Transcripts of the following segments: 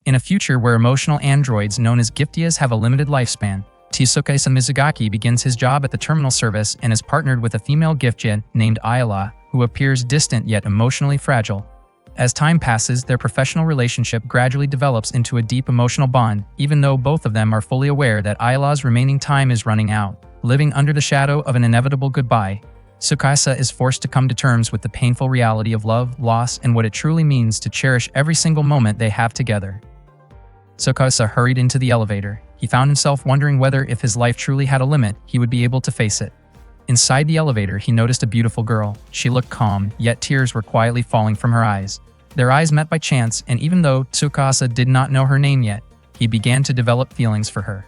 In a future where emotional androids known as Giftias have a limited lifespan, Tsukasa Mizugaki begins his job at the terminal service and is partnered with a female Giftia named Ayla, who appears distant yet emotionally fragile. As time passes, their professional relationship gradually develops into a deep emotional bond, even though both of them are fully aware that Ayla's remaining time is running out. Living under the shadow of an inevitable goodbye, Tsukasa is forced to come to terms with the painful reality of love, loss, and what it truly means to cherish every single moment they have together. Tsukasa hurried into the elevator. He found himself wondering whether, if his life truly had a limit, he would be able to face it. Inside the elevator, he noticed a beautiful girl. She looked calm, yet tears were quietly falling from her eyes. Their eyes met by chance, and even though Tsukasa did not know her name yet, he began to develop feelings for her.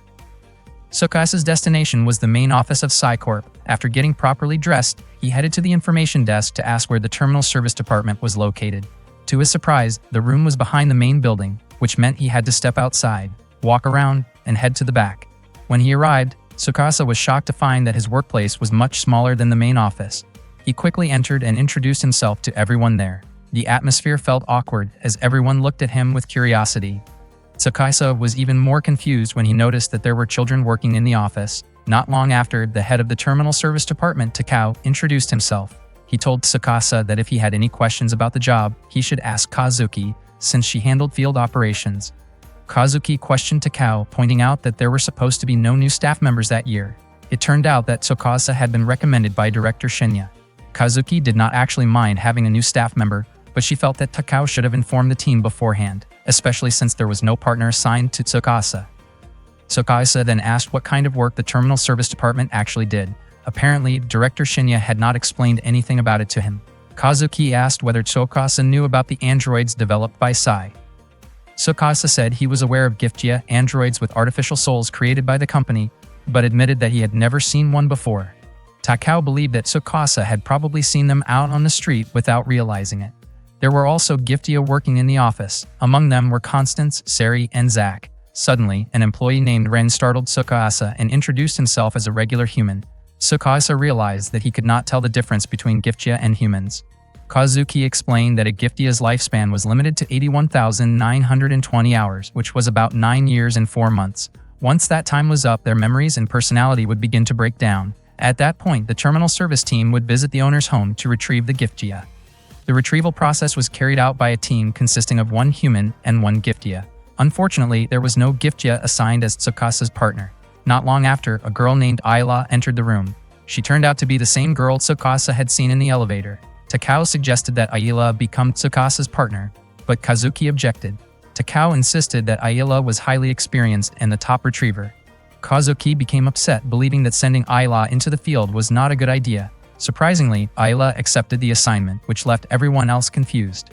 Tsukasa's destination was the main office of PsyCorp. After getting properly dressed, he headed to the information desk to ask where the terminal service department was located. To his surprise, the room was behind the main building, which meant he had to step outside, walk around, and head to the back. When he arrived, Tsukasa was shocked to find that his workplace was much smaller than the main office. He quickly entered and introduced himself to everyone there. The atmosphere felt awkward as everyone looked at him with curiosity. Tsukasa was even more confused when he noticed that there were children working in the office. Not long after, the head of the terminal service department, Takao, introduced himself. He told Tsukasa that if he had any questions about the job, he should ask Kazuki, since she handled field operations. Kazuki questioned Takao, pointing out that there were supposed to be no new staff members that year. It turned out that Tsukasa had been recommended by Director Shinya. Kazuki did not actually mind having a new staff member, but she felt that Takao should have informed the team beforehand, especially since there was no partner assigned to Tsukasa. Tsukasa then asked what kind of work the terminal service department actually did. Apparently, Director Shinya had not explained anything about it to him. Kazuki asked whether Tsukasa knew about the androids developed by Psy. Tsukasa said he was aware of Giftia, androids with artificial souls created by the company, but admitted that he had never seen one before. Takao believed that Tsukasa had probably seen them out on the street without realizing it. There were also Giftia working in the office. Among them were Constance, Sari, and Zack. Suddenly, an employee named Ren startled Tsukasa and introduced himself as a regular human. Tsukasa realized that he could not tell the difference between Giftia and humans. Kazuki explained that a Giftia's lifespan was limited to 81,920 hours, which was about 9 years and 4 months. Once that time was up, their memories and personality would begin to break down. At that point, the terminal service team would visit the owner's home to retrieve the Giftia. The retrieval process was carried out by a team consisting of 1 human and 1 Giftia. Unfortunately, there was no Giftia assigned as Tsukasa's partner. Not long after, a girl named Ayla entered the room. She turned out to be the same girl Tsukasa had seen in the elevator. Takao suggested that Ayla become Tsukasa's partner, but Kazuki objected. Takao insisted that Ayla was highly experienced and the top retriever. Kazuki became upset, believing that sending Ayla into the field was not a good idea. Surprisingly, Ayla accepted the assignment, which left everyone else confused.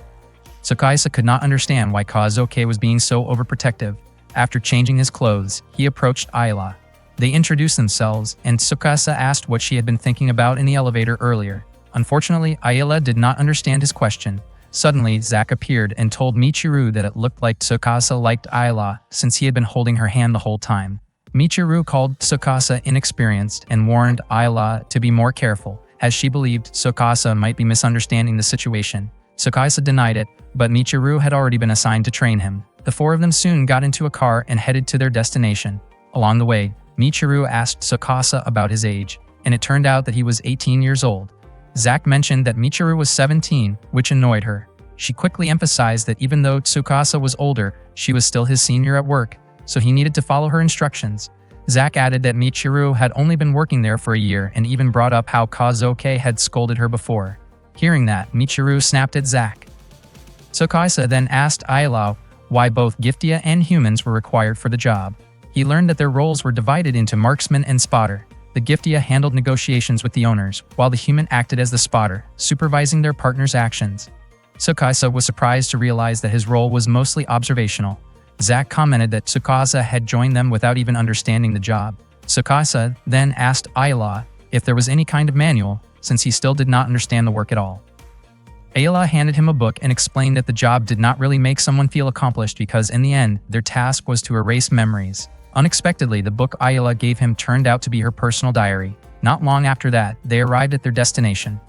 Tsukasa could not understand why Kazuki was being so overprotective. After changing his clothes, he approached Ayla. They introduced themselves, and Tsukasa asked what she had been thinking about in the elevator earlier. Unfortunately, Ayla did not understand his question. Suddenly, Zack appeared and told Michiru that it looked like Tsukasa liked Ayla since he had been holding her hand the whole time. Michiru called Tsukasa inexperienced and warned Ayla to be more careful, as she believed Tsukasa might be misunderstanding the situation. Tsukasa denied it, but Michiru had already been assigned to train him. The 4 of them soon got into a car and headed to their destination. Along the way, Michiru asked Tsukasa about his age, and it turned out that he was 18 years old. Zack mentioned that Michiru was 17, which annoyed her. She quickly emphasized that even though Tsukasa was older, she was still his senior at work, so he needed to follow her instructions. Zack added that Michiru had only been working there for a year and even brought up how Kazuki had scolded her before. Hearing that, Michiru snapped at Zack. Tsukasa then asked Ayla why both Giftia and humans were required for the job. He learned that their roles were divided into marksman and spotter. The Giftia handled negotiations with the owners, while the human acted as the spotter, supervising their partner's actions. Tsukasa was surprised to realize that his role was mostly observational. Zack commented that Tsukasa had joined them without even understanding the job. Tsukasa then asked Ayla if there was any kind of manual, since he still did not understand the work at all. Ayla handed him a book and explained that the job did not really make someone feel accomplished because in the end, their task was to erase memories. Unexpectedly, the book Ayla gave him turned out to be her personal diary. Not long after that, they arrived at their destination.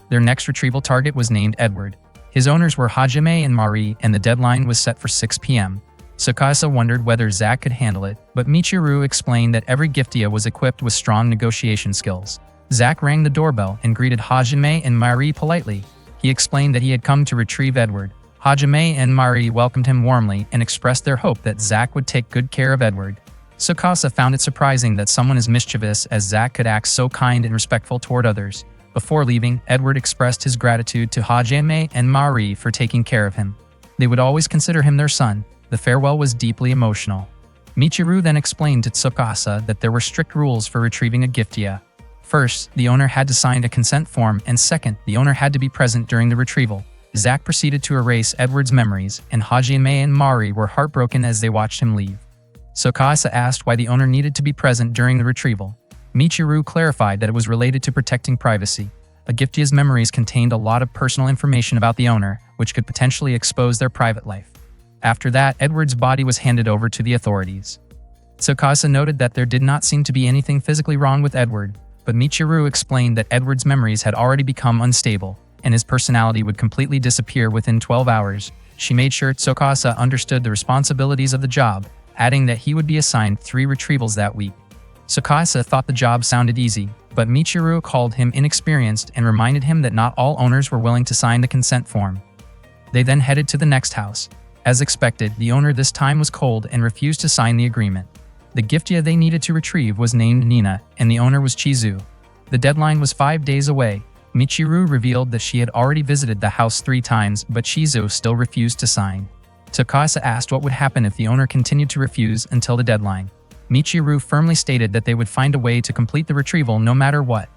Their next retrieval target was named Edward. His owners were Hajime and Mari, and the deadline was set for 6 p.m. Tsukasa wondered whether Zack could handle it, but Michiru explained that every Giftia was equipped with strong negotiation skills. Zack rang the doorbell and greeted Hajime and Mari politely. He explained that he had come to retrieve Edward. Hajime and Mari welcomed him warmly and expressed their hope that Zack would take good care of Edward. Tsukasa found it surprising that someone as mischievous as Zack could act so kind and respectful toward others. Before leaving, Edward expressed his gratitude to Hajime and Mari for taking care of him. They would always consider him their son. The farewell was deeply emotional. Michiru then explained to Tsukasa that there were strict rules for retrieving a Giftia. First, the owner had to sign a consent form, and second, the owner had to be present during the retrieval. Zack proceeded to erase Edward's memories, and Hajime and Mari were heartbroken as they watched him leave. Tsukasa asked why the owner needed to be present during the retrieval. Michiru clarified that it was related to protecting privacy. A Giftia's memories contained a lot of personal information about the owner, which could potentially expose their private life. After that, Edward's body was handed over to the authorities. Tsukasa noted that there did not seem to be anything physically wrong with Edward, but Michiru explained that Edward's memories had already become unstable, and his personality would completely disappear within 12 hours. She made sure Tsukasa understood the responsibilities of the job, adding that he would be assigned 3 retrievals that week. Tsukasa thought the job sounded easy, but Michiru called him inexperienced and reminded him that not all owners were willing to sign the consent form. They then headed to the next house. As expected, the owner this time was cold and refused to sign the agreement. The Giftia they needed to retrieve was named Nina, and the owner was Chizu. The deadline was 5 days away. Michiru revealed that she had already visited the house 3 times, but Chizu still refused to sign. Tsukasa asked what would happen if the owner continued to refuse until the deadline. Michiru firmly stated that they would find a way to complete the retrieval no matter what.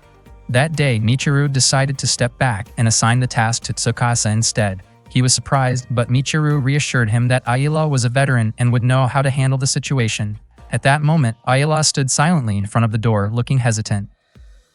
That day, Michiru decided to step back and assign the task to Tsukasa instead. He was surprised, but Michiru reassured him that Ayala was a veteran and would know how to handle the situation. At that moment, Ayala stood silently in front of the door, looking hesitant.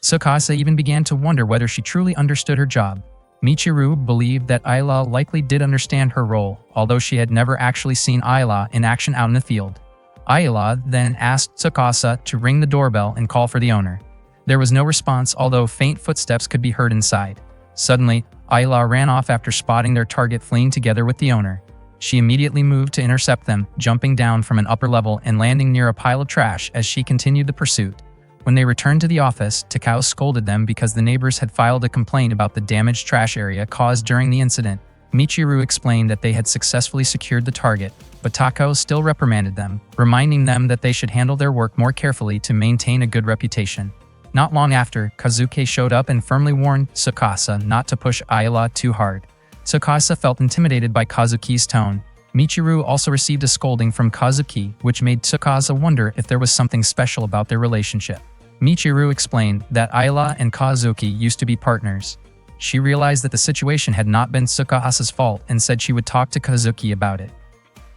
Tsukasa even began to wonder whether she truly understood her job. Michiru believed that Ayala likely did understand her role, although she had never actually seen Ayala in action out in the field. Ayala then asked Tsukasa to ring the doorbell and call for the owner. There was no response, although faint footsteps could be heard inside. Suddenly, Ayala ran off after spotting their target fleeing together with the owner. She immediately moved to intercept them, jumping down from an upper level and landing near a pile of trash as she continued the pursuit. When they returned to the office, Takao scolded them because the neighbors had filed a complaint about the damaged trash area caused during the incident. Michiru explained that they had successfully secured the target, but Takao still reprimanded them, reminding them that they should handle their work more carefully to maintain a good reputation. Not long after, Kazuki showed up and firmly warned Tsukasa not to push Ayala too hard. Tsukasa felt intimidated by Kazuki's tone. Michiru also received a scolding from Kazuki, which made Tsukasa wonder if there was something special about their relationship. Michiru explained that Ayala and Kazuki used to be partners. She realized that the situation had not been Tsukasa's fault and said she would talk to Kazuki about it.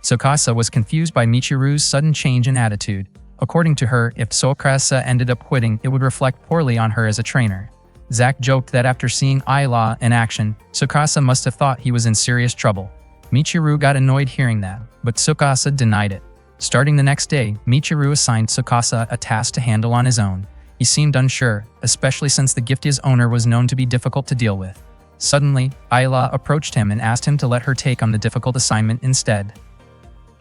Tsukasa was confused by Michiru's sudden change in attitude. According to her, if Tsukasa ended up quitting, it would reflect poorly on her as a trainer. Zack joked that after seeing Ayala in action, Tsukasa must have thought he was in serious trouble. Michiru got annoyed hearing that, but Tsukasa denied it. Starting the next day, Michiru assigned Tsukasa a task to handle on his own. He seemed unsure, especially since the Giftia's owner was known to be difficult to deal with. Suddenly, Ayala approached him and asked him to let her take on the difficult assignment instead.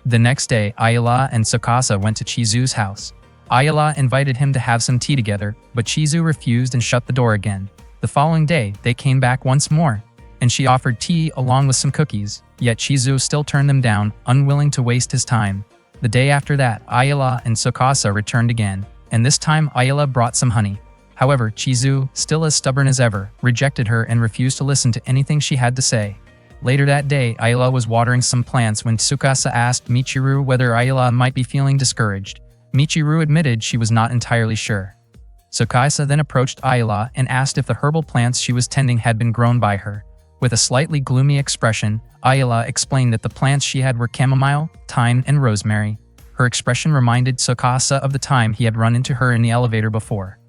The next day, Ayala and Tsukasa went to Chizu's house. Ayala invited him to have some tea together, but Chizu refused and shut the door again. The following day, they came back once more, and she offered tea along with some cookies, yet Chizu still turned them down, unwilling to waste his time. The day after that, Ayala and Tsukasa returned again, and this time Ayala brought some honey. However, Chizu, still as stubborn as ever, rejected her and refused to listen to anything she had to say. Later that day, Ayala was watering some plants when Tsukasa asked Michiru whether Ayala might be feeling discouraged. Michiru admitted she was not entirely sure. Tsukasa then approached Ayala and asked if the herbal plants she was tending had been grown by her. With a slightly gloomy expression, Ayala explained that the plants she had were chamomile, thyme, and rosemary. Her expression reminded Tsukasa of the time he had run into her in the elevator before.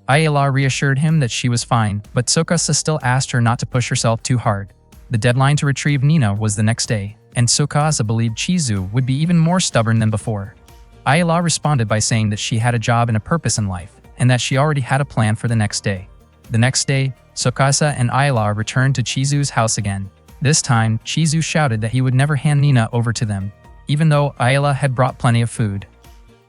Ayala reassured him that she was fine, but Tsukasa still asked her not to push herself too hard. The deadline to retrieve Nina was the next day, and Tsukasa believed Chizu would be even more stubborn than before. Ayala responded by saying that she had a job and a purpose in life, and that she already had a plan for the next day. The next day, Tsukasa and Ayala returned to Chizu's house again. This time, Chizu shouted that he would never hand Nina over to them. even though Ayala had brought plenty of food.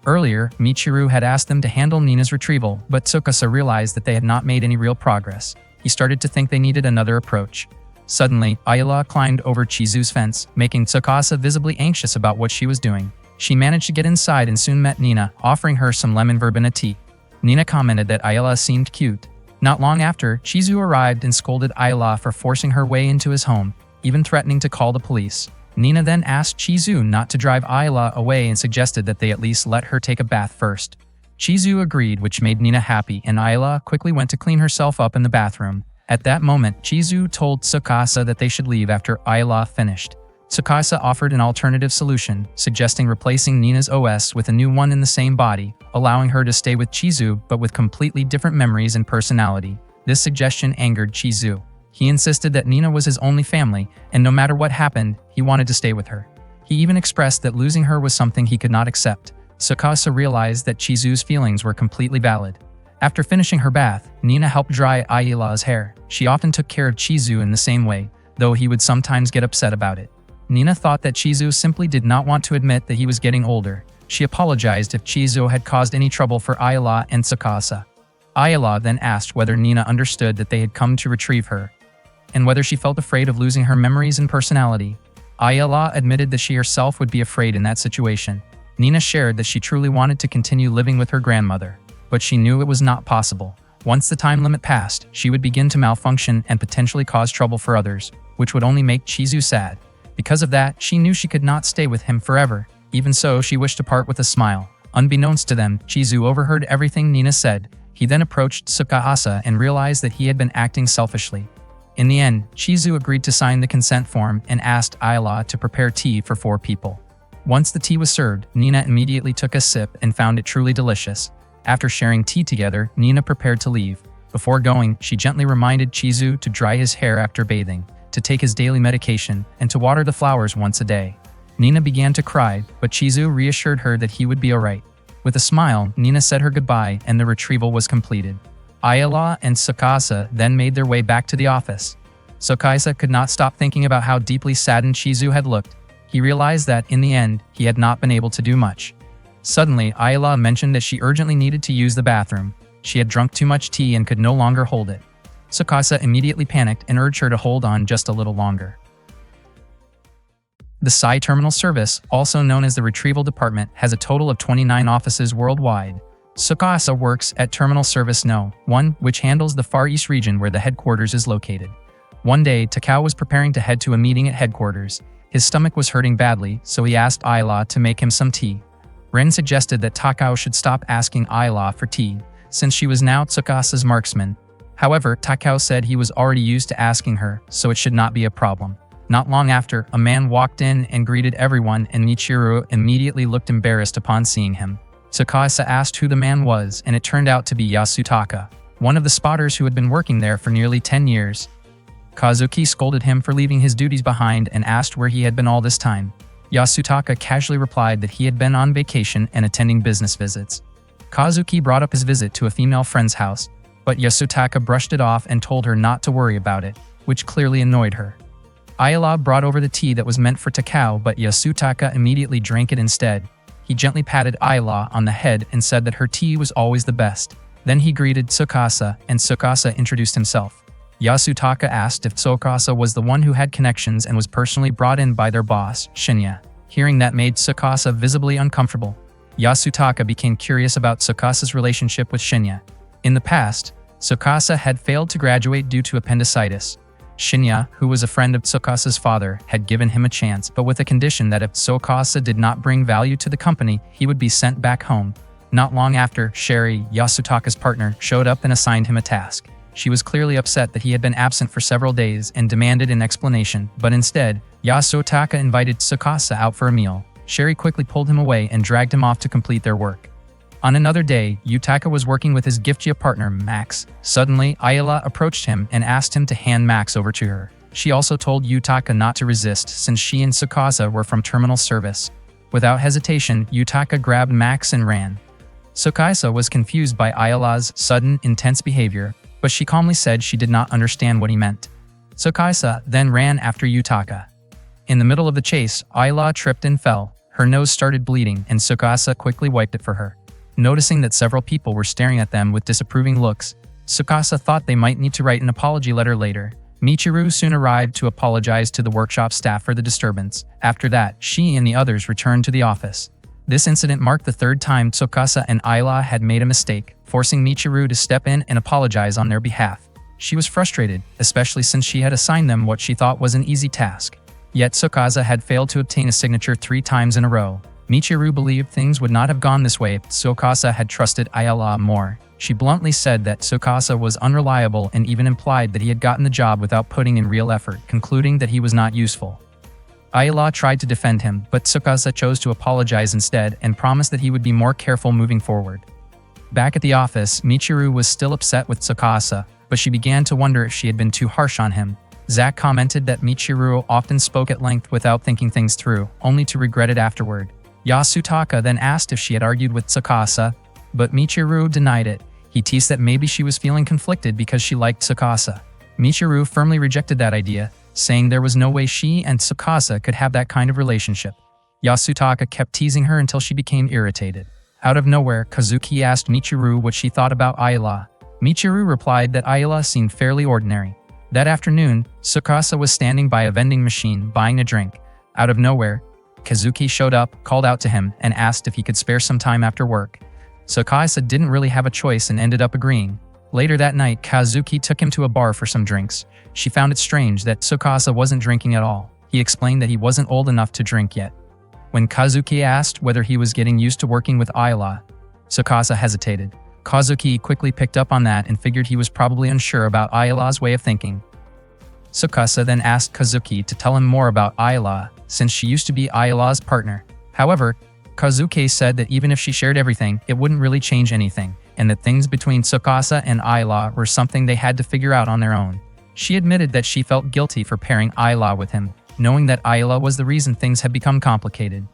Earlier, Michiru had asked them to handle Nina's retrieval, but Tsukasa realized that they had not made any real progress. He started to think they needed another approach. Suddenly, Ayala climbed over Chizu's fence, making Tsukasa visibly anxious about what she was doing. She managed to get inside and soon met Nina, offering her some lemon verbena tea. Nina commented that Ayala seemed cute. Not long after, Chizu arrived and scolded Ayala for forcing her way into his home, even threatening to call the police. Nina then asked Chizu not to drive Ayala away and suggested that they at least let her take a bath first. Chizu agreed, which made Nina happy, and Ayala quickly went to clean herself up in the bathroom. At that moment, Chizu told Tsukasa that they should leave after Ayala finished. Tsukasa offered an alternative solution, suggesting replacing Nina's OS with a new one in the same body, allowing her to stay with Chizu but with completely different memories and personality. This suggestion angered Chizu. He insisted that Nina was his only family, and no matter what happened, he wanted to stay with her. He even expressed that losing her was something he could not accept. Tsukasa realized that Chizu's feelings were completely valid. After finishing her bath, Nina helped dry Ayala's hair. She often took care of Chizu in the same way, though he would sometimes get upset about it. Nina thought that Chizu simply did not want to admit that he was getting older. She apologized if Chizu had caused any trouble for Ayala and Tsukasa. Ayala then asked whether Nina understood that they had come to retrieve her, and whether she felt afraid of losing her memories and personality. Ayala admitted that she herself would be afraid in that situation. Nina shared that she truly wanted to continue living with her grandmother, but she knew it was not possible. Once the time limit passed, she would begin to malfunction and potentially cause trouble for others, which would only make Chizu sad. Because of that, she knew she could not stay with him forever. Even so, she wished to part with a smile. Unbeknownst to them, Chizu overheard everything Nina said. He then approached Tsukasa and realized that he had been acting selfishly. In the end, Chizu agreed to sign the consent form and asked Ayala to prepare tea for 4 people. Once the tea was served, Nina immediately took a sip and found it truly delicious. After sharing tea together, Nina prepared to leave. Before going, she gently reminded Chizu to dry his hair after bathing, to take his daily medication, and to water the flowers once a day. Nina began to cry, but Chizu reassured her that he would be alright. With a smile, Nina said her goodbye and the retrieval was completed. Ayala and Tsukasa then made their way back to the office. Tsukasa could not stop thinking about how deeply saddened Chizu had looked. He realized that, in the end, he had not been able to do much. Suddenly, Ayala mentioned that she urgently needed to use the bathroom. She had drunk too much tea and could no longer hold it. Tsukasa immediately panicked and urged her to hold on just a little longer. The Sai Terminal Service, also known as the Retrieval Department, has a total of 29 offices worldwide. Tsukasa works at Terminal Service No. 1, which handles the Far East region where the headquarters is located. One day, Takao was preparing to head to a meeting at headquarters. His stomach was hurting badly, so he asked Ayala to make him some tea. Ren suggested that Takao should stop asking Ayala for tea, since she was now Tsukasa's marksman. However, Takao said he was already used to asking her, so it should not be a problem. Not long after, a man walked in and greeted everyone, and Michiru immediately looked embarrassed upon seeing him. Tsukasa asked who the man was, and it turned out to be Yasutaka, one of the spotters who had been working there for nearly 10 years. Kazuki scolded him for leaving his duties behind and asked where he had been all this time. Yasutaka casually replied that he had been on vacation and attending business visits. Kazuki brought up his visit to a female friend's house, but Yasutaka brushed it off and told her not to worry about it, which clearly annoyed her. Ayala brought over the tea that was meant for Takao, but Yasutaka immediately drank it instead. He gently patted Ayala on the head and said that her tea was always the best. Then he greeted Tsukasa, and Tsukasa introduced himself. Yasutaka asked if Tsukasa was the one who had connections and was personally brought in by their boss, Shinya. Hearing that made Tsukasa visibly uncomfortable. Yasutaka became curious about Tsukasa's relationship with Shinya. In the past, Tsukasa had failed to graduate due to appendicitis. Shinya, who was a friend of Tsukasa's father, had given him a chance, but with a condition that if Tsukasa did not bring value to the company, he would be sent back home. Not long after, Sherry, Yasutaka's partner, showed up and assigned him a task. She was clearly upset that he had been absent for several days and demanded an explanation, but instead, Yasutaka invited Tsukasa out for a meal. Sherry quickly pulled him away and dragged him off to complete their work. On another day, Yutaka was working with his Giftgia partner, Max. Suddenly, Ayala approached him and asked him to hand Max over to her. She also told Yutaka not to resist since she and Tsukasa were from Terminal Service. Without hesitation, Yutaka grabbed Max and ran. Tsukasa was confused by Ayala's sudden, intense behavior, but she calmly said she did not understand what he meant. Tsukasa then ran after Yutaka. In the middle of the chase, Ayala tripped and fell. Her nose started bleeding and Tsukasa quickly wiped it for her. Noticing that several people were staring at them with disapproving looks, Tsukasa thought they might need to write an apology letter later. Michiru soon arrived to apologize to the workshop staff for the disturbance. After that, she and the others returned to the office. This incident marked the third time Tsukasa and Ayla had made a mistake, forcing Michiru to step in and apologize on their behalf. She was frustrated, especially since she had assigned them what she thought was an easy task. Yet Tsukasa had failed to obtain a signature 3 times in a row. Michiru believed things would not have gone this way if Tsukasa had trusted Ayla more. She bluntly said that Tsukasa was unreliable and even implied that he had gotten the job without putting in real effort, concluding that he was not useful. Ayla tried to defend him, but Tsukasa chose to apologize instead and promised that he would be more careful moving forward. Back at the office, Michiru was still upset with Tsukasa, but she began to wonder if she had been too harsh on him. Zack commented that Michiru often spoke at length without thinking things through, only to regret it afterward. Yasutaka then asked if she had argued with Tsukasa, but Michiru denied it. He teased that maybe she was feeling conflicted because she liked Tsukasa. Michiru firmly rejected that idea, saying there was no way she and Tsukasa could have that kind of relationship. Yasutaka kept teasing her until she became irritated. Out of nowhere, Kazuki asked Michiru what she thought about Ayla. Michiru replied that Ayla seemed fairly ordinary. That afternoon, Tsukasa was standing by a vending machine buying a drink. Out of nowhere, Kazuki showed up, called out to him, and asked if he could spare some time after work. Tsukasa didn't really have a choice and ended up agreeing. Later that night, Kazuki took him to a bar for some drinks. She found it strange that Tsukasa wasn't drinking at all. He explained that he wasn't old enough to drink yet. When Kazuki asked whether he was getting used to working with Ayla, Tsukasa hesitated. Kazuki quickly picked up on that and figured he was probably unsure about Ayla's way of thinking. Tsukasa then asked Kazuki to tell him more about Ayla, since she used to be Ayla's partner. However, Kazuki said that even if she shared everything, it wouldn't really change anything, and that things between Tsukasa and Ayla were something they had to figure out on their own. She admitted that she felt guilty for pairing Ayla with him, knowing that Ayla was the reason things had become complicated.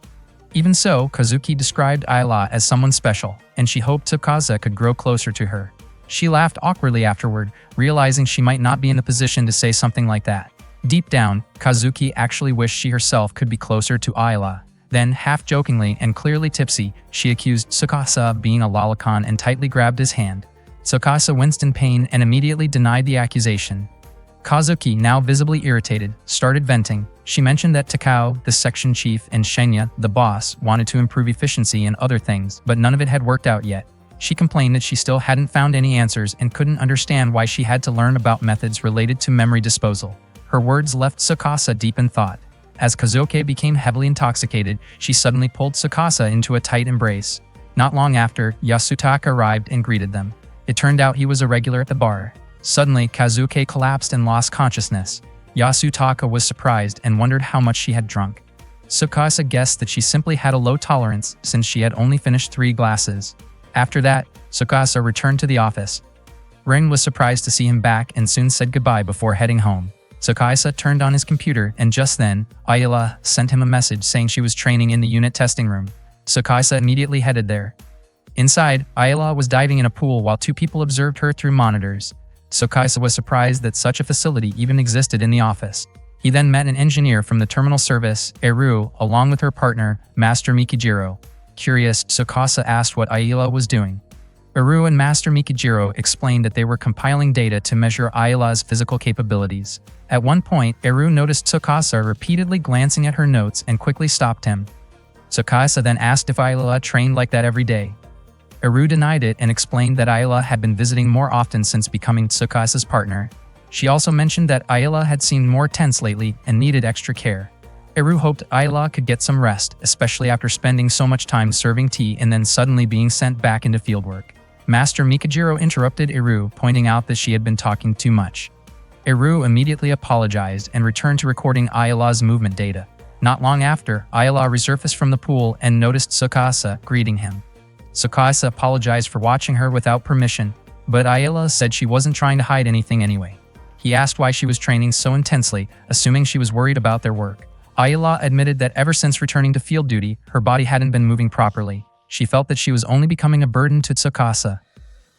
Even so, Kazuki described Ayla as someone special, and she hoped Tsukasa could grow closer to her. She laughed awkwardly afterward, realizing she might not be in the position to say something like that. Deep down, Kazuki actually wished she herself could be closer to Ayla. Then, half-jokingly and clearly tipsy, she accused Tsukasa of being a lolicon and tightly grabbed his hand. Tsukasa winced in pain and immediately denied the accusation. Kazuki, now visibly irritated, started venting. She mentioned that Takao, the section chief, and Shenya, the boss, wanted to improve efficiency and other things, but none of it had worked out yet. She complained that she still hadn't found any answers and couldn't understand why she had to learn about methods related to memory disposal. Her words left Tsukasa deep in thought. As Kazuki became heavily intoxicated, she suddenly pulled Tsukasa into a tight embrace. Not long after, Yasutaka arrived and greeted them. It turned out he was a regular at the bar. Suddenly, Kazuki collapsed and lost consciousness. Yasutaka was surprised and wondered how much she had drunk. Tsukasa guessed that she simply had a low tolerance since she had only finished 3 glasses. After that, Tsukasa returned to the office. Ring was surprised to see him back and soon said goodbye before heading home. Tsukasa turned on his computer and just then, Ayla sent him a message saying she was training in the unit testing room. Tsukasa immediately headed there. Inside, Ayla was diving in a pool while 2 people observed her through monitors. Tsukasa was surprised that such a facility even existed in the office. He then met an engineer from the terminal service, Eru, along with her partner, Master Mikijiro. Curious, Tsukasa asked what Ayla was doing. Eru and Master Mikijiro explained that they were compiling data to measure Ayla's physical capabilities. At one point, Eru noticed Tsukasa repeatedly glancing at her notes and quickly stopped him. Tsukasa then asked if Ayla trained like that every day. Eru denied it and explained that Ayla had been visiting more often since becoming Tsukasa's partner. She also mentioned that Ayla had seemed more tense lately and needed extra care. Eru hoped Ayla could get some rest, especially after spending so much time serving tea and then suddenly being sent back into fieldwork. Master Mikijiro interrupted Eru, pointing out that she had been talking too much. Eru immediately apologized and returned to recording Ayla's movement data. Not long after, Ayla resurfaced from the pool and noticed Tsukasa greeting him. Tsukasa apologized for watching her without permission, but Ayla said she wasn't trying to hide anything anyway. He asked why she was training so intensely, assuming she was worried about their work. Ayla admitted that ever since returning to field duty, her body hadn't been moving properly. She felt that she was only becoming a burden to Tsukasa.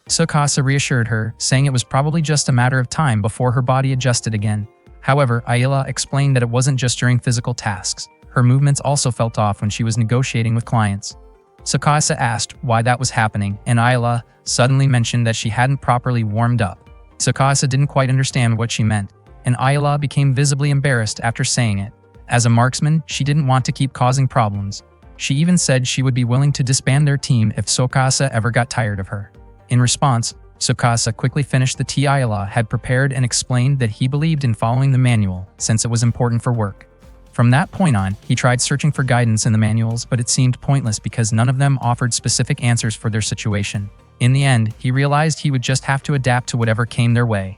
Tsukasa reassured her, saying it was probably just a matter of time before her body adjusted again. However, Ayla explained that it wasn't just during physical tasks. Her movements also felt off when she was negotiating with clients. Tsukasa asked why that was happening, and Ayla suddenly mentioned that she hadn't properly warmed up. Tsukasa didn't quite understand what she meant, and Ayla became visibly embarrassed after saying it. As a marksman, she didn't want to keep causing problems. She even said she would be willing to disband their team if Tsukasa ever got tired of her. In response, Tsukasa quickly finished the tea Ayla had prepared and explained that he believed in following the manual since it was important for work. From that point on, he tried searching for guidance in the manuals, but it seemed pointless because none of them offered specific answers for their situation. In the end, he realized he would just have to adapt to whatever came their way.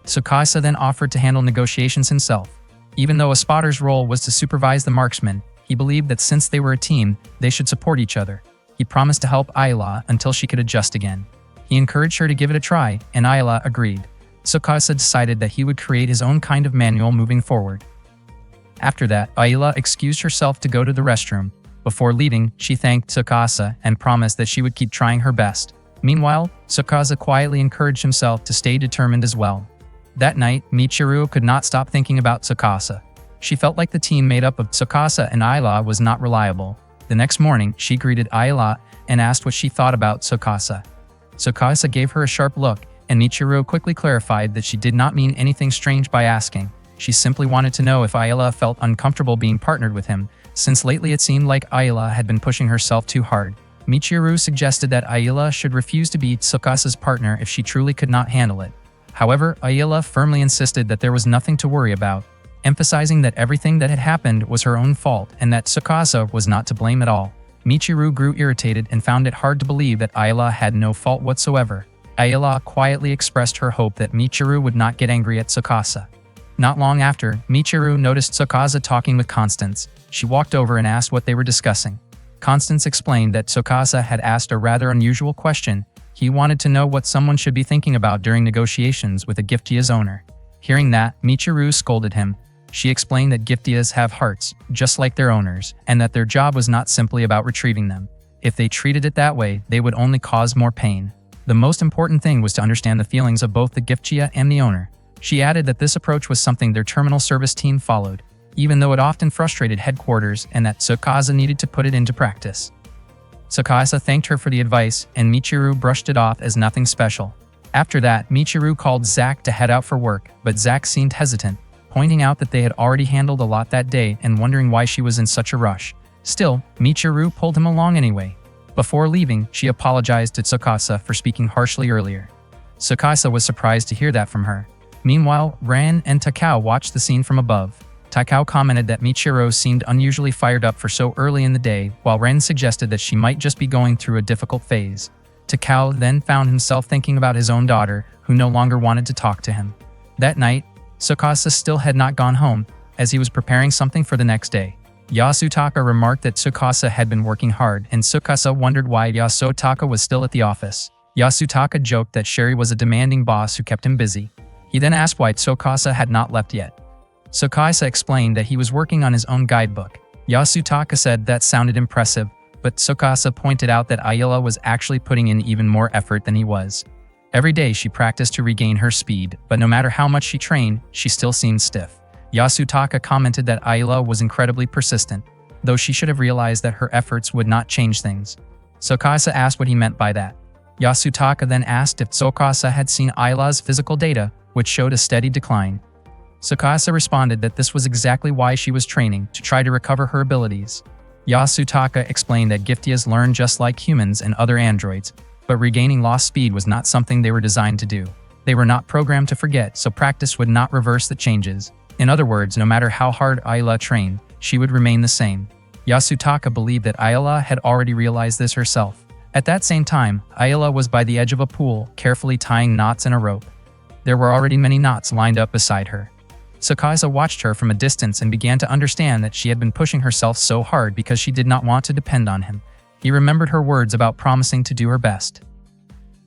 Tsukasa then offered to handle negotiations himself. Even though a spotter's role was to supervise the marksmen, he believed that since they were a team, they should support each other. He promised to help Ayla until she could adjust again. He encouraged her to give it a try, and Ayla agreed. Tsukasa decided that he would create his own kind of manual moving forward. After that, Ayla excused herself to go to the restroom. Before leaving, she thanked Tsukasa and promised that she would keep trying her best. Meanwhile, Tsukasa quietly encouraged himself to stay determined as well. That night, Michiru could not stop thinking about Tsukasa. She felt like the team made up of Tsukasa and Ayla was not reliable. The next morning, she greeted Ayla and asked what she thought about Tsukasa. Tsukasa gave her a sharp look, and Michiru quickly clarified that she did not mean anything strange by asking. She simply wanted to know if Ayla felt uncomfortable being partnered with him, since lately it seemed like Ayla had been pushing herself too hard. Michiru suggested that Ayla should refuse to be Tsukasa's partner if she truly could not handle it. However, Ayla firmly insisted that there was nothing to worry about, emphasizing that everything that had happened was her own fault and that Tsukasa was not to blame at all. Michiru grew irritated and found it hard to believe that Ayla had no fault whatsoever. Ayla quietly expressed her hope that Michiru would not get angry at Tsukasa. Not long after, Michiru noticed Tsukasa talking with Constance. She walked over and asked what they were discussing. Constance explained that Tsukasa had asked a rather unusual question. He wanted to know what someone should be thinking about during negotiations with a Giftia's owner. Hearing that, Michiru scolded him. She explained that Giftias have hearts, just like their owners, and that their job was not simply about retrieving them. If they treated it that way, they would only cause more pain. The most important thing was to understand the feelings of both the Giftia and the owner. She added that this approach was something their terminal service team followed, even though it often frustrated headquarters, and that Tsukasa needed to put it into practice. Tsukasa thanked her for the advice, and Michiru brushed it off as nothing special. After that, Michiru called Zack to head out for work, but Zack seemed hesitant, pointing out that they had already handled a lot that day and wondering why she was in such a rush. Still, Michiru pulled him along anyway. Before leaving, she apologized to Tsukasa for speaking harshly earlier. Tsukasa was surprised to hear that from her. Meanwhile, Ran and Takao watched the scene from above. Takao commented that Michiru seemed unusually fired up for so early in the day, while Ren suggested that she might just be going through a difficult phase. Takao then found himself thinking about his own daughter, who no longer wanted to talk to him. That night, Tsukasa still had not gone home, as he was preparing something for the next day. Yasutaka remarked that Tsukasa had been working hard, and Tsukasa wondered why Yasutaka was still at the office. Yasutaka joked that Sherry was a demanding boss who kept him busy. He then asked why Tsukasa had not left yet. Tsukasa explained that he was working on his own guidebook. Yasutaka said that sounded impressive, but Tsukasa pointed out that Ayla was actually putting in even more effort than he was. Every day she practiced to regain her speed, but no matter how much she trained, she still seemed stiff. Yasutaka commented that Ayla was incredibly persistent, though she should have realized that her efforts would not change things. Tsukasa asked what he meant by that. Yasutaka then asked if Tsukasa had seen Ayla's physical data, which showed a steady decline. Tsukasa responded that this was exactly why she was training, to try to recover her abilities. Yasutaka explained that Giftias learn just like humans and other androids, but regaining lost speed was not something they were designed to do. They were not programmed to forget, so practice would not reverse the changes. In other words, no matter how hard Ayla trained, she would remain the same. Yasutaka believed that Ayla had already realized this herself. At that same time, Ayla was by the edge of a pool, carefully tying knots in a rope. There were already many knots lined up beside her. Tsukasa watched her from a distance and began to understand that she had been pushing herself so hard because she did not want to depend on him. He remembered her words about promising to do her best.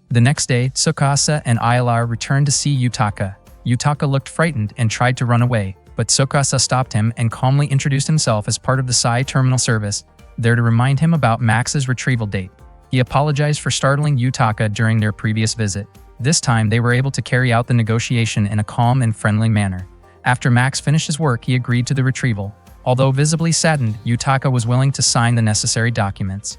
The next day, Tsukasa and Ayla returned to see Yutaka. Yutaka looked frightened and tried to run away, but Tsukasa stopped him and calmly introduced himself as part of the Sai terminal service, there to remind him about Max's retrieval date. He apologized for startling Yutaka during their previous visit. This time, they were able to carry out the negotiation in a calm and friendly manner. After Max finished his work, he agreed to the retrieval. Although visibly saddened, Yutaka was willing to sign the necessary documents.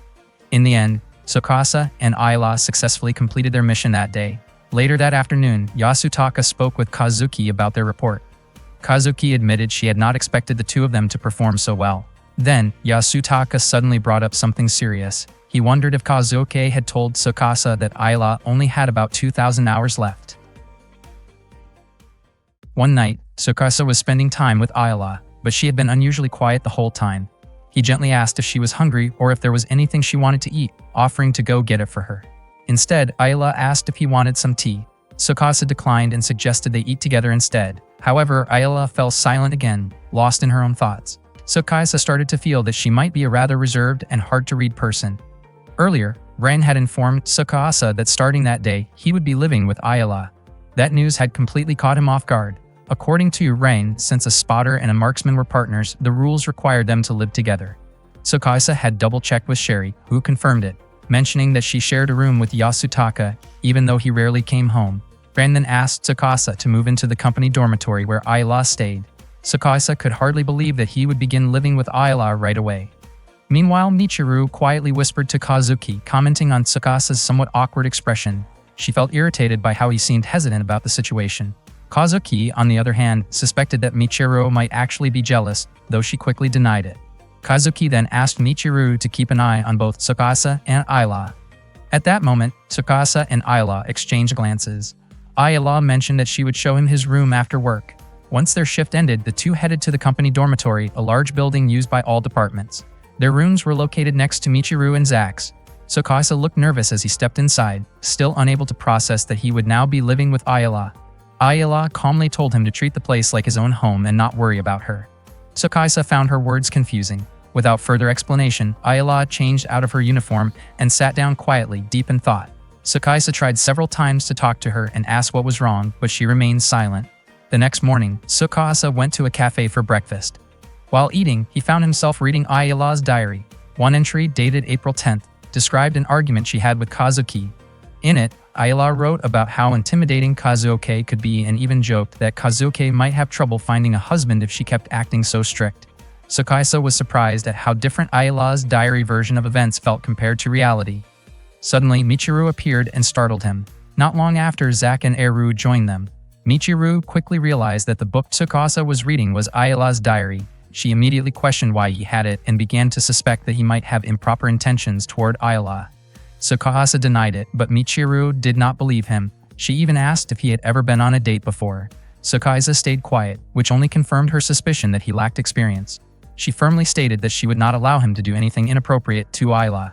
In the end, Tsukasa and Ayla successfully completed their mission that day. Later that afternoon, Yasutaka spoke with Kazuki about their report. Kazuki admitted she had not expected the two of them to perform so well. Then, Yasutaka suddenly brought up something serious. He wondered if Kazuki had told Tsukasa that Ayla only had about 2,000 hours left. One night, Tsukasa was spending time with Ayla, but she had been unusually quiet the whole time. He gently asked if she was hungry or if there was anything she wanted to eat, offering to go get it for her. Instead, Ayla asked if he wanted some tea. Tsukasa declined and suggested they eat together instead. However, Ayla fell silent again, lost in her own thoughts. Tsukasa started to feel that she might be a rather reserved and hard-to-read person. Earlier, Ren had informed Tsukasa that starting that day, he would be living with Ayla. That news had completely caught him off guard. According to Ren, since a spotter and a marksman were partners, the rules required them to live together. Tsukasa had double-checked with Sherry, who confirmed it, mentioning that she shared a room with Yasutaka, even though he rarely came home. Ren then asked Tsukasa to move into the company dormitory where Ayla stayed. Tsukasa could hardly believe that he would begin living with Ayla right away. Meanwhile, Michiru quietly whispered to Kazuki, commenting on Tsukasa's somewhat awkward expression. She felt irritated by how he seemed hesitant about the situation. Kazuki, on the other hand, suspected that Michiru might actually be jealous, though she quickly denied it. Kazuki then asked Michiru to keep an eye on both Tsukasa and Ayla. At that moment, Tsukasa and Ayla exchanged glances. Ayla mentioned that she would show him his room after work. Once their shift ended, the two headed to the company dormitory, a large building used by all departments. Their rooms were located next to Michiru and Zach's. Tsukasa looked nervous as he stepped inside, still unable to process that he would now be living with Ayla. Ayla calmly told him to treat the place like his own home and not worry about her. Tsukasa found her words confusing. Without further explanation, Ayla changed out of her uniform and sat down quietly, deep in thought. Tsukasa tried several times to talk to her and ask what was wrong, but she remained silent. The next morning, Tsukasa went to a cafe for breakfast. While eating, he found himself reading Ayla's diary. One entry, dated April 10th, described an argument she had with Kazuki. In it, Ayla wrote about how intimidating Kazuki could be and even joked that Kazuki might have trouble finding a husband if she kept acting so strict. Tsukasa was surprised at how different Ayla's diary version of events felt compared to reality. Suddenly, Michiru appeared and startled him. Not long after, Zach and Eru joined them. Michiru quickly realized that the book Tsukasa was reading was Ayla's diary. She immediately questioned why he had it and began to suspect that he might have improper intentions toward Ayla. Tsukasa denied it, but Michiru did not believe him. She even asked if he had ever been on a date before. Tsukasa stayed quiet, which only confirmed her suspicion that he lacked experience. She firmly stated that she would not allow him to do anything inappropriate to Ayla.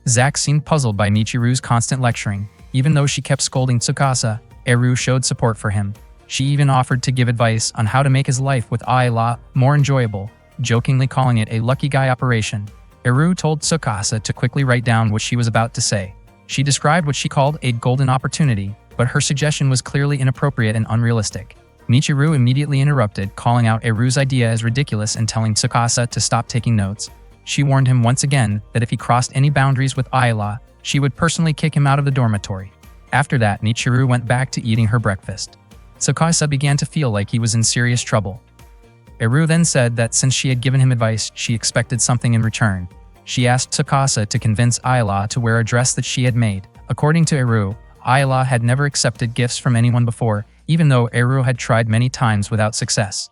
Zach seemed puzzled by Michiru's constant lecturing. Even though she kept scolding Tsukasa, Eru showed support for him. She even offered to give advice on how to make his life with Ayla more enjoyable, jokingly calling it a lucky guy operation. Eru told Tsukasa to quickly write down what she was about to say. She described what she called a golden opportunity, but her suggestion was clearly inappropriate and unrealistic. Michiru immediately interrupted, calling out Eru's idea as ridiculous and telling Tsukasa to stop taking notes. She warned him once again that if he crossed any boundaries with Ayla, she would personally kick him out of the dormitory. After that, Michiru went back to eating her breakfast. Tsukasa began to feel like he was in serious trouble. Eru then said that since she had given him advice, she expected something in return. She asked Tsukasa to convince Ayla to wear a dress that she had made. According to Eru, Ayla had never accepted gifts from anyone before, even though Eru had tried many times without success.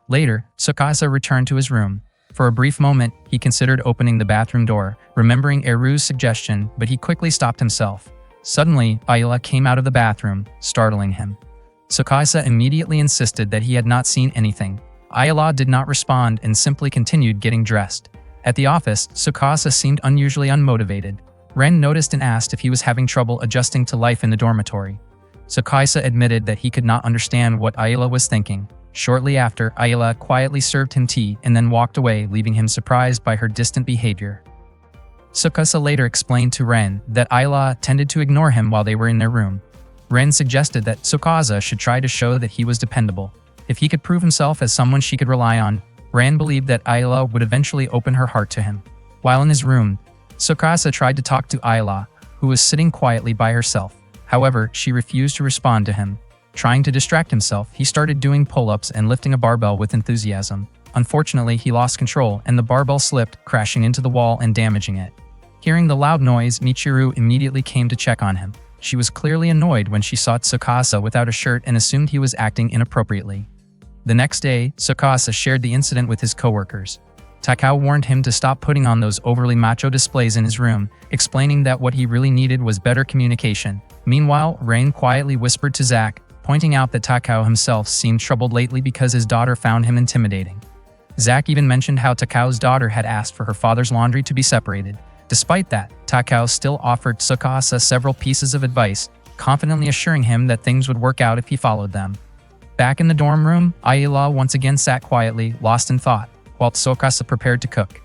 Later, Tsukasa returned to his room. For a brief moment, he considered opening the bathroom door, remembering Eru's suggestion, but he quickly stopped himself. Suddenly, Ayla came out of the bathroom, startling him. Tsukasa immediately insisted that he had not seen anything. Ayla did not respond and simply continued getting dressed. At the office, Tsukasa seemed unusually unmotivated. Ren noticed and asked if he was having trouble adjusting to life in the dormitory. Tsukasa admitted that he could not understand what Ayla was thinking. Shortly after, Ayla quietly served him tea and then walked away, leaving him surprised by her distant behavior. Tsukasa later explained to Ren that Ayla tended to ignore him while they were in their room. Ren suggested that Tsukasa should try to show that he was dependable. If he could prove himself as someone she could rely on, Ren believed that Ayla would eventually open her heart to him. While in his room, Tsukasa tried to talk to Ayla, who was sitting quietly by herself. However, she refused to respond to him. Trying to distract himself, he started doing pull-ups and lifting a barbell with enthusiasm. Unfortunately, he lost control and the barbell slipped, crashing into the wall and damaging it. Hearing the loud noise, Michiru immediately came to check on him. She was clearly annoyed when she saw Tsukasa without a shirt and assumed he was acting inappropriately. The next day, Tsukasa shared the incident with his coworkers. Takao warned him to stop putting on those overly macho displays in his room, explaining that what he really needed was better communication. Meanwhile, Rain quietly whispered to Zack, pointing out that Takao himself seemed troubled lately because his daughter found him intimidating. Zack even mentioned how Takao's daughter had asked for her father's laundry to be separated. Despite that, Takao still offered Tsukasa several pieces of advice, confidently assuring him that things would work out if he followed them. Back in the dorm room, Ayala once again sat quietly, lost in thought, while Tsukasa prepared to cook.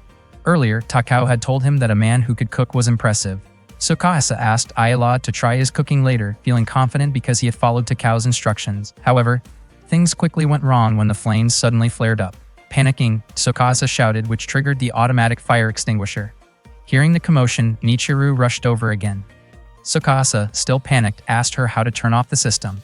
Earlier, Takao had told him that a man who could cook was impressive. Tsukasa asked Ayala to try his cooking later, feeling confident because he had followed Takao's instructions. However, things quickly went wrong when the flames suddenly flared up. Panicking, Tsukasa shouted, which triggered the automatic fire extinguisher. Hearing the commotion, Michiru rushed over again. Tsukasa, still panicked, asked her how to turn off the system.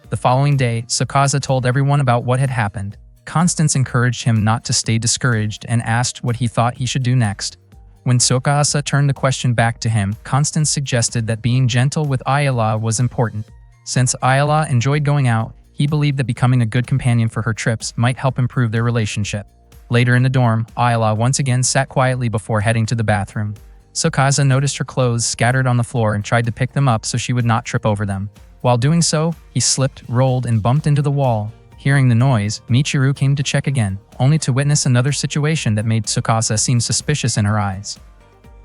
The following day, Tsukasa told everyone about what had happened. Constance encouraged him not to stay discouraged and asked what he thought he should do next. When Tsukasa turned the question back to him, Constance suggested that being gentle with Ayala was important. Since Ayala enjoyed going out, he believed that becoming a good companion for her trips might help improve their relationship. Later in the dorm, Ayala once again sat quietly before heading to the bathroom. Tsukasa noticed her clothes scattered on the floor and tried to pick them up so she would not trip over them. While doing so, he slipped, rolled, and bumped into the wall. Hearing the noise, Michiru came to check again, only to witness another situation that made Tsukasa seem suspicious in her eyes.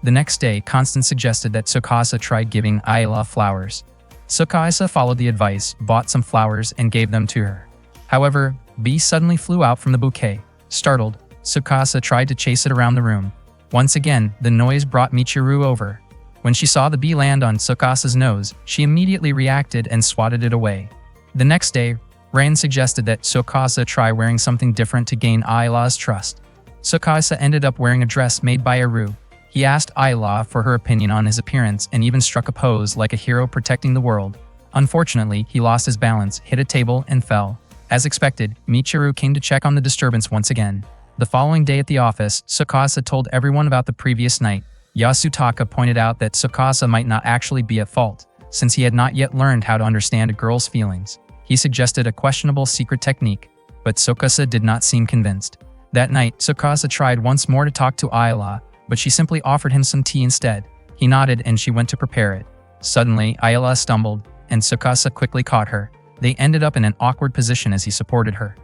The next day, Constance suggested that Tsukasa try giving Ayala flowers. Tsukasa followed the advice, bought some flowers, and gave them to her. However, bee suddenly flew out from the bouquet. Startled, Tsukasa tried to chase it around the room. Once again, the noise brought Michiru over. When she saw the bee land on Tsukasa's nose, she immediately reacted and swatted it away. The next day, Rain suggested that Tsukasa try wearing something different to gain Ayala's trust. Tsukasa ended up wearing a dress made by Aru. He asked Ayala for her opinion on his appearance and even struck a pose like a hero protecting the world. Unfortunately, he lost his balance, hit a table, and fell. As expected, Michiru came to check on the disturbance once again. The following day at the office, Tsukasa told everyone about the previous night. Yasutaka pointed out that Tsukasa might not actually be at fault, since he had not yet learned how to understand a girl's feelings. He suggested a questionable secret technique, but Tsukasa did not seem convinced. That night, Tsukasa tried once more to talk to Ayala, but she simply offered him some tea instead. He nodded and she went to prepare it. Suddenly, Ayala stumbled, and Tsukasa quickly caught her. They ended up in an awkward position as he supported her.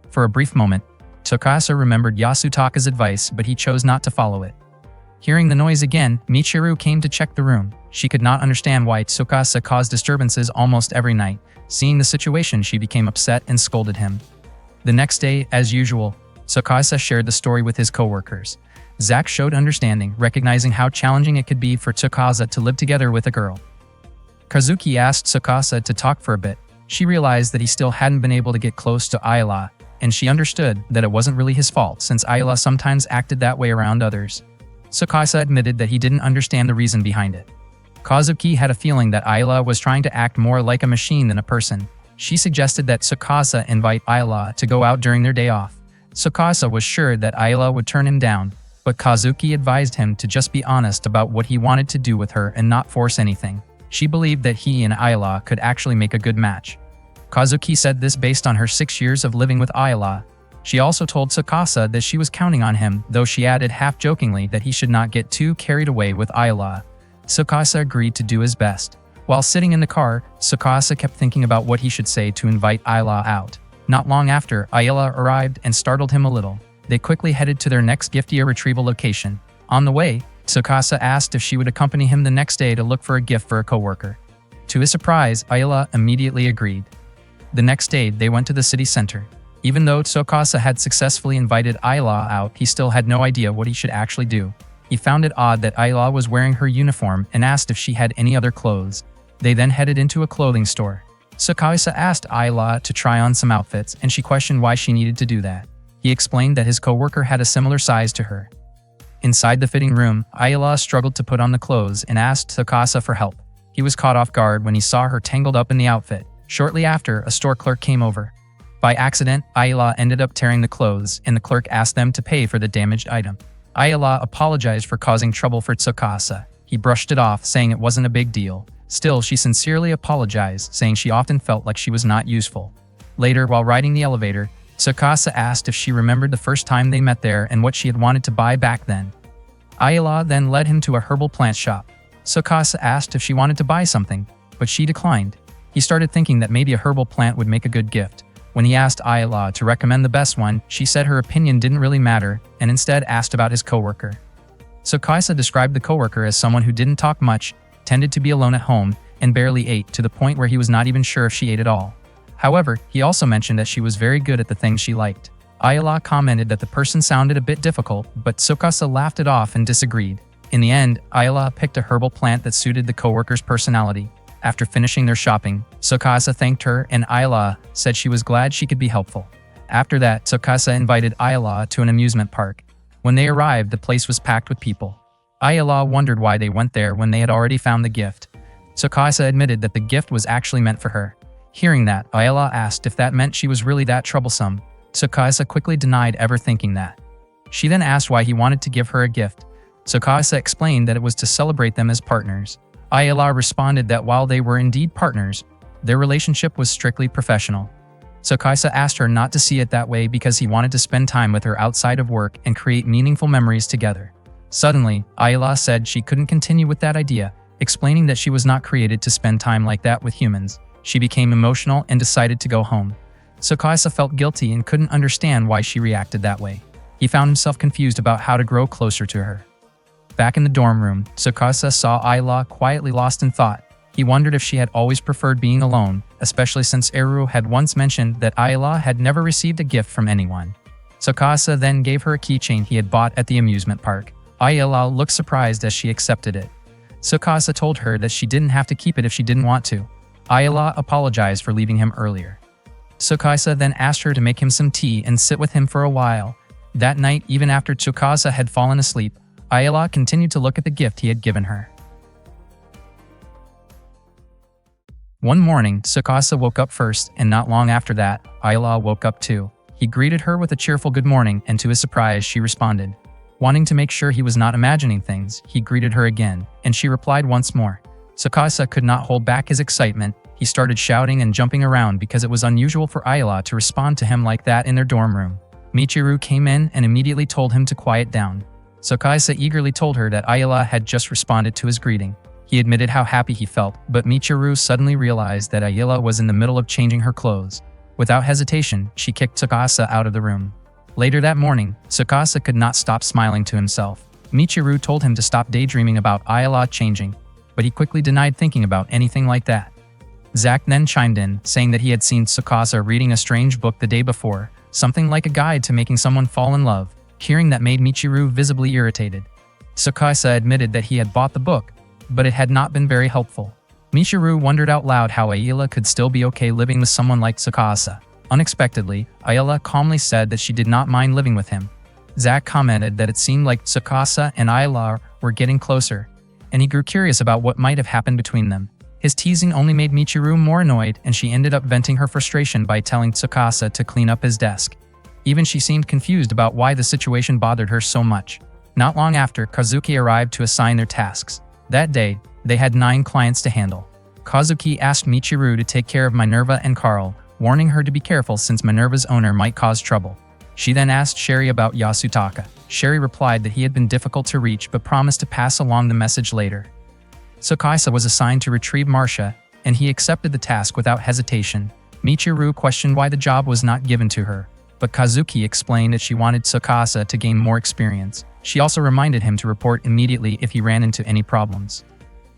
For a brief moment, Tsukasa remembered Yasutaka's advice, but he chose not to follow it. Hearing the noise again, Michiru came to check the room. She could not understand why Tsukasa caused disturbances almost every night. Seeing the situation, she became upset and scolded him. The next day, as usual, Tsukasa shared the story with his coworkers. Zack showed understanding, recognizing how challenging it could be for Tsukasa to live together with a girl. Kazuki asked Tsukasa to talk for a bit. She realized that he still hadn't been able to get close to Ayala, and she understood that it wasn't really his fault since Ayala sometimes acted that way around others. Tsukasa admitted that he didn't understand the reason behind it. Kazuki had a feeling that Ayala was trying to act more like a machine than a person. She suggested that Tsukasa invite Ayala to go out during their day off. Tsukasa was sure that Ayala would turn him down, but Kazuki advised him to just be honest about what he wanted to do with her and not force anything. She believed that he and Ayala could actually make a good match. Kazuki said this based on her 6 years of living with Ayala. She also told Tsukasa that she was counting on him, though she added half-jokingly that he should not get too carried away with Ayala. Tsukasa agreed to do his best. While sitting in the car, Tsukasa kept thinking about what he should say to invite Ayala out. Not long after, Ayala arrived and startled him a little. They quickly headed to their next Giftia retrieval location. On the way, Tsukasa asked if she would accompany him the next day to look for a gift for a coworker. To his surprise, Ayala immediately agreed. The next day, they went to the city center. Even though Tsukasa had successfully invited Ayala out, he still had no idea what he should actually do. He found it odd that Ayala was wearing her uniform and asked if she had any other clothes. They then headed into a clothing store. Tsukasa asked Ayala to try on some outfits, and she questioned why she needed to do that. He explained that his coworker had a similar size to her. Inside the fitting room, Ayala struggled to put on the clothes and asked Tsukasa for help. He was caught off guard when he saw her tangled up in the outfit. Shortly after, a store clerk came over. By accident, Ayala ended up tearing the clothes, and the clerk asked them to pay for the damaged item. Ayala apologized for causing trouble for Tsukasa. He brushed it off, saying it wasn't a big deal. Still, she sincerely apologized, saying she often felt like she was not useful. Later, while riding the elevator, Tsukasa asked if she remembered the first time they met there and what she had wanted to buy back then. Ayala then led him to a herbal plant shop. Tsukasa asked if she wanted to buy something, but she declined. He started thinking that maybe a herbal plant would make a good gift. When he asked Ayala to recommend the best one, she said her opinion didn't really matter and instead asked about his coworker. Tsukasa described the coworker as someone who didn't talk much, tended to be alone at home, and barely ate, to the point where he was not even sure if she ate at all. However, he also mentioned that she was very good at the things she liked. Ayala commented that the person sounded a bit difficult, but Tsukasa laughed it off and disagreed. In the end, Ayala picked a herbal plant that suited the coworker's personality. After finishing their shopping, Tsukasa thanked her and Ayala said she was glad she could be helpful. After that, Tsukasa invited Ayala to an amusement park. When they arrived, the place was packed with people. Ayala wondered why they went there when they had already found the gift. Tsukasa admitted that the gift was actually meant for her. Hearing that, Ayala asked if that meant she was really that troublesome. Tsukasa quickly denied ever thinking that. She then asked why he wanted to give her a gift. Tsukasa explained that it was to celebrate them as partners. Ayala responded that while they were indeed partners, their relationship was strictly professional. Tsukasa asked her not to see it that way because he wanted to spend time with her outside of work and create meaningful memories together. Suddenly, Ayala said she couldn't continue with that idea, explaining that she was not created to spend time like that with humans. She became emotional and decided to go home. Tsukasa felt guilty and couldn't understand why she reacted that way. He found himself confused about how to grow closer to her. Back in the dorm room, Tsukasa saw Ayala quietly lost in thought. He wondered if she had always preferred being alone, especially since Eru had once mentioned that Ayala had never received a gift from anyone. Tsukasa then gave her a keychain he had bought at the amusement park. Ayala looked surprised as she accepted it. Tsukasa told her that she didn't have to keep it if she didn't want to. Ayala apologized for leaving him earlier. Tsukasa then asked her to make him some tea and sit with him for a while. That night, even after Tsukasa had fallen asleep, Ayala continued to look at the gift he had given her. One morning, Tsukasa woke up first, and not long after that, Ayala woke up too. He greeted her with a cheerful good morning, and to his surprise, she responded. Wanting to make sure he was not imagining things, he greeted her again, and she replied once more. Tsukasa could not hold back his excitement. He started shouting and jumping around because it was unusual for Ayala to respond to him like that in their dorm room. Michiru came in and immediately told him to quiet down. Tsukasa eagerly told her that Ayala had just responded to his greeting. He admitted how happy he felt, but Michiru suddenly realized that Ayala was in the middle of changing her clothes. Without hesitation, she kicked Tsukasa out of the room. Later that morning, Tsukasa could not stop smiling to himself. Michiru told him to stop daydreaming about Ayala changing, but he quickly denied thinking about anything like that. Zack then chimed in, saying that he had seen Tsukasa reading a strange book the day before, something like a guide to making someone fall in love. Hearing that made Michiru visibly irritated. Tsukasa admitted that he had bought the book, but it had not been very helpful. Michiru wondered out loud how Ayala could still be okay living with someone like Tsukasa. Unexpectedly, Ayala calmly said that she did not mind living with him. Zack commented that it seemed like Tsukasa and Ayala were getting closer, and he grew curious about what might have happened between them. His teasing only made Michiru more annoyed, and she ended up venting her frustration by telling Tsukasa to clean up his desk. Even she seemed confused about why the situation bothered her so much. Not long after, Kazuki arrived to assign their tasks. That day, they had 9 clients to handle. Kazuki asked Michiru to take care of Minerva and Carl, warning her to be careful since Minerva's owner might cause trouble. She then asked Sherry about Yasutaka. Sherry replied that he had been difficult to reach but promised to pass along the message later. Tsukasa was assigned to retrieve Marcia, and he accepted the task without hesitation. Michiru questioned why the job was not given to her, but Kazuki explained that she wanted Tsukasa to gain more experience. She also reminded him to report immediately if he ran into any problems.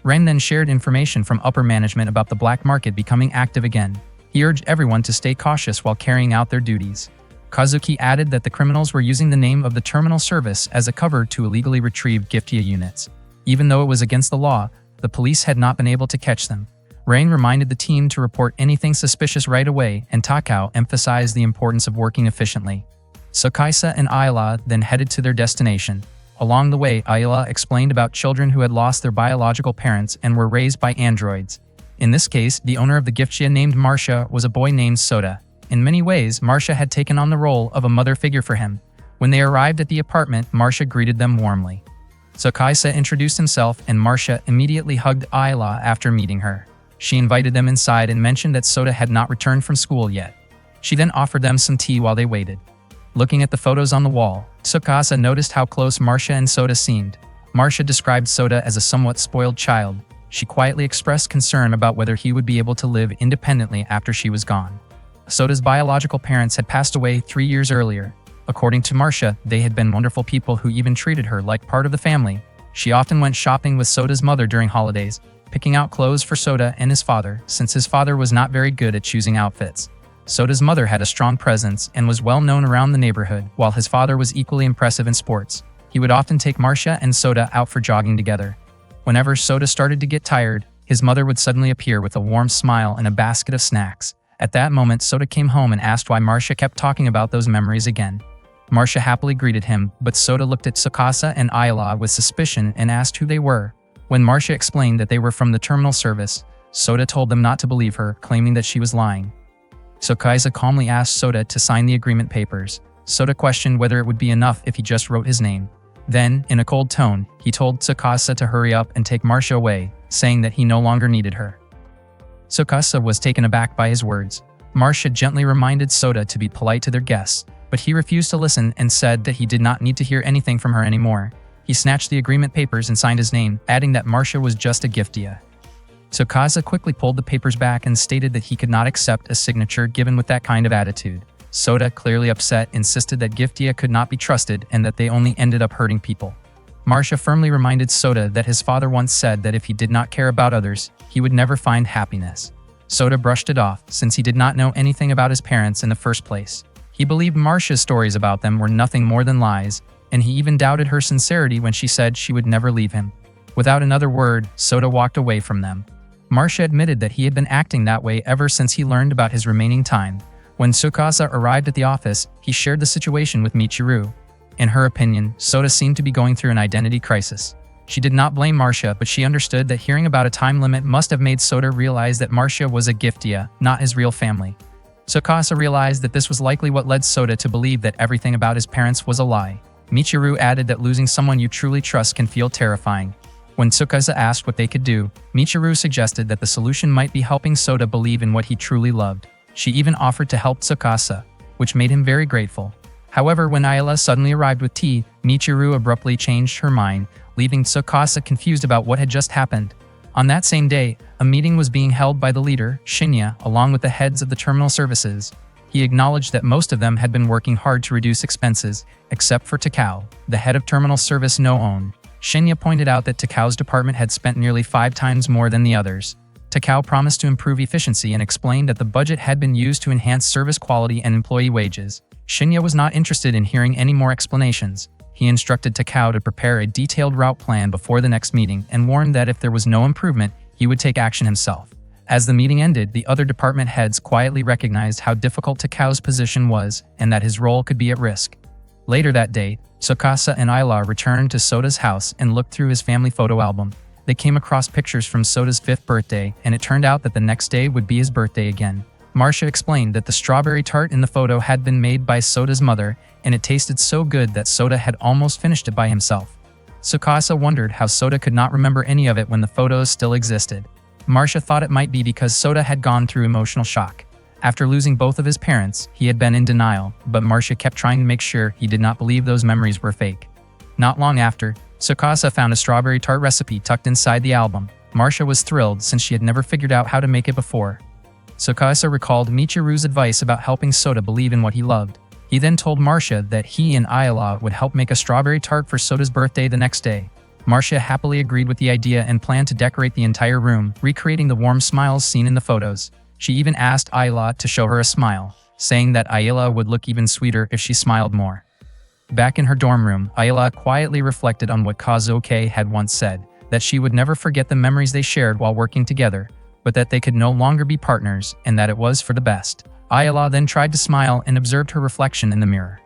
Ren then shared information from upper management about the black market becoming active again. He urged everyone to stay cautious while carrying out their duties. Kazuki added that the criminals were using the name of the terminal service as a cover to illegally retrieve Giftia units. Even though it was against the law, the police had not been able to catch them. Rain reminded the team to report anything suspicious right away, and Takao emphasized the importance of working efficiently. Tsukasa and Ayala then headed to their destination. Along the way, Ayala explained about children who had lost their biological parents and were raised by androids. In this case, the owner of the Giftia named Marcia was a boy named Soda. In many ways, Marcia had taken on the role of a mother figure for him. When they arrived at the apartment, Marcia greeted them warmly. Tsukasa introduced himself and Marcia immediately hugged Ayla after meeting her. She invited them inside and mentioned that Sota had not returned from school yet. She then offered them some tea while they waited. Looking at the photos on the wall, Tsukasa noticed how close Marcia and Sota seemed. Marcia described Sota as a somewhat spoiled child. She quietly expressed concern about whether he would be able to live independently after she was gone. Sota's biological parents had passed away 3 years earlier. According to Marcia, they had been wonderful people who even treated her like part of the family. She often went shopping with Sota's mother during holidays, picking out clothes for Sota and his father, since his father was not very good at choosing outfits. Sota's mother had a strong presence and was well known around the neighborhood, while his father was equally impressive in sports. He would often take Marcia and Sota out for jogging together. Whenever Sota started to get tired, his mother would suddenly appear with a warm smile and a basket of snacks. At that moment, Sota came home and asked why Marcia kept talking about those memories again. Marcia happily greeted him, but Sota looked at Tsukasa and Ayla with suspicion and asked who they were. When Marcia explained that they were from the terminal service, Sota told them not to believe her, claiming that she was lying. Tsukasa calmly asked Sota to sign the agreement papers. Sota questioned whether it would be enough if he just wrote his name. Then, in a cold tone, he told Tsukasa to hurry up and take Marcia away, saying that he no longer needed her. Tsukasa was taken aback by his words. Marcia gently reminded Sota to be polite to their guests, but he refused to listen and said that he did not need to hear anything from her anymore. He snatched the agreement papers and signed his name, adding that Marcia was just a giftia. Tsukasa quickly pulled the papers back and stated that he could not accept a signature given with that kind of attitude. Sota, clearly upset, insisted that giftia could not be trusted and that they only ended up hurting people. Marcia firmly reminded Sota that his father once said that if he did not care about others, he would never find happiness. Sota brushed it off, since he did not know anything about his parents in the first place. He believed Marcia's stories about them were nothing more than lies, and he even doubted her sincerity when she said she would never leave him. Without another word, Sota walked away from them. Marcia admitted that he had been acting that way ever since he learned about his remaining time. When Tsukasa arrived at the office, he shared the situation with Michiru. In her opinion, Sota seemed to be going through an identity crisis. She did not blame Marcia, but she understood that hearing about a time limit must have made Sota realize that Marcia was a giftia, not his real family. Tsukasa realized that this was likely what led Sota to believe that everything about his parents was a lie. Michiru added that losing someone you truly trust can feel terrifying. When Tsukasa asked what they could do, Michiru suggested that the solution might be helping Sota believe in what he truly loved. She even offered to help Tsukasa, which made him very grateful. However, when Ayla suddenly arrived with tea, Michiru abruptly changed her mind, leaving Tsukasa confused about what had just happened. On that same day, a meeting was being held by the leader, Shinya, along with the heads of the terminal services. He acknowledged that most of them had been working hard to reduce expenses, except for Takao, the head of terminal service No-Own. Shinya pointed out that Takao's department had spent nearly 5 times more than the others. Takao promised to improve efficiency and explained that the budget had been used to enhance service quality and employee wages. Shinya was not interested in hearing any more explanations. He instructed Takao to prepare a detailed route plan before the next meeting and warned that if there was no improvement, he would take action himself. As the meeting ended, the other department heads quietly recognized how difficult Takao's position was and that his role could be at risk. Later that day, Tsukasa and Ayla returned to Sota's house and looked through his family photo album. They came across pictures from Sota's 5th birthday, and it turned out that the next day would be his birthday again. Marcia explained that the strawberry tart in the photo had been made by Sota's mother, and it tasted so good that Sota had almost finished it by himself. Tsukasa wondered how Sota could not remember any of it when the photos still existed. Marcia thought it might be because Sota had gone through emotional shock. After losing both of his parents, he had been in denial, but Marcia kept trying to make sure he did not believe those memories were fake. Not long after, Tsukasa found a strawberry tart recipe tucked inside the album. Marcia was thrilled since she had never figured out how to make it before. Tsukasa recalled Michiru's advice about helping Sota believe in what he loved. He then told Marcia that he and Ayla would help make a strawberry tart for Sota's birthday the next day. Marcia happily agreed with the idea and planned to decorate the entire room, recreating the warm smiles seen in the photos. She even asked Ayla to show her a smile, saying that Ayla would look even sweeter if she smiled more. Back in her dorm room, Ayla quietly reflected on what Kazuke had once said, that she would never forget the memories they shared while working together, but that they could no longer be partners and that it was for the best. Ayla then tried to smile and observed her reflection in the mirror.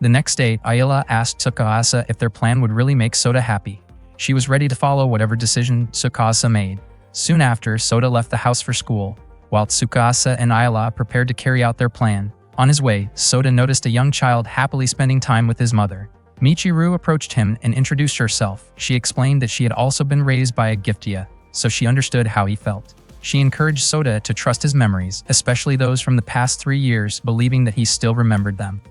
The next day, Ayla asked Tsukasa if their plan would really make Sota happy. She was ready to follow whatever decision Tsukasa made. Soon after, Sota left the house for school. while Tsukasa and Ayala prepared to carry out their plan. On his way, Sota noticed a young child happily spending time with his mother. Michiru approached him and introduced herself. She explained that she had also been raised by a Giftia, so she understood how he felt. She encouraged Sota to trust his memories, especially those from the past 3 years, believing that he still remembered them.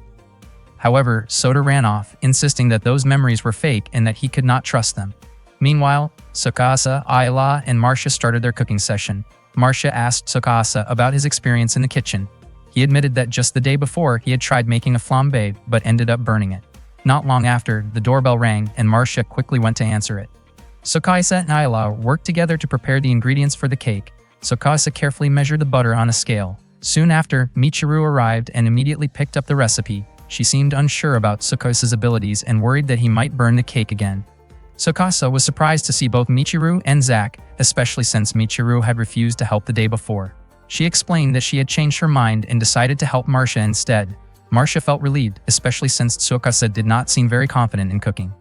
However, Sota ran off, insisting that those memories were fake and that he could not trust them. Meanwhile, Tsukasa, Ayala, and Marcia started their cooking session. Marcia asked Tsukasa about his experience in the kitchen. He admitted that just the day before he had tried making a flambe but ended up burning it. Not long after, the doorbell rang and Marcia quickly went to answer it. Tsukasa and Ayala worked together to prepare the ingredients for the cake. Tsukasa carefully measured the butter on a scale. Soon after, Michiru arrived and immediately picked up the recipe. She seemed unsure about Tsukasa's abilities and worried that he might burn the cake again. Tsukasa was surprised to see both Michiru and Zack, especially since Michiru had refused to help the day before. She explained that she had changed her mind and decided to help Marcia instead. Marcia felt relieved, especially since Tsukasa did not seem very confident in cooking.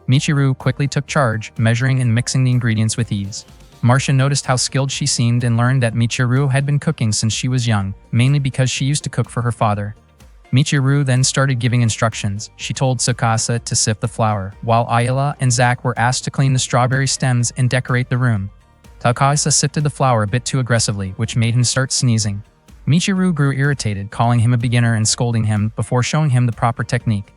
Michiru quickly took charge, measuring and mixing the ingredients with ease. Marcia noticed how skilled she seemed and learned that Michiru had been cooking since she was young, mainly because she used to cook for her father. Michiru then started giving instructions. She told Tsukasa to sift the flour, while Ayala and Zack were asked to clean the strawberry stems and decorate the room. Tsukasa sifted the flour a bit too aggressively, which made him start sneezing. Michiru grew irritated, calling him a beginner and scolding him before showing him the proper technique.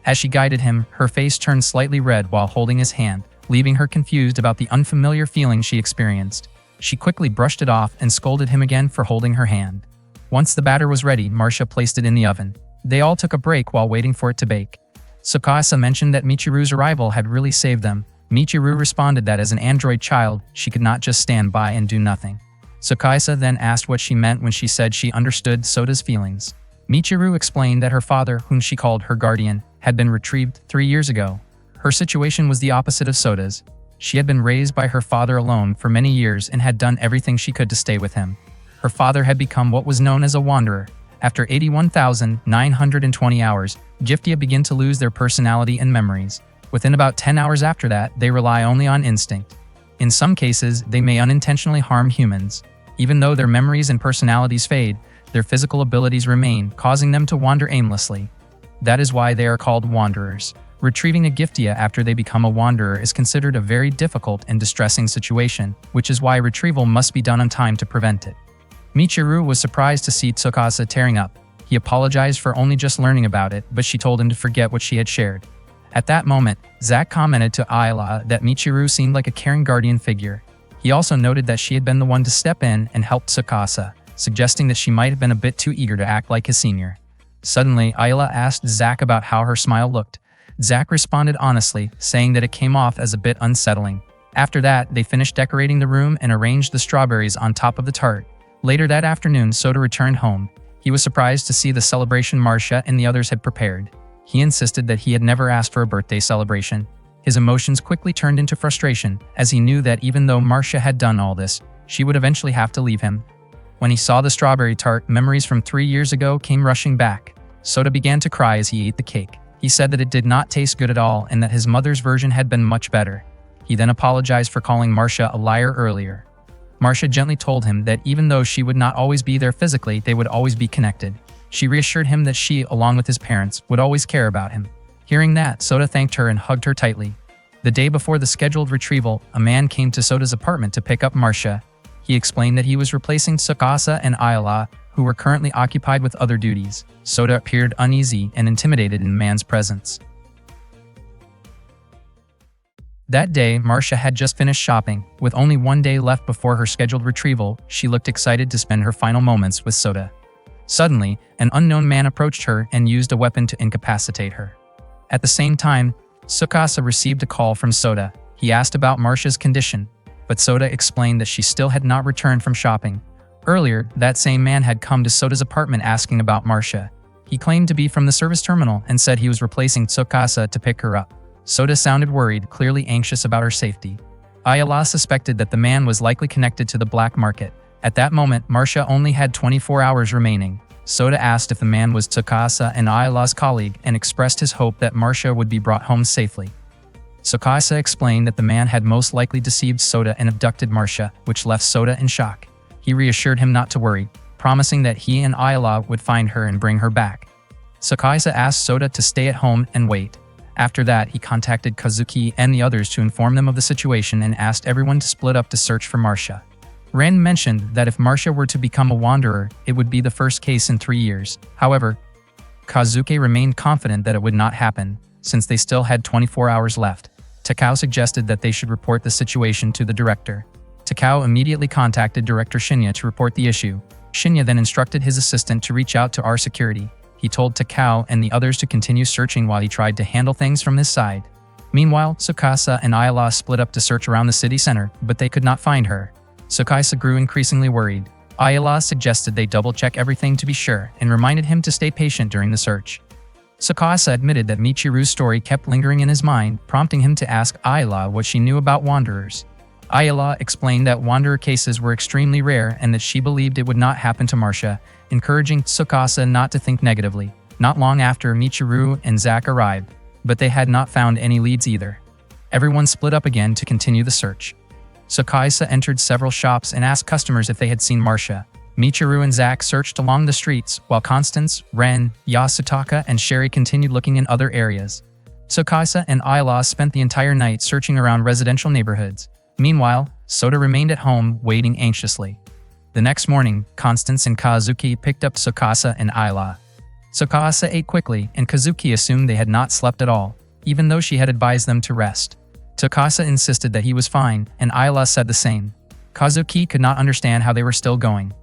As she guided him, her face turned slightly red while holding his hand, leaving her confused about the unfamiliar feeling she experienced. She quickly brushed it off and scolded him again for holding her hand. Once the batter was ready, Marcia placed it in the oven. They all took a break while waiting for it to bake. Tsukasa mentioned that Michiru's arrival had really saved them. Michiru responded that as an android child, she could not just stand by and do nothing. Tsukasa then asked what she meant when she said she understood Sota's feelings. Michiru explained that her father, whom she called her guardian, had been retrieved 3 years ago. Her situation was the opposite of Sota's. She had been raised by her father alone for many years and had done everything she could to stay with him. Her father had become what was known as a wanderer. After 81,920 hours, Giftia begin to lose their personality and memories. Within about 10 hours after that, they rely only on instinct. In some cases, they may unintentionally harm humans. Even though their memories and personalities fade, their physical abilities remain, causing them to wander aimlessly. That is why they are called wanderers. Retrieving a Giftia after they become a wanderer is considered a very difficult and distressing situation, which is why retrieval must be done on time to prevent it. Michiru was surprised to see Tsukasa tearing up. He apologized for only just learning about it, but she told him to forget what she had shared. At that moment, Zack commented to Ayala that Michiru seemed like a caring guardian figure. He also noted that she had been the one to step in and help Tsukasa, suggesting that she might have been a bit too eager to act like his senior. Suddenly, Ayala asked Zack about how her smile looked. Zack responded honestly, saying that it came off as a bit unsettling. After that, they finished decorating the room and arranged the strawberries on top of the tart. Later that afternoon, Sota returned home. He was surprised to see the celebration Marcia and the others had prepared. He insisted that he had never asked for a birthday celebration. His emotions quickly turned into frustration, as he knew that even though Marcia had done all this, she would eventually have to leave him. When he saw the strawberry tart, memories from 3 years ago came rushing back. Sota began to cry as he ate the cake. He said that it did not taste good at all and that his mother's version had been much better. He then apologized for calling Marcia a liar earlier. Marcia gently told him that even though she would not always be there physically, they would always be connected. She reassured him that she, along with his parents, would always care about him. Hearing that, Sota thanked her and hugged her tightly. The day before the scheduled retrieval, a man came to Sota's apartment to pick up Marcia. He explained that he was replacing Tsukasa and Ayala, who were currently occupied with other duties. Sota appeared uneasy and intimidated in the man's presence. That day, Marcia had just finished shopping. With only 1 day left before her scheduled retrieval, she looked excited to spend her final moments with Sota. Suddenly, an unknown man approached her and used a weapon to incapacitate her. At the same time, Tsukasa received a call from Sota. He asked about Marcia's condition, but Sota explained that she still had not returned from shopping. Earlier, that same man had come to Sota's apartment asking about Marcia. He claimed to be from the service terminal and said he was replacing Tsukasa to pick her up. Sota sounded worried, clearly anxious about her safety. Ayala suspected that the man was likely connected to the black market. At that moment, Marcia only had 24 hours remaining. Sota asked if the man was Tsukasa and Ayala's colleague and expressed his hope that Marcia would be brought home safely. Tsukasa explained that the man had most likely deceived Sota and abducted Marcia, which left Sota in shock. He reassured him not to worry, promising that he and Ayala would find her and bring her back. Tsukasa asked Sota to stay at home and wait. After that, he contacted Kazuki and the others to inform them of the situation and asked everyone to split up to search for Marcia. Ren mentioned that if Marcia were to become a wanderer, it would be the first case in 3 years. However, Kazuki remained confident that it would not happen, since they still had 24 hours left. Takao suggested that they should report the situation to the director. Takao immediately contacted Director Shinya to report the issue. Shinya then instructed his assistant to reach out to our security. He told Takao and the others to continue searching while he tried to handle things from his side. Meanwhile, Tsukasa and Ayala split up to search around the city center, but they could not find her. Tsukasa grew increasingly worried. Ayala suggested they double-check everything to be sure and reminded him to stay patient during the search. Tsukasa admitted that Michiru's story kept lingering in his mind, prompting him to ask Ayala what she knew about wanderers. Ayala explained that wanderer cases were extremely rare and that she believed it would not happen to Marcia, encouraging Tsukasa not to think negatively. Not long after, Michiru and Zack arrived, but they had not found any leads either. Everyone split up again to continue the search. Tsukasa entered several shops and asked customers if they had seen Marcia. Michiru and Zack searched along the streets, while Constance, Ren, Yasutaka, and Sherry continued looking in other areas. Tsukasa and Ayala spent the entire night searching around residential neighborhoods. Meanwhile, Sota remained at home, waiting anxiously. The next morning, Constance and Kazuki picked up Tsukasa and Ayala. Tsukasa ate quickly, and Kazuki assumed they had not slept at all, even though she had advised them to rest. Tsukasa insisted that he was fine, and Ayala said the same. Kazuki could not understand how they were still going.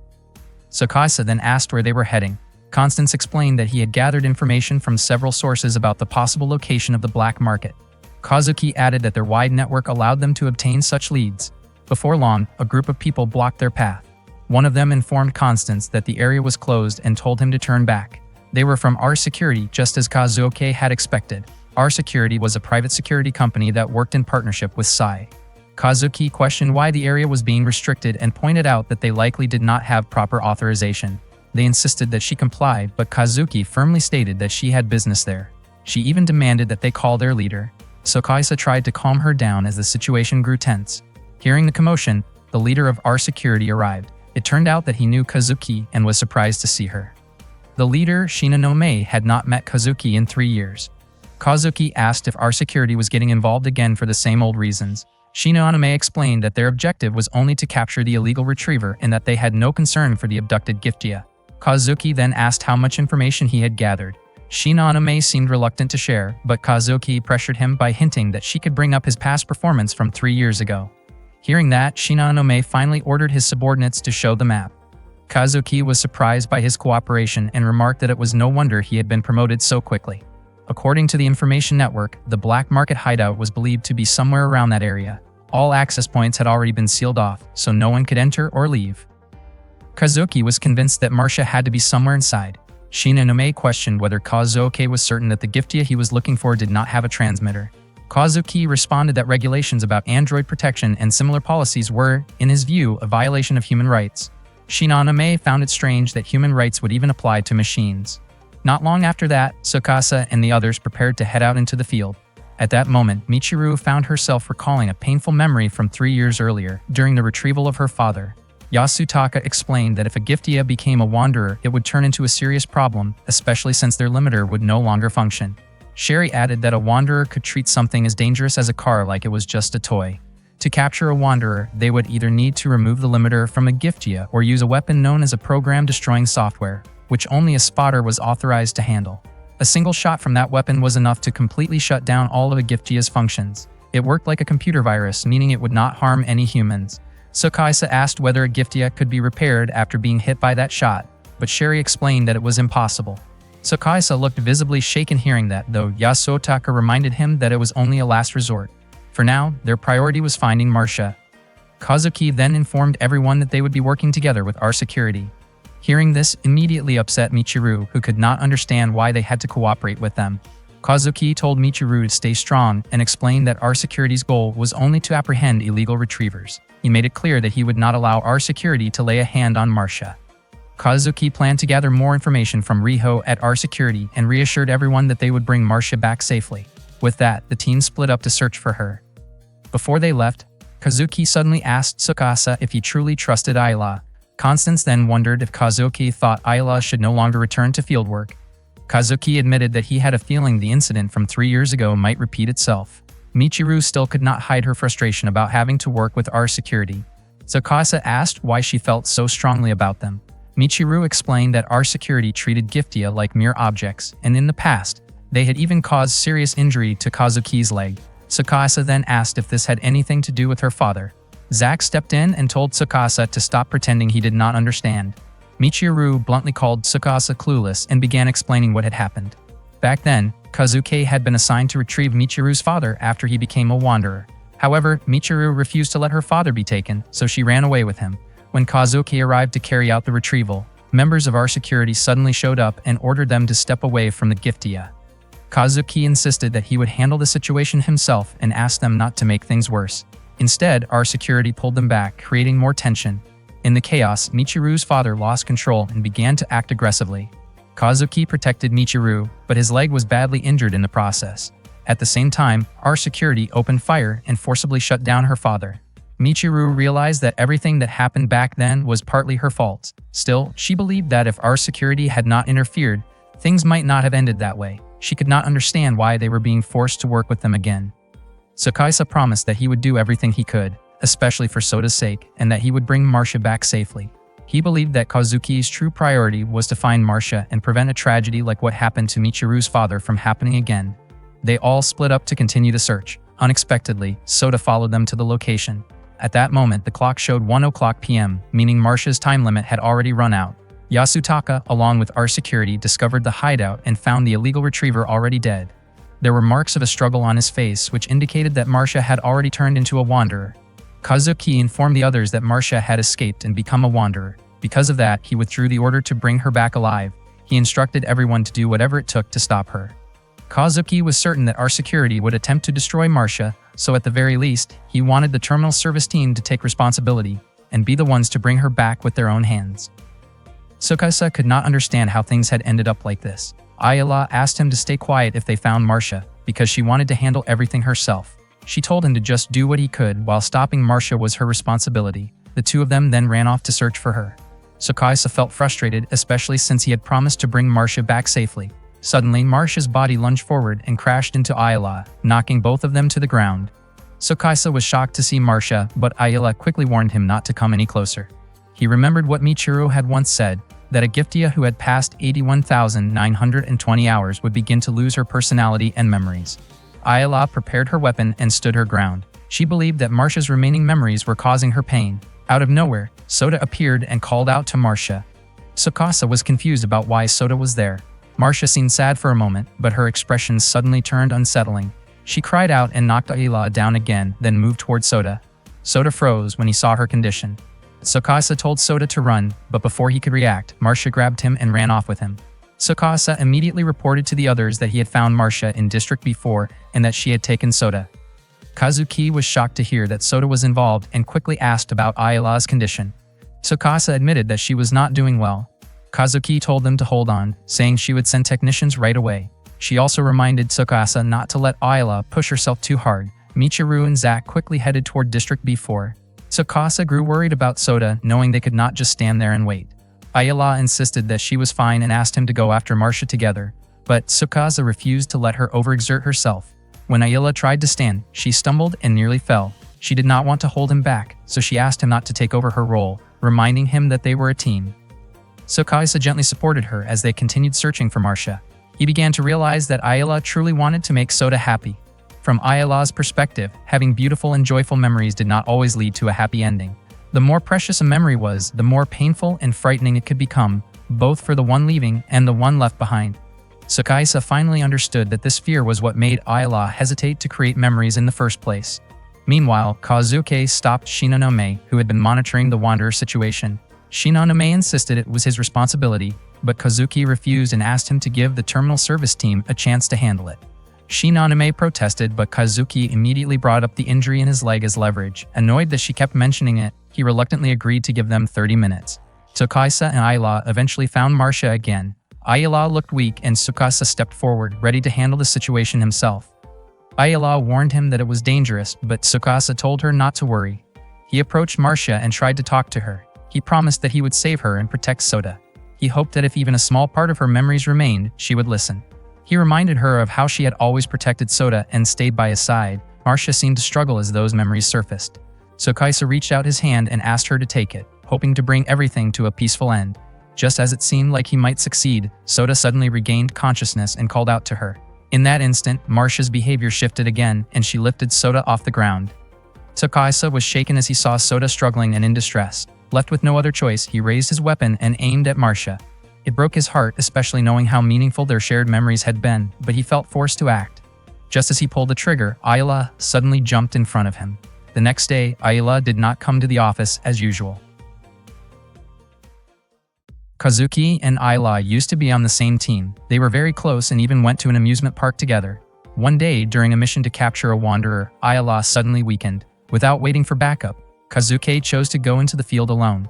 Tsukasa then asked where they were heading. Constance explained that he had gathered information from several sources about the possible location of the black market. Kazuki added that their wide network allowed them to obtain such leads. Before long, a group of people blocked their path. One of them informed Constance that the area was closed and told him to turn back. They were from R Security, just as Kazuki had expected. R Security was a private security company that worked in partnership with Sai. Kazuki questioned why the area was being restricted and pointed out that they likely did not have proper authorization. They insisted that she comply, but Kazuki firmly stated that she had business there. She even demanded that they call their leader. Tsukasa tried to calm her down as the situation grew tense. Hearing the commotion, the leader of R Security arrived. It turned out that he knew Kazuki and was surprised to see her. The leader, Shinonome, had not met Kazuki in 3 years. Kazuki asked if R Security was getting involved again for the same old reasons. Shinonome explained that their objective was only to capture the illegal retriever and that they had no concern for the abducted Giftia. Kazuki then asked how much information he had gathered. Shinonome seemed reluctant to share, but Kazuki pressured him by hinting that she could bring up his past performance from 3 years ago. Hearing that, Shinonome finally ordered his subordinates to show the map. Kazuki was surprised by his cooperation and remarked that it was no wonder he had been promoted so quickly. According to the information network, the black market hideout was believed to be somewhere around that area. All access points had already been sealed off, so no one could enter or leave. Kazuki was convinced that Marcia had to be somewhere inside. Shinonome questioned whether Kazuki was certain that the Giftia he was looking for did not have a transmitter. Kazuki responded that regulations about android protection and similar policies were, in his view, a violation of human rights. Shinonome found it strange that human rights would even apply to machines. Not long after that, Tsukasa and the others prepared to head out into the field. At that moment, Michiru found herself recalling a painful memory from 3 years earlier, during the retrieval of her father. Yasutaka explained that if a Giftia became a wanderer, it would turn into a serious problem, especially since their limiter would no longer function. Sherry added that a wanderer could treat something as dangerous as a car like it was just a toy. To capture a wanderer, they would either need to remove the limiter from a Giftia or use a weapon known as a program-destroying software, which only a spotter was authorized to handle. A single shot from that weapon was enough to completely shut down all of a Giftia's functions. It worked like a computer virus, meaning it would not harm any humans. Tsukasa asked whether a Giftia could be repaired after being hit by that shot, but Sherry explained that it was impossible. Tsukasa looked visibly shaken hearing that, though Yasutaka reminded him that it was only a last resort. For now, their priority was finding Marcia. Kazuki then informed everyone that they would be working together with R Security. Hearing this immediately upset Michiru, who could not understand why they had to cooperate with them. Kazuki told Michiru to stay strong and explained that R Security's goal was only to apprehend illegal retrievers. He made it clear that he would not allow R Security to lay a hand on Marcia. Kazuki planned to gather more information from Riho at R Security and reassured everyone that they would bring Marcia back safely. With that, the team split up to search for her. Before they left, Kazuki suddenly asked Tsukasa if he truly trusted Ayla. Constance then wondered if Kazuki thought Ayala should no longer return to fieldwork. Kazuki admitted that he had a feeling the incident from 3 years ago might repeat itself. Michiru still could not hide her frustration about having to work with our security. Tsukasa asked why she felt so strongly about them. Michiru explained that our security treated Giftia like mere objects, and in the past, they had even caused serious injury to Kazuki's leg. Tsukasa then asked if this had anything to do with her father. Zack stepped in and told Tsukasa to stop pretending he did not understand. Michiru bluntly called Tsukasa clueless and began explaining what had happened. Back then, Kazuki had been assigned to retrieve Michiru's father after he became a wanderer. However, Michiru refused to let her father be taken, so she ran away with him. When Kazuki arrived to carry out the retrieval, members of our security suddenly showed up and ordered them to step away from the Giftia. Kazuki insisted that he would handle the situation himself and asked them not to make things worse. Instead, our security pulled them back, creating more tension. In the chaos, Michiru's father lost control and began to act aggressively. Kazuki protected Michiru, but his leg was badly injured in the process. At the same time, our security opened fire and forcibly shut down her father. Michiru realized that everything that happened back then was partly her fault. Still, she believed that if our security had not interfered, things might not have ended that way. She could not understand why they were being forced to work with them again. Tsukasa promised that he would do everything he could, especially for Soda's sake, and that he would bring Marcia back safely. He believed that Kazuki's true priority was to find Marcia and prevent a tragedy like what happened to Michiru's father from happening again. They all split up to continue the search. Unexpectedly, Soda followed them to the location. At that moment, the clock showed 1:00 p.m., meaning Marcia's time limit had already run out. Yasutaka, along with our security, discovered the hideout and found the illegal retriever already dead. There were marks of a struggle on his face, which indicated that Marcia had already turned into a wanderer. Kazuki informed the others that Marcia had escaped and become a wanderer. Because of that, he withdrew the order to bring her back alive. He instructed everyone to do whatever it took to stop her. Kazuki was certain that our security would attempt to destroy Marcia, so at the very least, he wanted the terminal service team to take responsibility and be the ones to bring her back with their own hands. Tsukasa could not understand how things had ended up like this. Ayala asked him to stay quiet if they found Marcia, because she wanted to handle everything herself. She told him to just do what he could while stopping Marcia was her responsibility. The two of them then ran off to search for her. Tsukasa felt frustrated, especially since he had promised to bring Marcia back safely. Suddenly, Marcia's body lunged forward and crashed into Ayala, knocking both of them to the ground. Tsukasa was shocked to see Marcia, but Ayala quickly warned him not to come any closer. He remembered what Michiru had once said, that a Giftia who had passed 81,920 hours would begin to lose her personality and memories. Ayala prepared her weapon and stood her ground. She believed that Marcia's remaining memories were causing her pain. Out of nowhere, Soda appeared and called out to Marcia. Tsukasa was confused about why Soda was there. Marcia seemed sad for a moment, but her expression suddenly turned unsettling. She cried out and knocked Ayala down again, then moved toward Soda. Soda froze when he saw her condition. Tsukasa told Soda to run, but before he could react, Marcia grabbed him and ran off with him. Tsukasa immediately reported to the others that he had found Marcia in District B4 and that she had taken Soda. Kazuki was shocked to hear that Soda was involved and quickly asked about Ayala's condition. Tsukasa admitted that she was not doing well. Kazuki told them to hold on, saying she would send technicians right away. She also reminded Tsukasa not to let Ayala push herself too hard. Michiru and Zack quickly headed toward District B4. Tsukasa grew worried about Soda, knowing they could not just stand there and wait. Ayala insisted that she was fine and asked him to go after Marcia together, but Tsukasa refused to let her overexert herself. When Ayala tried to stand, she stumbled and nearly fell. She did not want to hold him back, so she asked him not to take over her role, reminding him that they were a team. Tsukasa gently supported her as they continued searching for Marcia. He began to realize that Ayala truly wanted to make Soda happy. From Ayala's perspective, having beautiful and joyful memories did not always lead to a happy ending. The more precious a memory was, the more painful and frightening it could become, both for the one leaving and the one left behind. Tsukasa finally understood that this fear was what made Ayala hesitate to create memories in the first place. Meanwhile, Kazuki stopped Shinonome, who had been monitoring the Wanderer situation. Shinonome insisted it was his responsibility, but Kazuki refused and asked him to give the terminal service team a chance to handle it. Shinonome protested, but Kazuki immediately brought up the injury in his leg as leverage. Annoyed that she kept mentioning it, he reluctantly agreed to give them 30 minutes. Tsukasa and Ayala eventually found Marcia again. Ayala looked weak and Tsukasa stepped forward, ready to handle the situation himself. Ayala warned him that it was dangerous, but Tsukasa told her not to worry. He approached Marcia and tried to talk to her. He promised that he would save her and protect Sota. He hoped that if even a small part of her memories remained, she would listen. He reminded her of how she had always protected Sota and stayed by his side. Marcia seemed to struggle as those memories surfaced. Tsukasa reached out his hand and asked her to take it, hoping to bring everything to a peaceful end. Just as it seemed like he might succeed, Sota suddenly regained consciousness and called out to her. In that instant, Marcia's behavior shifted again, and she lifted Sota off the ground. Tsukasa was shaken as he saw Sota struggling and in distress. Left with no other choice, he raised his weapon and aimed at Marcia. It broke his heart, especially knowing how meaningful their shared memories had been, but he felt forced to act. Just as he pulled the trigger, Ayla suddenly jumped in front of him. The next day, Ayla did not come to the office as usual. Kazuki and Ayla used to be on the same team. They were very close and even went to an amusement park together. One day, during a mission to capture a wanderer, Ayla suddenly weakened. Without waiting for backup, Kazuki chose to go into the field alone.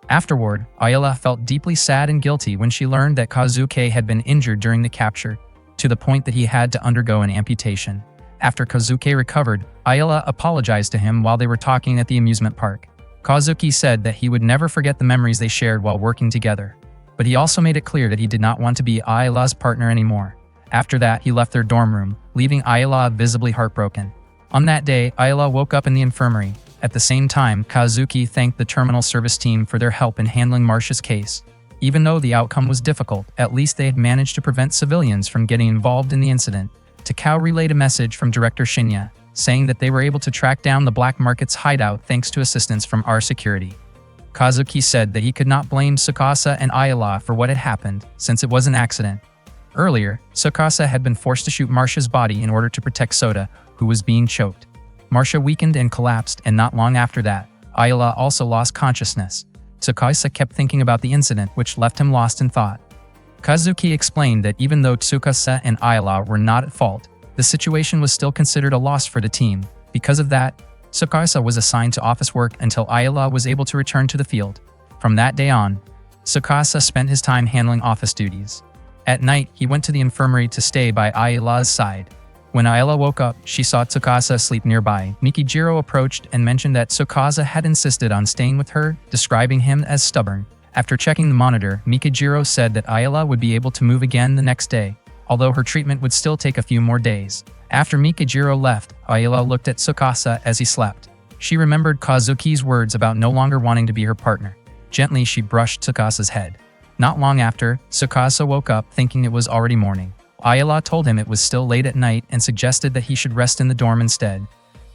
Afterward, Ayla felt deeply sad and guilty when she learned that Kazuki had been injured during the capture, to the point that he had to undergo an amputation. After Kazuki recovered, Ayla apologized to him while they were talking at the amusement park. Kazuki said that he would never forget the memories they shared while working together. But he also made it clear that he did not want to be Ayla's partner anymore. After that, he left their dorm room, leaving Ayla visibly heartbroken. On that day, Ayla woke up in the infirmary. At the same time, Kazuki thanked the terminal service team for their help in handling Marcia's case. Even though the outcome was difficult, at least they had managed to prevent civilians from getting involved in the incident. Takao relayed a message from Director Shinya, saying that they were able to track down the black market's hideout thanks to assistance from our security. Kazuki said that he could not blame Tsukasa and Ayla for what had happened, since it was an accident. Earlier, Tsukasa had been forced to shoot Marcia's body in order to protect Sota, who was being choked. Marcia weakened and collapsed, and not long after that, Ayla also lost consciousness. Tsukasa kept thinking about the incident, which left him lost in thought. Kazuki explained that even though Tsukasa and Ayla were not at fault, the situation was still considered a loss for the team. Because of that, Tsukasa was assigned to office work until Ayla was able to return to the field. From that day on, Tsukasa spent his time handling office duties. At night, he went to the infirmary to stay by Ayla's side. When Ayla woke up, she saw Tsukasa asleep nearby. Mikijiro approached and mentioned that Tsukasa had insisted on staying with her, describing him as stubborn. After checking the monitor, Mikijiro said that Ayla would be able to move again the next day, although her treatment would still take a few more days. After Mikijiro left, Ayla looked at Tsukasa as he slept. She remembered Kazuki's words about no longer wanting to be her partner. Gently, she brushed Tsukasa's head. Not long after, Tsukasa woke up thinking it was already morning. Ayla told him it was still late at night and suggested that he should rest in the dorm instead.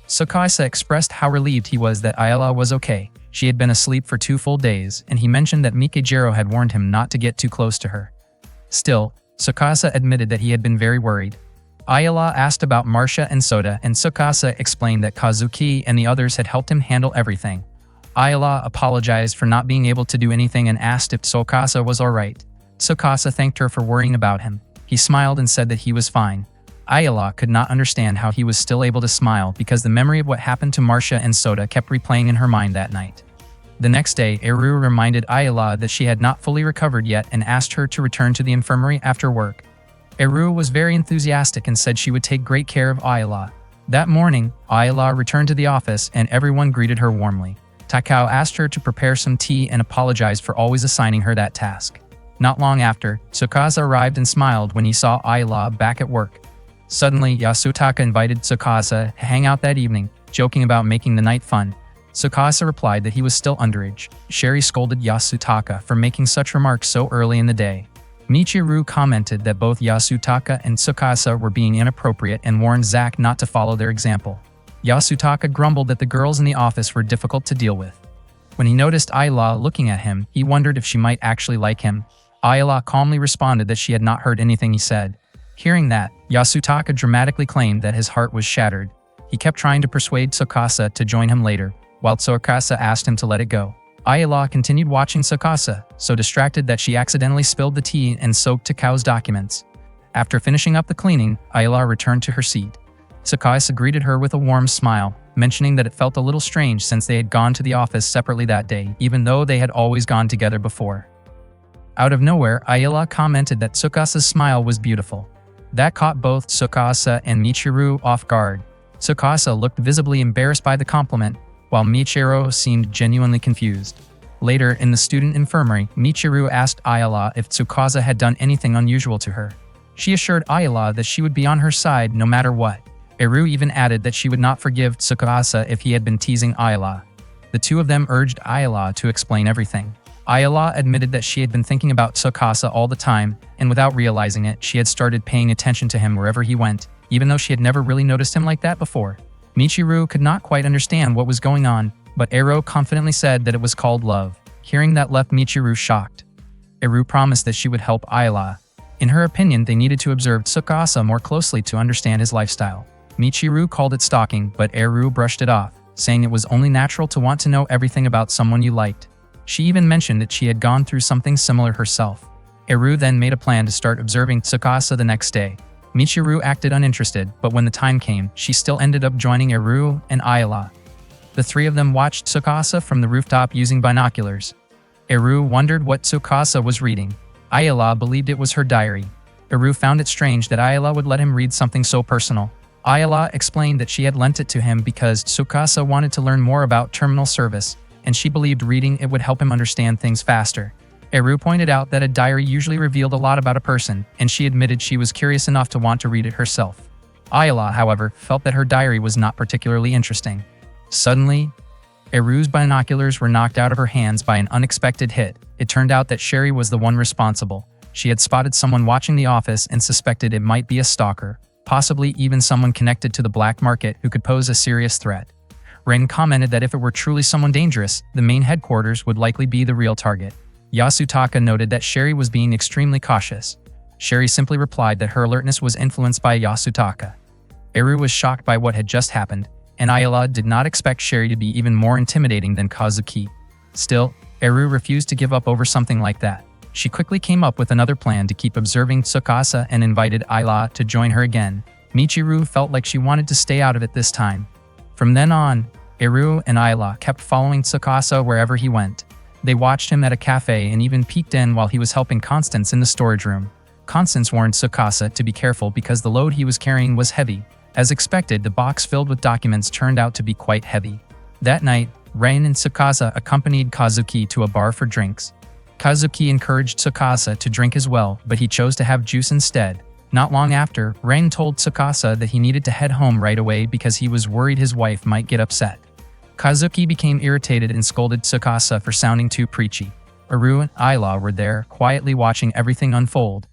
Tsukasa expressed how relieved he was that Ayla was okay. She had been asleep for 2 full days, and he mentioned that Mikijiro had warned him not to get too close to her. Still, Tsukasa admitted that he had been very worried. Ayla asked about Marcia and Sota, and Tsukasa explained that Kazuki and the others had helped him handle everything. Ayla apologized for not being able to do anything and asked if Tsukasa was alright. Tsukasa thanked her for worrying about him. He smiled and said that he was fine. Ayla could not understand how he was still able to smile because the memory of what happened to Marcia and Sota kept replaying in her mind that night. The next day, Eru reminded Ayla that she had not fully recovered yet and asked her to return to the infirmary after work. Eru was very enthusiastic and said she would take great care of Ayla. That morning, Ayla returned to the office and everyone greeted her warmly. Takao asked her to prepare some tea and apologized for always assigning her that task. Not long after, Tsukasa arrived and smiled when he saw Ayla back at work. Suddenly, Yasutaka invited Tsukasa to hang out that evening, joking about making the night fun. Tsukasa replied that he was still underage. Sherry scolded Yasutaka for making such remarks so early in the day. Michiru commented that both Yasutaka and Tsukasa were being inappropriate and warned Zack not to follow their example. Yasutaka grumbled that the girls in the office were difficult to deal with. When he noticed Ayla looking at him, he wondered if she might actually like him. Ayla calmly responded that she had not heard anything he said. Hearing that, Yasutaka dramatically claimed that his heart was shattered. He kept trying to persuade Tsukasa to join him later, while Tsukasa asked him to let it go. Ayla continued watching Tsukasa, so distracted that she accidentally spilled the tea and soaked Takao's documents. After finishing up the cleaning, Ayla returned to her seat. Tsukasa greeted her with a warm smile, mentioning that it felt a little strange since they had gone to the office separately that day, even though they had always gone together before. Out of nowhere, Ayla commented that Tsukasa's smile was beautiful. That caught both Tsukasa and Michiru off guard. Tsukasa looked visibly embarrassed by the compliment, while Michiru seemed genuinely confused. Later, in the student infirmary, Michiru asked Ayala if Tsukasa had done anything unusual to her. She assured Ayala that she would be on her side no matter what. Eru even added that she would not forgive Tsukasa if he had been teasing Ayala. The two of them urged Ayala to explain everything. Ayala admitted that she had been thinking about Tsukasa all the time, and without realizing it, she had started paying attention to him wherever he went, even though she had never really noticed him like that before. Michiru could not quite understand what was going on, but Eru confidently said that it was called love. Hearing that left Michiru shocked. Eru promised that she would help Ayala. In her opinion, they needed to observe Tsukasa more closely to understand his lifestyle. Michiru called it stalking, but Eru brushed it off, saying it was only natural to want to know everything about someone you liked. She even mentioned that she had gone through something similar herself. Eru then made a plan to start observing Tsukasa the next day. Michiru acted uninterested, but when the time came, she still ended up joining Eru and Ayala. The three of them watched Tsukasa from the rooftop using binoculars. Eru wondered what Tsukasa was reading. Ayala believed it was her diary. Eru found it strange that Ayala would let him read something so personal. Ayala explained that she had lent it to him because Tsukasa wanted to learn more about terminal service, and she believed reading it would help him understand things faster. Eru pointed out that a diary usually revealed a lot about a person, and she admitted she was curious enough to want to read it herself. Ayala, however, felt that her diary was not particularly interesting. Suddenly, Eru's binoculars were knocked out of her hands by an unexpected hit. It turned out that Sherry was the one responsible. She had spotted someone watching the office and suspected it might be a stalker, possibly even someone connected to the black market who could pose a serious threat. Ren commented that if it were truly someone dangerous, the main headquarters would likely be the real target. Yasutaka noted that Sherry was being extremely cautious. Sherry simply replied that her alertness was influenced by Yasutaka. Eru was shocked by what had just happened, and Ayala did not expect Sherry to be even more intimidating than Kazuki. Still, Eru refused to give up over something like that. She quickly came up with another plan to keep observing Tsukasa and invited Ayala to join her again. Michiru felt like she wanted to stay out of it this time. From then on, Eru and Ayala kept following Tsukasa wherever he went. They watched him at a cafe and even peeked in while he was helping Constance in the storage room. Constance warned Tsukasa to be careful because the load he was carrying was heavy. As expected, the box filled with documents turned out to be quite heavy. That night, Ren and Tsukasa accompanied Kazuki to a bar for drinks. Kazuki encouraged Tsukasa to drink as well, but he chose to have juice instead. Not long after, Ren told Tsukasa that he needed to head home right away because he was worried his wife might get upset. Kazuki became irritated and scolded Tsukasa for sounding too preachy. Eru and Ayala were there, quietly watching everything unfold.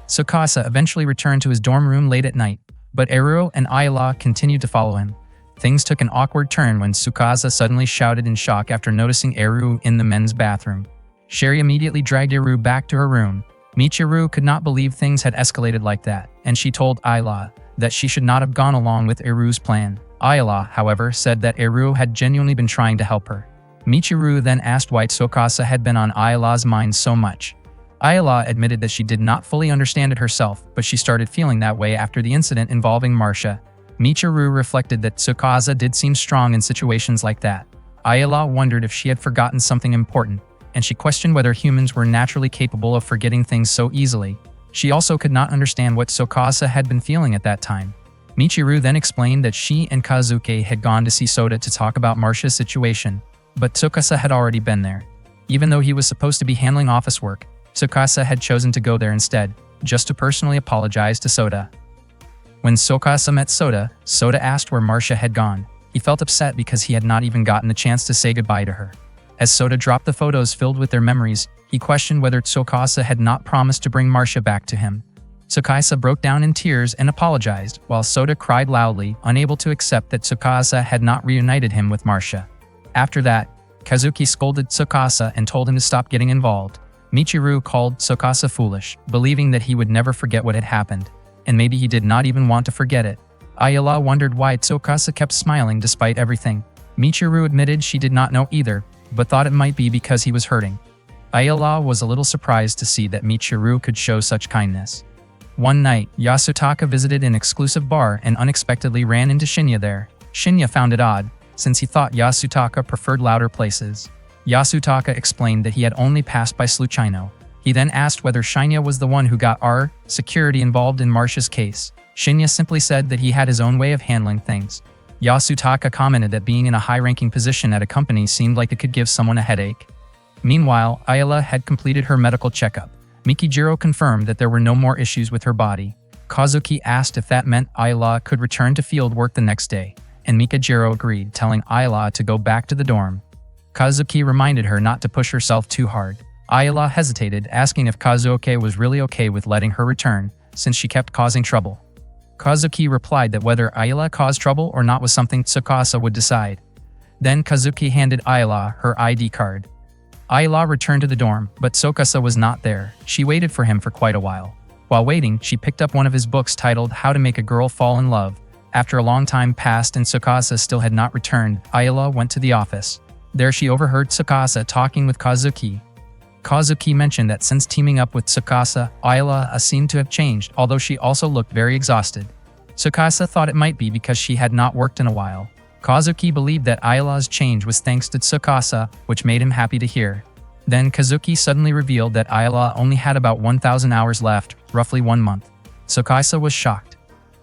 Tsukasa eventually returned to his dorm room late at night, but Eru and Ayala continued to follow him. Things took an awkward turn when Tsukasa suddenly shouted in shock after noticing Eru in the men's bathroom. Sherry immediately dragged Eru back to her room. Michiru could not believe things had escalated like that, and she told Ayala that she should not have gone along with Eru's plan. Ayala, however, said that Eru had genuinely been trying to help her. Michiru then asked why Tsukasa had been on Ayala's mind so much. Ayala admitted that she did not fully understand it herself, but she started feeling that way after the incident involving Marcia. Michiru reflected that Tsukasa did seem strong in situations like that. Ayala wondered if she had forgotten something important, and she questioned whether humans were naturally capable of forgetting things so easily. She also could not understand what Tsukasa had been feeling at that time. Michiru then explained that she and Kazuki had gone to see Soda to talk about Marcia's situation, but Tsukasa had already been there. Even though he was supposed to be handling office work, Tsukasa had chosen to go there instead, just to personally apologize to Soda. When Tsukasa met Soda, Soda asked where Marcia had gone. He felt upset because he had not even gotten the chance to say goodbye to her. As Soda dropped the photos filled with their memories, he questioned whether Tsukasa had not promised to bring Marcia back to him. Tsukasa broke down in tears and apologized, while Soda cried loudly, unable to accept that Tsukasa had not reunited him with Marcia. After that, Kazuki scolded Tsukasa and told him to stop getting involved. Michiru called Tsukasa foolish, believing that he would never forget what had happened, and maybe he did not even want to forget it. Ayala wondered why Tsukasa kept smiling despite everything. Michiru admitted she did not know either, but thought it might be because he was hurting. Ayala was a little surprised to see that Michiru could show such kindness. One night, Yasutaka visited an exclusive bar and unexpectedly ran into Shinya there. Shinya found it odd, since he thought Yasutaka preferred louder places. Yasutaka explained that he had only passed by Sluchino. He then asked whether Shinya was the one who got our security involved in Marcia's case. Shinya simply said that he had his own way of handling things. Yasutaka commented that being in a high-ranking position at a company seemed like it could give someone a headache. Meanwhile, Ayala had completed her medical checkup. Mikijiro confirmed that there were no more issues with her body. Kazuki asked if that meant Ayala could return to field work the next day, and Mikijiro agreed, telling Ayala to go back to the dorm. Kazuki reminded her not to push herself too hard. Ayala hesitated, asking if Kazuki was really okay with letting her return, since she kept causing trouble. Kazuki replied that whether Ayala caused trouble or not was something Tsukasa would decide. Then Kazuki handed Ayala her ID card. Ayala returned to the dorm, but Tsukasa was not there. She waited for him for quite a while. While waiting, she picked up one of his books titled How to Make a Girl Fall in Love. After a long time passed and Tsukasa still had not returned, Ayala went to the office. There she overheard Tsukasa talking with Kazuki. Kazuki mentioned that since teaming up with Tsukasa, Ayala seemed to have changed, although she also looked very exhausted. Tsukasa thought it might be because she had not worked in a while. Kazuki believed that Ayala's change was thanks to Tsukasa, which made him happy to hear. Then Kazuki suddenly revealed that Ayala only had about 1,000 hours left, roughly 1 month. Tsukasa was shocked.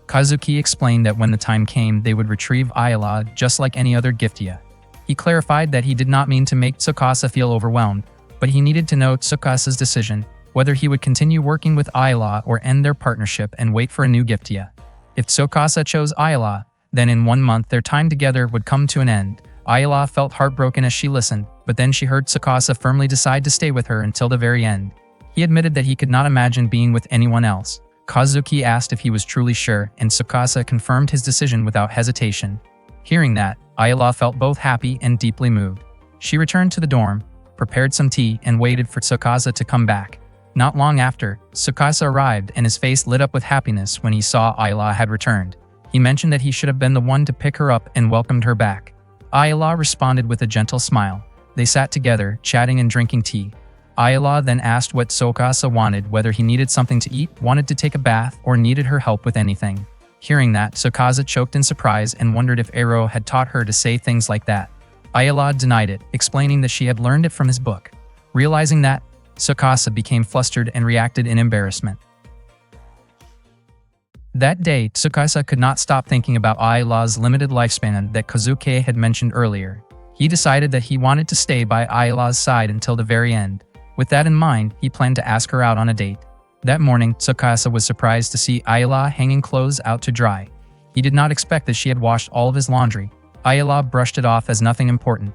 Kazuki explained that when the time came, they would retrieve Ayala just like any other Giftia. He clarified that he did not mean to make Tsukasa feel overwhelmed, but he needed to know Tsukasa's decision, whether he would continue working with Ayala or end their partnership and wait for a new Giftia. If Tsukasa chose Ayala, then in 1 month their time together would come to an end. Ayala felt heartbroken as she listened, but then she heard Tsukasa firmly decide to stay with her until the very end. He admitted that he could not imagine being with anyone else. Kazuki asked if he was truly sure, and Tsukasa confirmed his decision without hesitation. Hearing that, Ayala felt both happy and deeply moved. She returned to the dorm, prepared some tea, and waited for Tsukasa to come back. Not long after, Tsukasa arrived and his face lit up with happiness when he saw Ayala had returned. He mentioned that he should have been the one to pick her up and welcomed her back. Ayala responded with a gentle smile. They sat together, chatting and drinking tea. Ayala then asked what Tsukasa wanted, whether he needed something to eat, wanted to take a bath, or needed her help with anything. Hearing that, Tsukasa choked in surprise and wondered if Ero had taught her to say things like that. Ayala denied it, explaining that she had learned it from his book. Realizing that, Tsukasa became flustered and reacted in embarrassment. That day, Tsukasa could not stop thinking about Ayala's limited lifespan that Kazuki had mentioned earlier. He decided that he wanted to stay by Ayala's side until the very end. With that in mind, he planned to ask her out on a date. That morning, Tsukasa was surprised to see Ayala hanging clothes out to dry. He did not expect that she had washed all of his laundry. Ayala brushed it off as nothing important.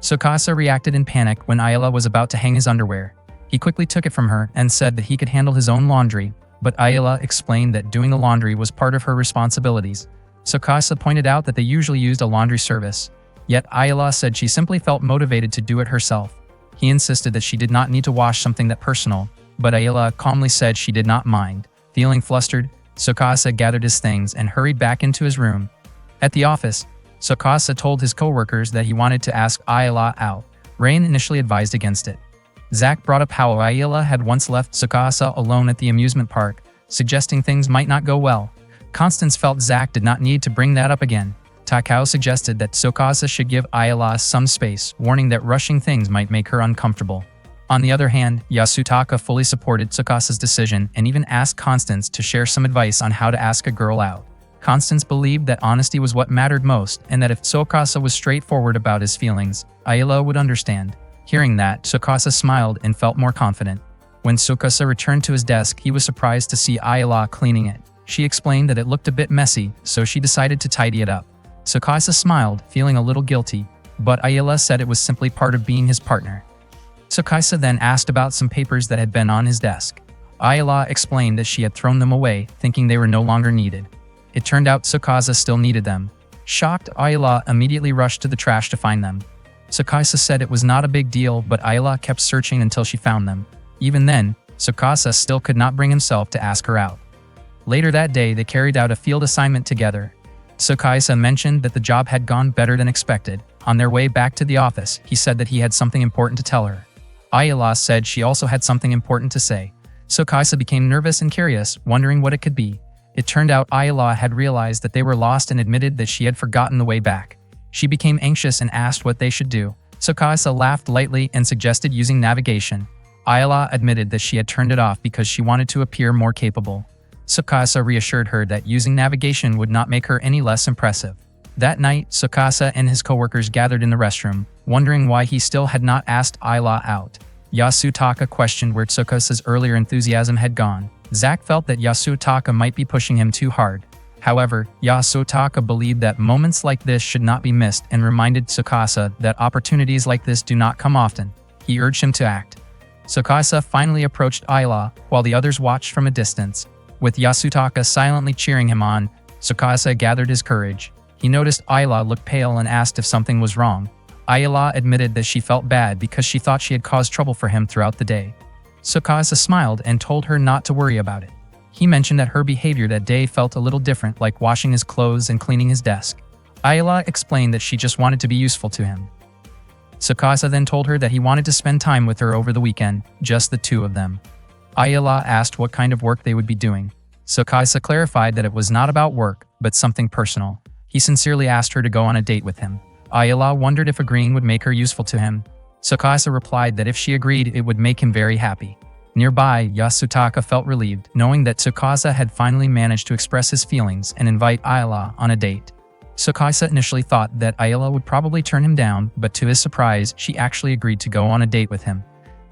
Tsukasa reacted in panic when Ayala was about to hang his underwear. He quickly took it from her and said that he could handle his own laundry, but Ayala explained that doing the laundry was part of her responsibilities. Tsukasa pointed out that they usually used a laundry service, yet Ayala said she simply felt motivated to do it herself. He insisted that she did not need to wash something that personal, but Ayala calmly said she did not mind. Feeling flustered, Tsukasa gathered his things and hurried back into his room. At the office, Tsukasa told his co-workers that he wanted to ask Ayala out. Rain initially advised against it. Zack brought up how Ayala had once left Tsukasa alone at the amusement park, suggesting things might not go well. Constance felt Zack did not need to bring that up again. Takao suggested that Tsukasa should give Ayala some space, warning that rushing things might make her uncomfortable. On the other hand, Yasutaka fully supported Tsukasa's decision and even asked Constance to share some advice on how to ask a girl out. Constance believed that honesty was what mattered most and that if Tsukasa was straightforward about his feelings, Ayala would understand. Hearing that, Tsukasa smiled and felt more confident. When Tsukasa returned to his desk, he was surprised to see Ayala cleaning it. She explained that it looked a bit messy, so she decided to tidy it up. Tsukasa smiled, feeling a little guilty, but Ayala said it was simply part of being his partner. Tsukasa then asked about some papers that had been on his desk. Ayala explained that she had thrown them away, thinking they were no longer needed. It turned out Tsukasa still needed them. Shocked, Ayala immediately rushed to the trash to find them. Tsukasa said it was not a big deal, but Ayala kept searching until she found them. Even then, Tsukasa still could not bring himself to ask her out. Later that day, they carried out a field assignment together. Tsukasa mentioned that the job had gone better than expected. On their way back to the office, he said that he had something important to tell her. Ayala said she also had something important to say. Tsukasa became nervous and curious, wondering what it could be. It turned out Ayala had realized that they were lost and admitted that she had forgotten the way back. She became anxious and asked what they should do. Tsukasa laughed lightly and suggested using navigation. Ayala admitted that she had turned it off because she wanted to appear more capable. Tsukasa reassured her that using navigation would not make her any less impressive. That night, Tsukasa and his coworkers gathered in the restroom. wondering why he still had not asked Ayla out. Yasutaka questioned where Tsukasa's earlier enthusiasm had gone. Zack felt that Yasutaka might be pushing him too hard. However, Yasutaka believed that moments like this should not be missed and reminded Tsukasa that opportunities like this do not come often. He urged him to act. Tsukasa finally approached Ayla, while the others watched from a distance. With Yasutaka silently cheering him on, Tsukasa gathered his courage. He noticed Ayla look pale and asked if something was wrong. Ayla admitted that she felt bad because she thought she had caused trouble for him throughout the day. Tsukasa smiled and told her not to worry about it. He mentioned that her behavior that day felt a little different, like washing his clothes and cleaning his desk. Ayla explained that she just wanted to be useful to him. Tsukasa then told her that he wanted to spend time with her over the weekend, just the two of them. Ayla asked what kind of work they would be doing. Tsukasa clarified that it was not about work, but something personal. He sincerely asked her to go on a date with him. Ayla wondered if agreeing would make her useful to him. Tsukasa replied that if she agreed, it would make him very happy. Nearby, Yasutaka felt relieved, knowing that Tsukasa had finally managed to express his feelings and invite Ayla on a date. Tsukasa initially thought that Ayla would probably turn him down, but to his surprise, she actually agreed to go on a date with him.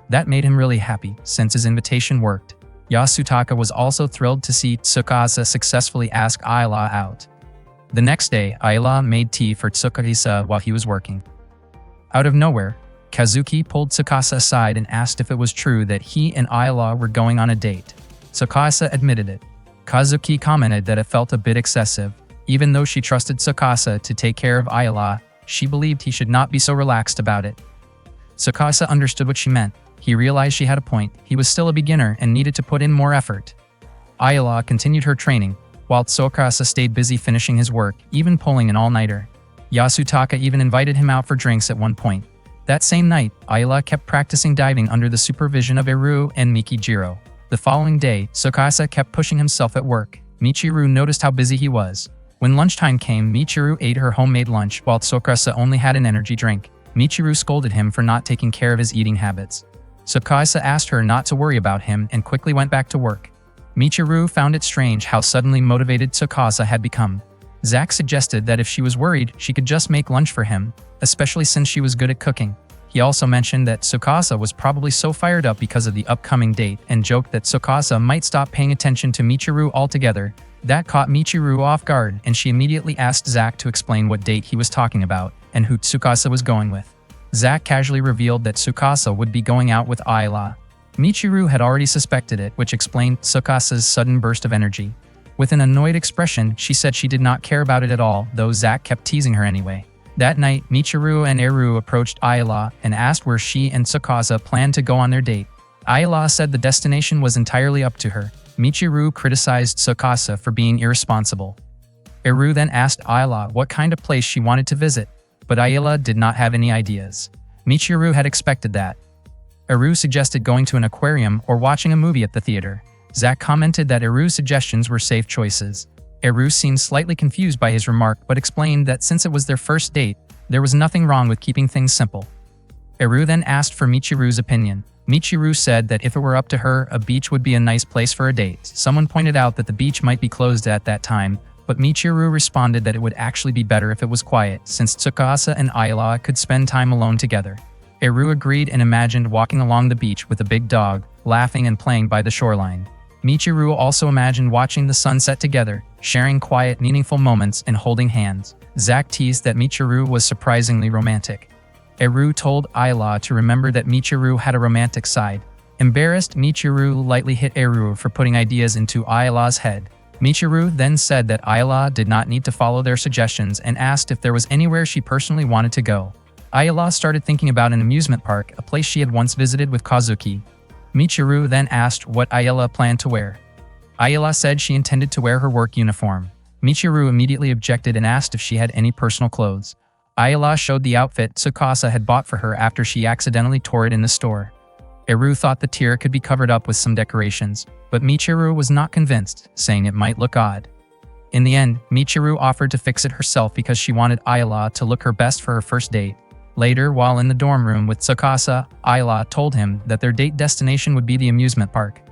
That made him really happy, since his invitation worked. Yasutaka was also thrilled to see Tsukasa successfully ask Ayla out. The next day, Ayla made tea for Tsukasa while he was working. Out of nowhere, Kazuki pulled Tsukasa aside and asked if it was true that he and Ayla were going on a date. Tsukasa admitted it. Kazuki commented that it felt a bit excessive. Even though she trusted Tsukasa to take care of Ayla, she believed he should not be so relaxed about it. Tsukasa understood what she meant. He realized she had a point. He was still a beginner and needed to put in more effort. Ayla continued her training, while Tsukasa stayed busy finishing his work, even pulling an all-nighter. Yasutaka even invited him out for drinks at one point. That same night, Ayla kept practicing diving under the supervision of Eru and Mikijiro. The following day, Tsukasa kept pushing himself at work. Michiru noticed how busy he was. When lunchtime came, Michiru ate her homemade lunch while Tsukasa only had an energy drink. Michiru scolded him for not taking care of his eating habits. Tsukasa asked her not to worry about him and quickly went back to work. Michiru found it strange how suddenly motivated Tsukasa had become. Zack suggested that if she was worried, she could just make lunch for him, especially since she was good at cooking. He also mentioned that Tsukasa was probably so fired up because of the upcoming date and joked that Tsukasa might stop paying attention to Michiru altogether. That caught Michiru off guard, and she immediately asked Zack to explain what date he was talking about and who Tsukasa was going with. Zack casually revealed that Tsukasa would be going out with Ayla. Michiru had already suspected it, which explained Tsukasa's sudden burst of energy. With an annoyed expression, she said she did not care about it at all, though Zack kept teasing her anyway. That night, Michiru and Eru approached Ayla and asked where she and Tsukasa planned to go on their date. Ayla said the destination was entirely up to her. Michiru criticized Tsukasa for being irresponsible. Eru then asked Ayla what kind of place she wanted to visit, but Ayla did not have any ideas. Michiru had expected that. Eru suggested going to an aquarium or watching a movie at the theater. Zack commented that Eru's suggestions were safe choices. Eru seemed slightly confused by his remark but explained that since it was their first date, there was nothing wrong with keeping things simple. Eru then asked for Michiru's opinion. Michiru said that if it were up to her, a beach would be a nice place for a date. Someone pointed out that the beach might be closed at that time, but Michiru responded that it would actually be better if it was quiet, since Tsukasa and Ayla could spend time alone together. Eru agreed and imagined walking along the beach with a big dog, laughing and playing by the shoreline. Michiru also imagined watching the sunset together, sharing quiet, meaningful moments and holding hands. Zack teased that Michiru was surprisingly romantic. Eru told Ayla to remember that Michiru had a romantic side. Embarrassed, Michiru lightly hit Eru for putting ideas into Ayla's head. Michiru then said that Ayla did not need to follow their suggestions and asked if there was anywhere she personally wanted to go. Ayla started thinking about an amusement park, a place she had once visited with Kazuki. Michiru then asked what Ayla planned to wear. Ayla said she intended to wear her work uniform. Michiru immediately objected and asked if she had any personal clothes. Ayla showed the outfit Tsukasa had bought for her after she accidentally tore it in the store. Eru thought the tear could be covered up with some decorations, but Michiru was not convinced, saying it might look odd. In the end, Michiru offered to fix it herself because she wanted Ayla to look her best for her first date. Later, while in the dorm room with Tsukasa, Ayla told him that their date destination would be the amusement park.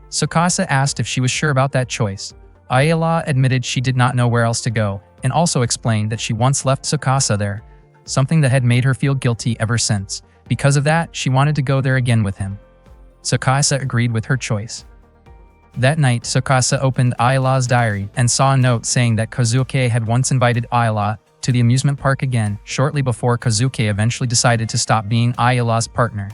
Tsukasa asked if she was sure about that choice. Ayla admitted she did not know where else to go, and also explained that she once left Tsukasa there. something that had made her feel guilty ever since. Because of that, she wanted to go there again with him. Tsukasa agreed with her choice. That night, Tsukasa opened Ayala's diary and saw a note saying that Kazuki had once invited Ayala to the amusement park again, shortly before Kazuki eventually decided to stop being Ayala's partner.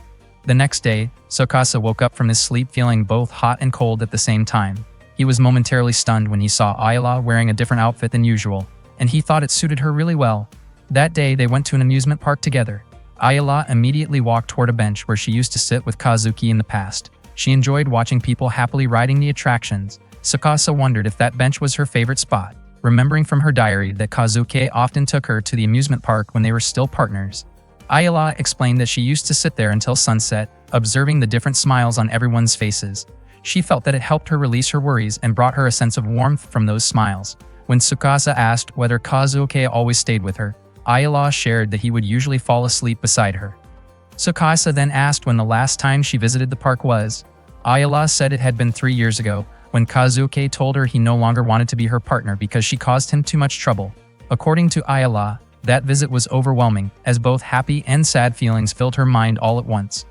The next day, Tsukasa woke up from his sleep feeling both hot and cold at the same time. He was momentarily stunned when he saw Ayala wearing a different outfit than usual, and he thought it suited her really well. That day, they went to an amusement park together. Ayala immediately walked toward a bench where she used to sit with Kazuki in the past. She enjoyed watching people happily riding the attractions. Tsukasa wondered if that bench was her favorite spot, remembering from her diary that Kazuki often took her to the amusement park when they were still partners. Ayala explained that she used to sit there until sunset, observing the different smiles on everyone's faces. She felt that it helped her release her worries and brought her a sense of warmth from those smiles. When Tsukasa asked whether Kazuki always stayed with her, Ayala shared that he would usually fall asleep beside her. Tsukasa then asked when the last time she visited the park was. Ayala said it had been 3 years ago, when Kazuki told her he no longer wanted to be her partner because she caused him too much trouble. According to Ayala, that visit was overwhelming, as both happy and sad feelings filled her mind all at once.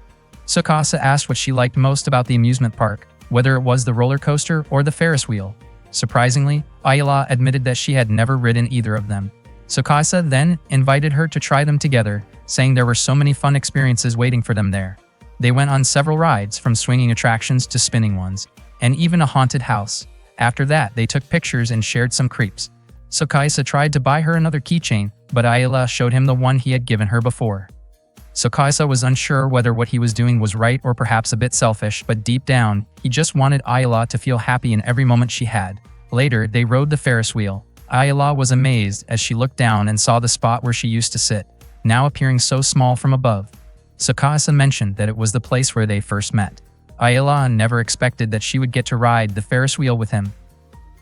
Tsukasa asked what she liked most about the amusement park, whether it was the roller coaster or the Ferris wheel. Surprisingly, Ayala admitted that she had never ridden either of them. Tsukasa then invited her to try them together, saying there were so many fun experiences waiting for them there. They went on several rides, from swinging attractions to spinning ones, and even a haunted house. After that, they took pictures and shared some creeps. Tsukasa tried to buy her another keychain, but Ayala showed him the one he had given her before. Tsukasa was unsure whether what he was doing was right or perhaps a bit selfish, but deep down, he just wanted Ayala to feel happy in every moment she had. Later, they rode the Ferris wheel. Ayala was amazed as she looked down and saw the spot where she used to sit, now appearing so small from above. Tsukasa mentioned that it was the place where they first met. Ayala never expected that she would get to ride the Ferris wheel with him.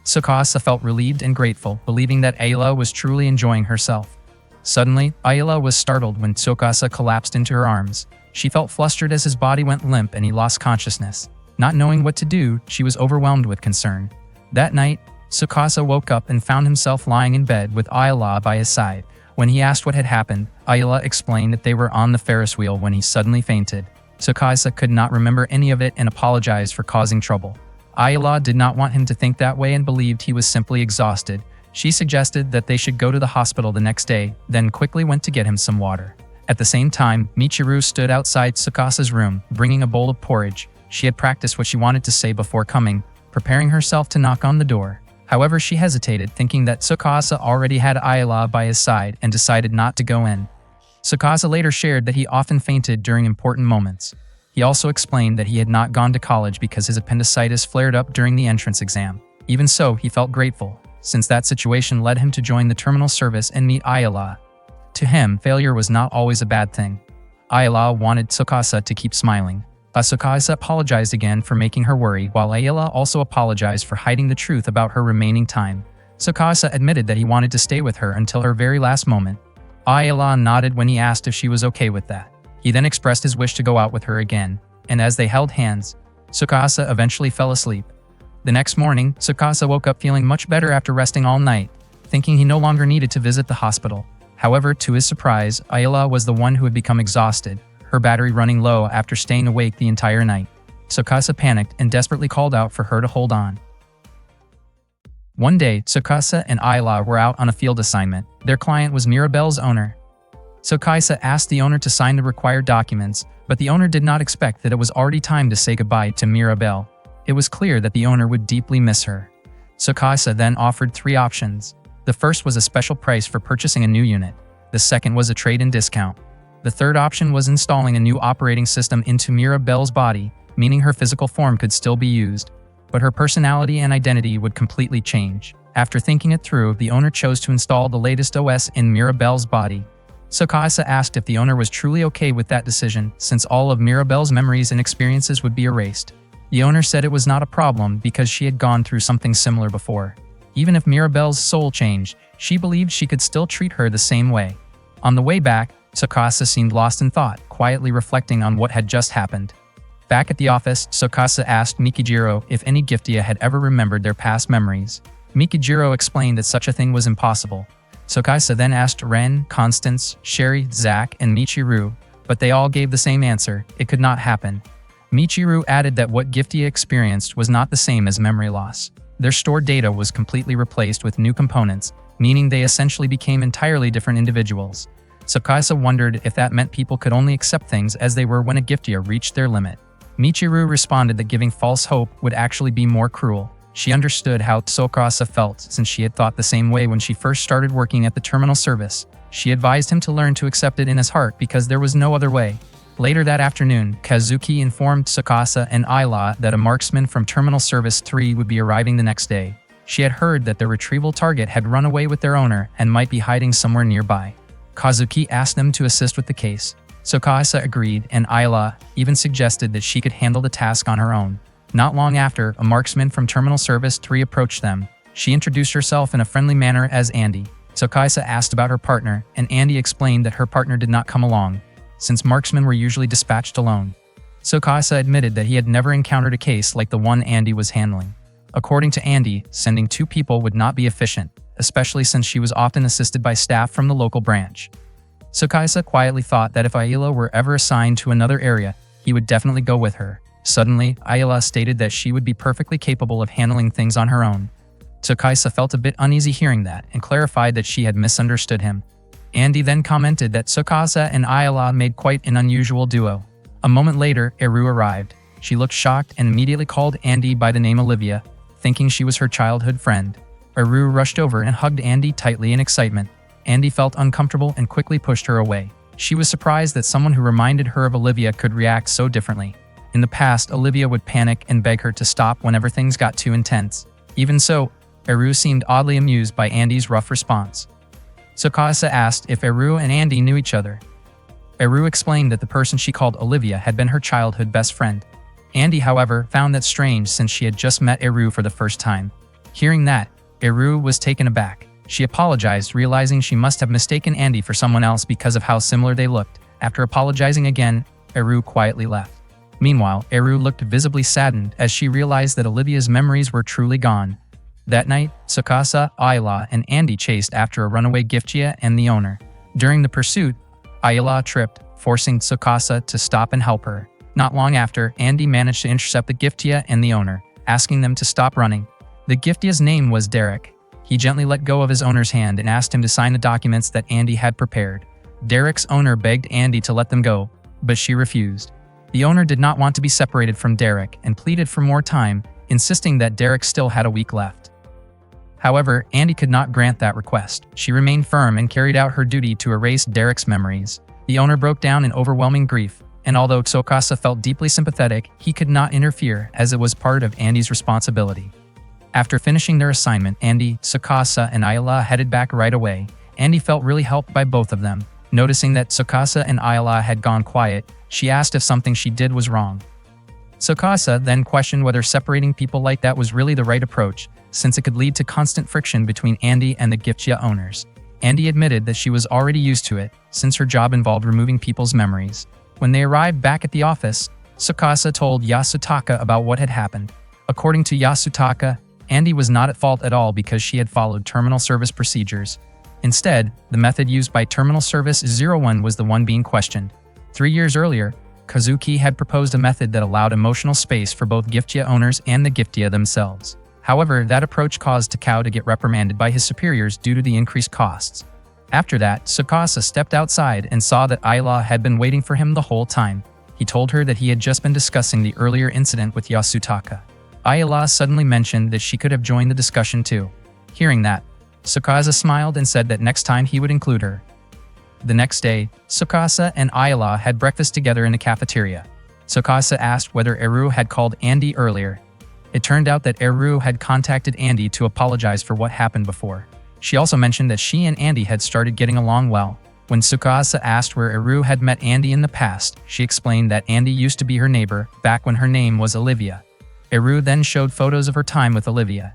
Tsukasa felt relieved and grateful, believing that Ayala was truly enjoying herself. Suddenly, Ayala was startled when Tsukasa collapsed into her arms. She felt flustered as his body went limp and he lost consciousness. Not knowing what to do, she was overwhelmed with concern. That night, Tsukasa woke up and found himself lying in bed with Ayala by his side. When he asked what had happened, Ayala explained that they were on the Ferris wheel when he suddenly fainted. Tsukasa could not remember any of it and apologized for causing trouble. Ayala did not want him to think that way and believed he was simply exhausted. She suggested that they should go to the hospital the next day, then quickly went to get him some water. At the same time, Michiru stood outside Tsukasa's room, bringing a bowl of porridge. She had practiced what she wanted to say before coming, preparing herself to knock on the door. However, she hesitated, thinking that Tsukasa already had Ayala by his side and decided not to go in. Tsukasa later shared that he often fainted during important moments. He also explained that he had not gone to college because his appendicitis flared up during the entrance exam. Even so, he felt grateful, since that situation led him to join the terminal service and meet Ayala. To him, failure was not always a bad thing. Ayala wanted Tsukasa to keep smiling. Tsukasa apologized again for making her worry, while Ayala also apologized for hiding the truth about her remaining time. Tsukasa admitted that he wanted to stay with her until her very last moment. Ayala nodded when he asked if she was okay with that. He then expressed his wish to go out with her again, and as they held hands, Tsukasa eventually fell asleep. The next morning, Tsukasa woke up feeling much better after resting all night, thinking he no longer needed to visit the hospital. However, to his surprise, Ayala was the one who had become exhausted, her battery running low after staying awake the entire night. Tsukasa panicked and desperately called out for her to hold on. One day, Tsukasa and Ayala were out on a field assignment. Their client was Mirabelle's owner. Tsukasa asked the owner to sign the required documents, but the owner did not expect that it was already time to say goodbye to Mirabelle. It was clear that the owner would deeply miss her. Tsukasa then offered 3 options. The first was a special price for purchasing a new unit. The second was a trade-in discount. The third option was installing a new operating system into Mirabelle's body, meaning her physical form could still be used, but her personality and identity would completely change. After thinking it through, the owner chose to install the latest OS in Mirabelle's body. Tsukasa asked if the owner was truly okay with that decision, since all of Mirabelle's memories and experiences would be erased. The owner said it was not a problem because she had gone through something similar before. Even if Mirabelle's soul changed, she believed she could still treat her the same way. On the way back, Tsukasa seemed lost in thought, quietly reflecting on what had just happened. Back at the office, Tsukasa asked Mikijiro if any Giftia had ever remembered their past memories. Mikijiro explained that such a thing was impossible. Tsukasa then asked Ren, Constance, Sherry, Zack, and Michiru, but they all gave the same answer: it could not happen. Michiru added that what Giftia experienced was not the same as memory loss. Their stored data was completely replaced with new components, meaning they essentially became entirely different individuals. Tsukasa wondered if that meant people could only accept things as they were when a Giftia reached their limit. Michiru responded that giving false hope would actually be more cruel. She understood how Tsukasa felt since she had thought the same way when she first started working at the terminal service. She advised him to learn to accept it in his heart because there was no other way. Later that afternoon, Kazuki informed Tsukasa and Ayla that a marksman from Terminal Service 3 would be arriving the next day. She had heard that the retrieval target had run away with their owner and might be hiding somewhere nearby. Kazuki asked them to assist with the case. Tsukasa agreed, and Ayla even suggested that she could handle the task on her own. Not long after, a marksman from Terminal Service 3 approached them. She introduced herself in a friendly manner as Andy. Tsukasa asked about her partner, and Andy explained that her partner did not come along, since marksmen were usually dispatched alone. Tsukasa admitted that he had never encountered a case like the one Andy was handling. According to Andy, sending 2 people would not be efficient, especially since she was often assisted by staff from the local branch. Tsukasa quietly thought that if Ayla were ever assigned to another area, he would definitely go with her. Suddenly, Ayla stated that she would be perfectly capable of handling things on her own. Tsukasa felt a bit uneasy hearing that and clarified that she had misunderstood him. Andy then commented that Tsukasa and Ayla made quite an unusual duo. A moment later, Eru arrived. She looked shocked and immediately called Andy by the name Olivia, thinking she was her childhood friend. Eru rushed over and hugged Andy tightly in excitement. Andy felt uncomfortable and quickly pushed her away. She was surprised that someone who reminded her of Olivia could react so differently. In the past, Olivia would panic and beg her to stop whenever things got too intense. Even so, Eru seemed oddly amused by Andy's rough response. Tsukasa asked if Eru and Andy knew each other. Eru explained that the person she called Olivia had been her childhood best friend. Andy, however, found that strange since she had just met Eru for the first time. Hearing that, Eru was taken aback. She apologized, realizing she must have mistaken Andy for someone else because of how similar they looked. After apologizing again, Eru quietly left. Meanwhile, Eru looked visibly saddened as she realized that Olivia's memories were truly gone. That night, Tsukasa, Ayla, and Andy chased after a runaway Giftia and the owner. During the pursuit, Ayla tripped, forcing Tsukasa to stop and help her. Not long after, Andy managed to intercept the Giftia and the owner, asking them to stop running. The Giftia's name was Derek. He gently let go of his owner's hand and asked him to sign the documents that Andy had prepared. Derek's owner begged Andy to let them go, but she refused. The owner did not want to be separated from Derek and pleaded for more time, insisting that Derek still had a week left. However, Andy could not grant that request. She remained firm and carried out her duty to erase Derek's memories. The owner broke down in overwhelming grief, and although Tsukasa felt deeply sympathetic, he could not interfere as it was part of Andy's responsibility. After finishing their assignment, Andy, Tsukasa, and Ayla headed back right away. Andy felt really helped by both of them. Noticing that Tsukasa and Ayla had gone quiet, she asked if something she did was wrong. Tsukasa then questioned whether separating people like that was really the right approach, since it could lead to constant friction between Andy and the Giftia owners. Andy admitted that she was already used to it, since her job involved removing people's memories. When they arrived back at the office, Tsukasa told Yasutaka about what had happened. According to Yasutaka, Andy was not at fault at all because she had followed terminal service procedures. Instead, the method used by Terminal Service 01 was the one being questioned. 3 years earlier, Kazuki had proposed a method that allowed emotional space for both Giftia owners and the Giftia themselves. However, that approach caused Takao to get reprimanded by his superiors due to the increased costs. After that, Tsukasa stepped outside and saw that Ayla had been waiting for him the whole time. He told her that he had just been discussing the earlier incident with Yasutaka. Ayla suddenly mentioned that she could have joined the discussion too. Hearing that, Tsukasa smiled and said that next time he would include her. The next day, Tsukasa and Ayla had breakfast together in the cafeteria. Tsukasa asked whether Eru had called Andy earlier. It turned out that Eru had contacted Andy to apologize for what happened before. She also mentioned that she and Andy had started getting along well. When Tsukasa asked where Eru had met Andy in the past, she explained that Andy used to be her neighbor back when her name was Olivia. Eru then showed photos of her time with Olivia.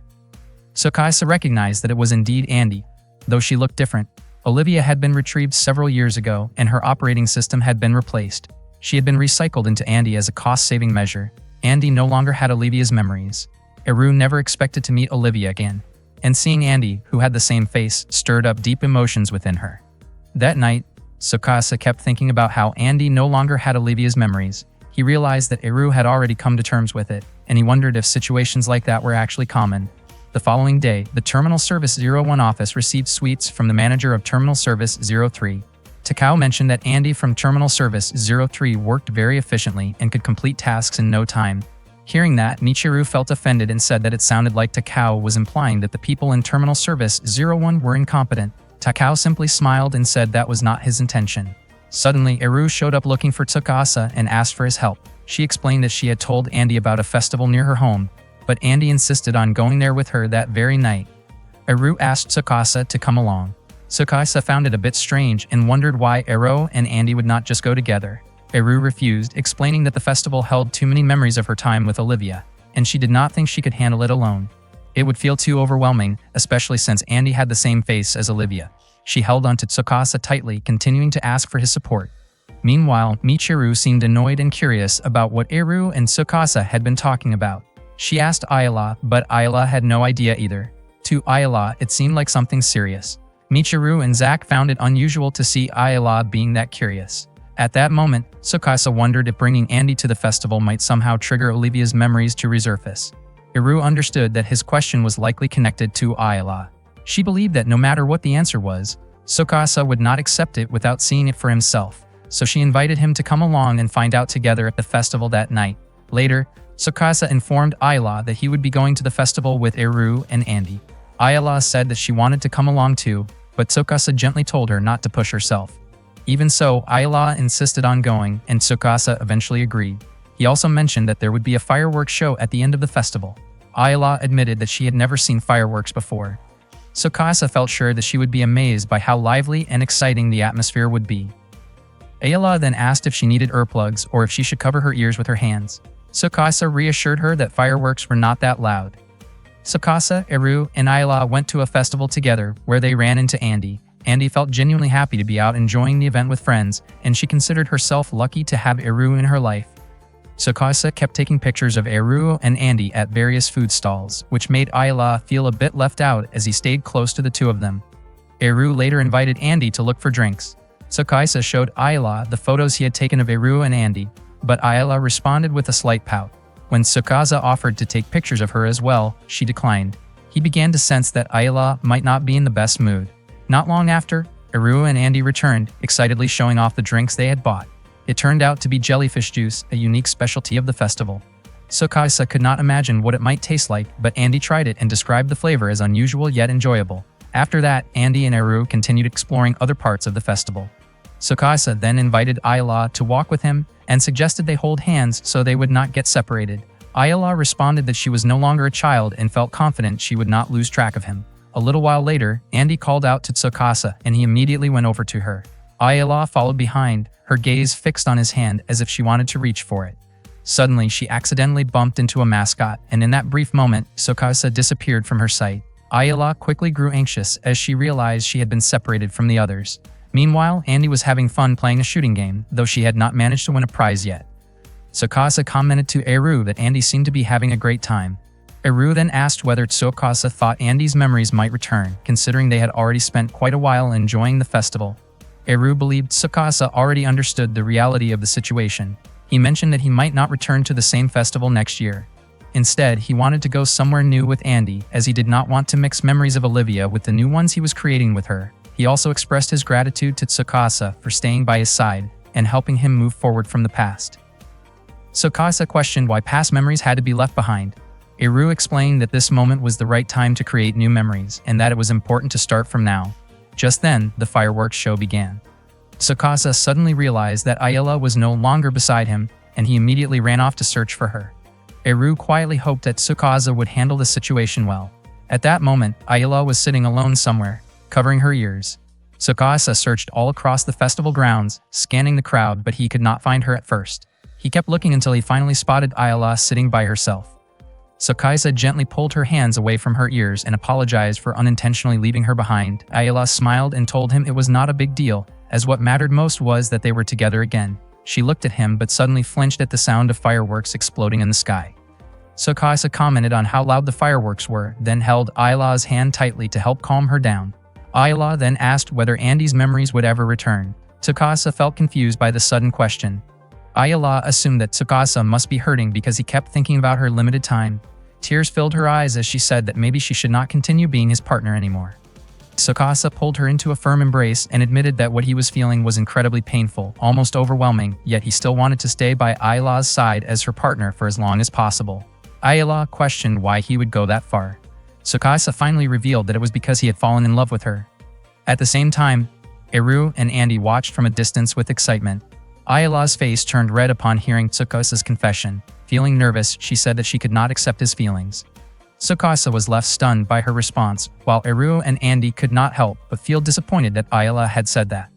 Tsukasa recognized that it was indeed Andy, though she looked different. Olivia had been retrieved several years ago and her operating system had been replaced. She had been recycled into Andy as a cost-saving measure. Andy no longer had Olivia's memories. Eru never expected to meet Olivia again. and seeing Andy, who had the same face, stirred up deep emotions within her. That night, Tsukasa kept thinking about how Andy no longer had Olivia's memories. He realized that Eru had already come to terms with it, and he wondered if situations like that were actually common. The following day, the Terminal Service 01 office received sweets from the manager of Terminal Service 03. Takao mentioned that Andy from Terminal Service 03 worked very efficiently and could complete tasks in no time. Hearing that, Michiru felt offended and said that it sounded like Takao was implying that the people in Terminal Service 01 were incompetent. Takao simply smiled and said that was not his intention. Suddenly, Eru showed up looking for Tsukasa and asked for his help. She explained that she had told Andy about a festival near her home, but Andy insisted on going there with her that very night. Eru asked Tsukasa to come along. Tsukasa found it a bit strange and wondered why Eru and Andy would not just go together. Eru refused, explaining that the festival held too many memories of her time with Olivia, and she did not think she could handle it alone. It would feel too overwhelming, especially since Andy had the same face as Olivia. She held onto Tsukasa tightly, continuing to ask for his support. Meanwhile, Michiru seemed annoyed and curious about what Eru and Tsukasa had been talking about. She asked Ayala, but Ayala had no idea either. To Ayala, it seemed like something serious. Michiru and Zack found it unusual to see Ayala being that curious. At that moment, Tsukasa wondered if bringing Andy to the festival might somehow trigger Olivia's memories to resurface. Eru understood that his question was likely connected to Ayala. She believed that no matter what the answer was, Tsukasa would not accept it without seeing it for himself, so she invited him to come along and find out together at the festival that night. Later, Tsukasa informed Ayala that he would be going to the festival with Eru and Andy. Ayala said that she wanted to come along too, but Tsukasa gently told her not to push herself. Even so, Ayala insisted on going, and Tsukasa eventually agreed. He also mentioned that there would be a fireworks show at the end of the festival. Ayala admitted that she had never seen fireworks before. Tsukasa felt sure that she would be amazed by how lively and exciting the atmosphere would be. Ayala then asked if she needed earplugs or if she should cover her ears with her hands. Tsukasa reassured her that fireworks were not that loud. Tsukasa, Eru, and Ayala went to a festival together where they ran into Andy. Andy felt genuinely happy to be out enjoying the event with friends, and she considered herself lucky to have Eru in her life. Tsukasa kept taking pictures of Eru and Andy at various food stalls, which made Ayala feel a bit left out as he stayed close to the two of them. Eru later invited Andy to look for drinks. Tsukasa showed Ayala the photos he had taken of Eru and Andy, but Ayala responded with a slight pout. When Tsukasa offered to take pictures of her as well, she declined. He began to sense that Ayala might not be in the best mood. Not long after, Eru and Andy returned, excitedly showing off the drinks they had bought. It turned out to be jellyfish juice, a unique specialty of the festival. Tsukasa could not imagine what it might taste like, but Andy tried it and described the flavor as unusual yet enjoyable. After that, Andy and Eru continued exploring other parts of the festival. Tsukasa then invited Ayala to walk with him and suggested they hold hands so they would not get separated. Ayala responded that she was no longer a child and felt confident she would not lose track of him. A little while later, Andy called out to Tsukasa and he immediately went over to her. Ayala followed behind, her gaze fixed on his hand as if she wanted to reach for it. Suddenly, she accidentally bumped into a mascot, and in that brief moment, Tsukasa disappeared from her sight. Ayala quickly grew anxious as she realized she had been separated from the others. Meanwhile, Andy was having fun playing a shooting game, though she had not managed to win a prize yet. Tsukasa commented to Eru that Andy seemed to be having a great time. Eru then asked whether Tsukasa thought Andy's memories might return, considering they had already spent quite a while enjoying the festival. Eru believed Tsukasa already understood the reality of the situation. He mentioned that he might not return to the same festival next year. Instead, he wanted to go somewhere new with Andy, as he did not want to mix memories of Olivia with the new ones he was creating with her. He also expressed his gratitude to Tsukasa for staying by his side and helping him move forward from the past. Tsukasa questioned why past memories had to be left behind. Eru explained that this moment was the right time to create new memories and that it was important to start from now. Just then, the fireworks show began. Tsukasa suddenly realized that Ayala was no longer beside him, and he immediately ran off to search for her. Eru quietly hoped that Tsukasa would handle the situation well. At that moment, Ayala was sitting alone somewhere, covering her ears. Tsukasa searched all across the festival grounds, scanning the crowd, but he could not find her at first. He kept looking until he finally spotted Ayala sitting by herself. Tsukasa gently pulled her hands away from her ears and apologized for unintentionally leaving her behind. Ayala smiled and told him it was not a big deal, as what mattered most was that they were together again. She looked at him but suddenly flinched at the sound of fireworks exploding in the sky. Tsukasa commented on how loud the fireworks were, then held Ayla's hand tightly to help calm her down. Ayla then asked whether Andy's memories would ever return. Tsukasa felt confused by the sudden question. Ayla assumed that Tsukasa must be hurting because he kept thinking about her limited time. Tears filled her eyes as she said that maybe she should not continue being his partner anymore. Tsukasa pulled her into a firm embrace and admitted that what he was feeling was incredibly painful, almost overwhelming, yet he still wanted to stay by Ayla's side as her partner for as long as possible. Ayla questioned why he would go that far. Tsukasa finally revealed that it was because he had fallen in love with her. At the same time, Eru and Andy watched from a distance with excitement. Ayla's face turned red upon hearing Tsukasa's confession. Feeling nervous, she said that she could not accept his feelings. Tsukasa was left stunned by her response, while Eru and Andy could not help but feel disappointed that Ayla had said that.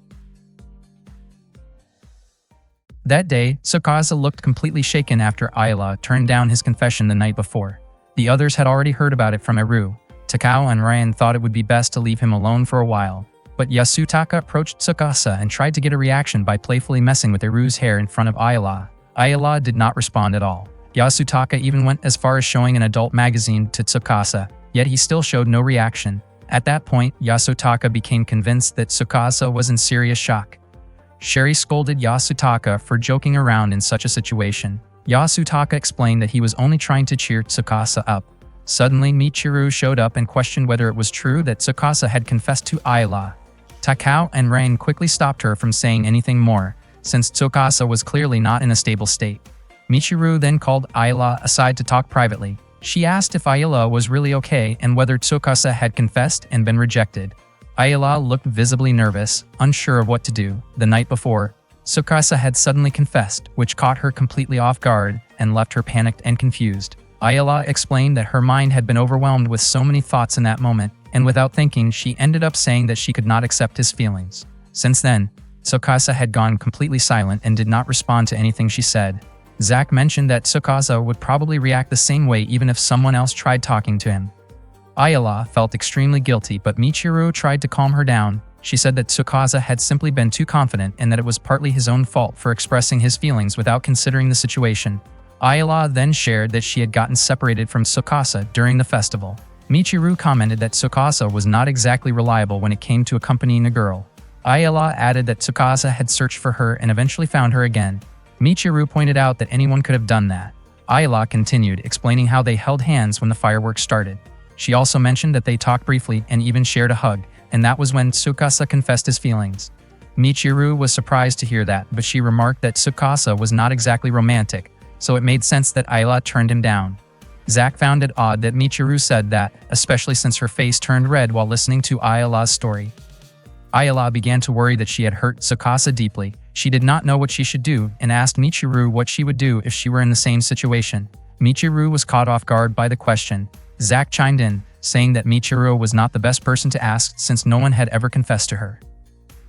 That day, Tsukasa looked completely shaken after Ayla turned down his confession the night before. The others had already heard about it from Eru. Takao and Ryan thought it would be best to leave him alone for a while, but Yasutaka approached Tsukasa and tried to get a reaction by playfully messing with Eru's hair in front of Ayla. Ayla did not respond at all. Yasutaka even went as far as showing an adult magazine to Tsukasa, yet he still showed no reaction. At that point, Yasutaka became convinced that Tsukasa was in serious shock. Sherry scolded Yasutaka for joking around in such a situation. Yasutaka explained that he was only trying to cheer Tsukasa up. Suddenly, Michiru showed up and questioned whether it was true that Tsukasa had confessed to Ayla. Takao and Rain quickly stopped her from saying anything more, since Tsukasa was clearly not in a stable state. Michiru then called Ayla aside to talk privately. She asked if Ayla was really okay and whether Tsukasa had confessed and been rejected. Ayla looked visibly nervous, unsure of what to do. The night before, Tsukasa had suddenly confessed, which caught her completely off guard and left her panicked and confused. Ayla explained that her mind had been overwhelmed with so many thoughts in that moment, and without thinking, she ended up saying that she could not accept his feelings. Since then, Tsukasa had gone completely silent and did not respond to anything she said. Zack mentioned that Tsukasa would probably react the same way even if someone else tried talking to him. Ayla felt extremely guilty, but Michiru tried to calm her down. She said that Tsukasa had simply been too confident and that it was partly his own fault for expressing his feelings without considering the situation. Ayla then shared that she had gotten separated from Tsukasa during the festival. Michiru commented that Tsukasa was not exactly reliable when it came to accompanying a girl. Ayla added that Tsukasa had searched for her and eventually found her again. Michiru pointed out that anyone could have done that. Ayla continued, explaining how they held hands when the fireworks started. She also mentioned that they talked briefly and even shared a hug, and that was when Tsukasa confessed his feelings. Michiru was surprised to hear that, but she remarked that Tsukasa was not exactly romantic, so it made sense that Ayla turned him down. Zack found it odd that Michiru said that, especially since her face turned red while listening to Ayla's story. Ayla began to worry that she had hurt Tsukasa deeply. She did not know what she should do and asked Michiru what she would do if she were in the same situation. Michiru was caught off guard by the question. Zack chimed in, saying that Michiru was not the best person to ask since no one had ever confessed to her.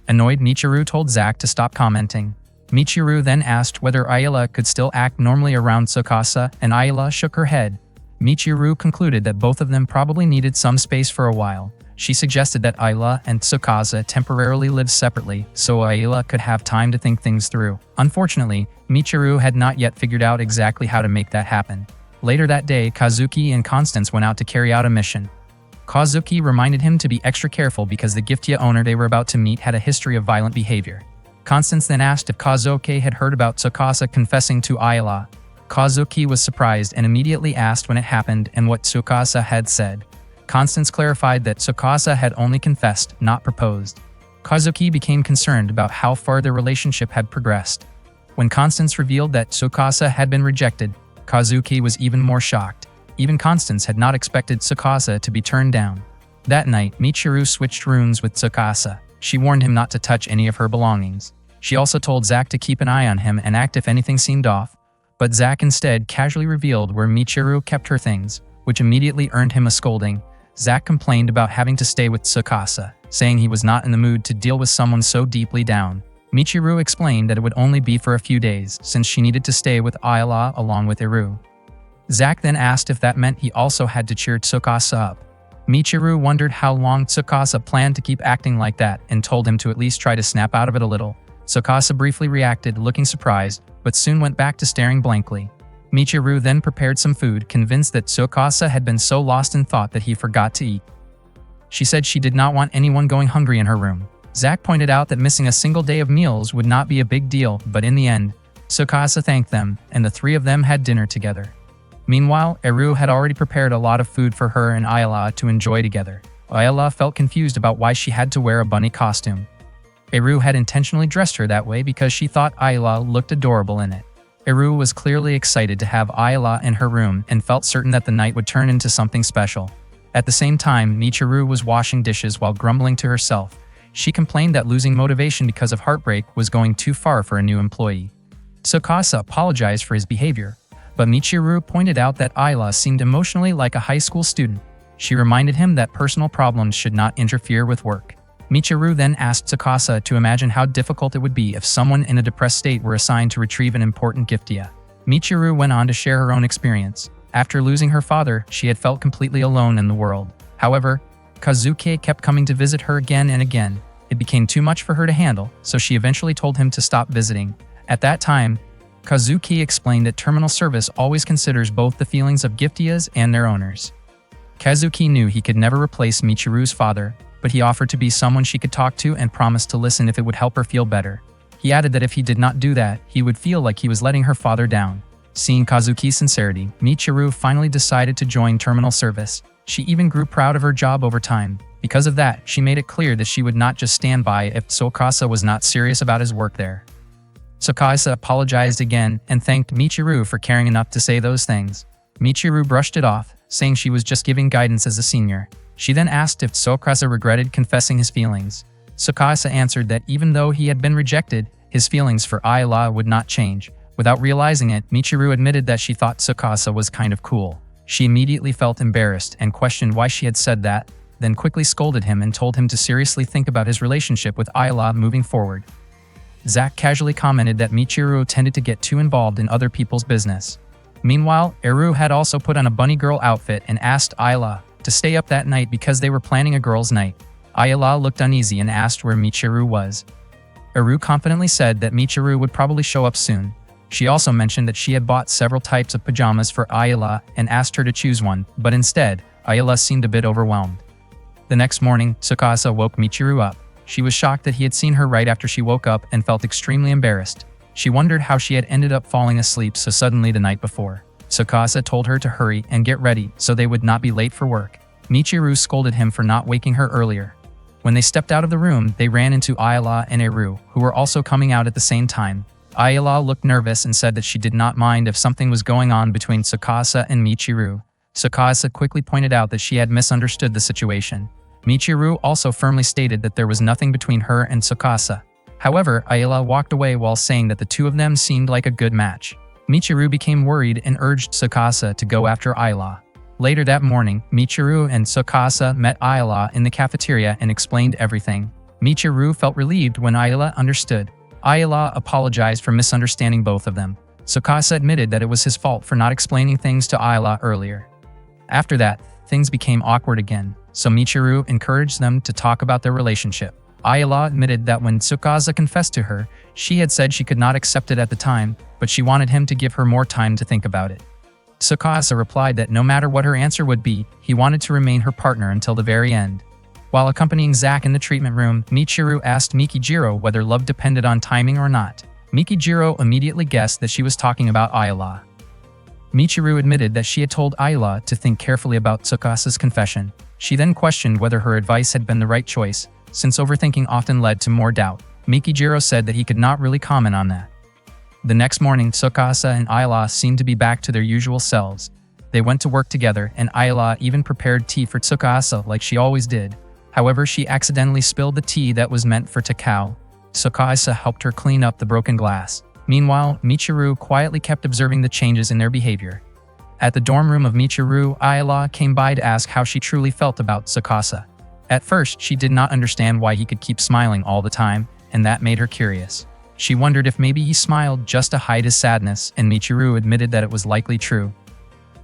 Annoyed, Michiru told Zack to stop commenting. Michiru then asked whether Ayla could still act normally around Tsukasa, and Ayla shook her head. Michiru concluded that both of them probably needed some space for a while. She suggested that Ayla and Tsukasa temporarily live separately so Ayla could have time to think things through. Unfortunately, Michiru had not yet figured out exactly how to make that happen. Later that day, Kazuki and Constance went out to carry out a mission. Kazuki reminded him to be extra careful because the Giftia owner they were about to meet had a history of violent behavior. Constance then asked if Kazuki had heard about Tsukasa confessing to Ayla. Kazuki was surprised and immediately asked when it happened and what Tsukasa had said. Constance clarified that Tsukasa had only confessed, not proposed. Kazuki became concerned about how far their relationship had progressed. When Constance revealed that Tsukasa had been rejected, Kazuki was even more shocked. Even Constance had not expected Tsukasa to be turned down. That night, Michiru switched rooms with Tsukasa. She warned him not to touch any of her belongings. She also told Zack to keep an eye on him and act if anything seemed off, but Zack instead casually revealed where Michiru kept her things, which immediately earned him a scolding. Zack complained about having to stay with Tsukasa, saying he was not in the mood to deal with someone so deeply down. Michiru explained that it would only be for a few days, since she needed to stay with Ayla along with Eru. Zack then asked if that meant he also had to cheer Tsukasa up. Michiru wondered how long Tsukasa planned to keep acting like that and told him to at least try to snap out of it a little. Tsukasa briefly reacted, looking surprised, but soon went back to staring blankly. Michiru then prepared some food, convinced that Tsukasa had been so lost in thought that he forgot to eat. She said she did not want anyone going hungry in her room. Zack pointed out that missing a single day of meals would not be a big deal, but in the end, Tsukasa thanked them, and the three of them had dinner together. Meanwhile, Eru had already prepared a lot of food for her and Ayala to enjoy together. Ayala felt confused about why she had to wear a bunny costume. Eru had intentionally dressed her that way because she thought Ayala looked adorable in it. Eru was clearly excited to have Ayala in her room and felt certain that the night would turn into something special. At the same time, Michiru was washing dishes while grumbling to herself. She complained that losing motivation because of heartbreak was going too far for a new employee. Tsukasa apologized for his behavior, but Michiru pointed out that Ayala seemed emotionally like a high school student. She reminded him that personal problems should not interfere with work. Michiru then asked Tsukasa to imagine how difficult it would be if someone in a depressed state were assigned to retrieve an important giftia. Michiru went on to share her own experience. After losing her father, she had felt completely alone in the world. However, Kazuki kept coming to visit her again and again. It became too much for her to handle, so she eventually told him to stop visiting. At that time, Kazuki explained that terminal service always considers both the feelings of giftias and their owners. Kazuki knew he could never replace Michiru's father, but he offered to be someone she could talk to and promised to listen if it would help her feel better. He added that if he did not do that, he would feel like he was letting her father down. Seeing Kazuki's sincerity, Michiru finally decided to join terminal service. She even grew proud of her job over time. Because of that, she made it clear that she would not just stand by if Tsukasa was not serious about his work there. Tsukasa apologized again and thanked Michiru for caring enough to say those things. Michiru brushed it off, saying she was just giving guidance as a senior. She then asked if Tsukasa regretted confessing his feelings. Tsukasa answered that even though he had been rejected, his feelings for Ayala would not change. Without realizing it, Michiru admitted that she thought Tsukasa was kind of cool. She immediately felt embarrassed and questioned why she had said that, then quickly scolded him and told him to seriously think about his relationship with Ayala moving forward. Zack casually commented that Michiru tended to get too involved in other people's business. Meanwhile, Eru had also put on a bunny girl outfit and asked Ayala to stay up that night because they were planning a girls' night. Ayala looked uneasy and asked where Michiru was. Eru confidently said that Michiru would probably show up soon. She also mentioned that she had bought several types of pajamas for Ayala and asked her to choose one, but instead, Ayala seemed a bit overwhelmed. The next morning, Tsukasa woke Michiru up. She was shocked that he had seen her right after she woke up and felt extremely embarrassed. She wondered how she had ended up falling asleep so suddenly the night before. Tsukasa told her to hurry and get ready so they would not be late for work. Michiru scolded him for not waking her earlier. When they stepped out of the room, they ran into Ayala and Eru, who were also coming out at the same time. Ayala looked nervous and said that she did not mind if something was going on between Tsukasa and Michiru. Tsukasa quickly pointed out that she had misunderstood the situation. Michiru also firmly stated that there was nothing between her and Tsukasa. However, Ayala walked away while saying that the two of them seemed like a good match. Michiru became worried and urged Tsukasa to go after Ayala. Later that morning, Michiru and Tsukasa met Ayala in the cafeteria and explained everything. Michiru felt relieved when Ayala understood. Ayala apologized for misunderstanding both of them. Tsukasa admitted that it was his fault for not explaining things to Ayala earlier. After that, things became awkward again, so Michiru encouraged them to talk about their relationship. Ayala admitted that when Tsukasa confessed to her, she had said she could not accept it at the time, but she wanted him to give her more time to think about it. Tsukasa replied that no matter what her answer would be, he wanted to remain her partner until the very end. While accompanying Zack in the treatment room, Michiru asked Mikijiro whether love depended on timing or not. Mikijiro immediately guessed that she was talking about Ayala. Michiru admitted that she had told Ayala to think carefully about Tsukasa's confession. She then questioned whether her advice had been the right choice, since overthinking often led to more doubt. Mikijiro said that he could not really comment on that. The next morning, Tsukasa and Ayala seemed to be back to their usual selves. They went to work together, and Ayala even prepared tea for Tsukasa like she always did. However, she accidentally spilled the tea that was meant for Takao. Tsukasa helped her clean up the broken glass. Meanwhile, Michiru quietly kept observing the changes in their behavior. At the dorm room of Michiru, Ayala came by to ask how she truly felt about Tsukasa. At first, she did not understand why he could keep smiling all the time, and that made her curious. She wondered if maybe he smiled just to hide his sadness, and Michiru admitted that it was likely true.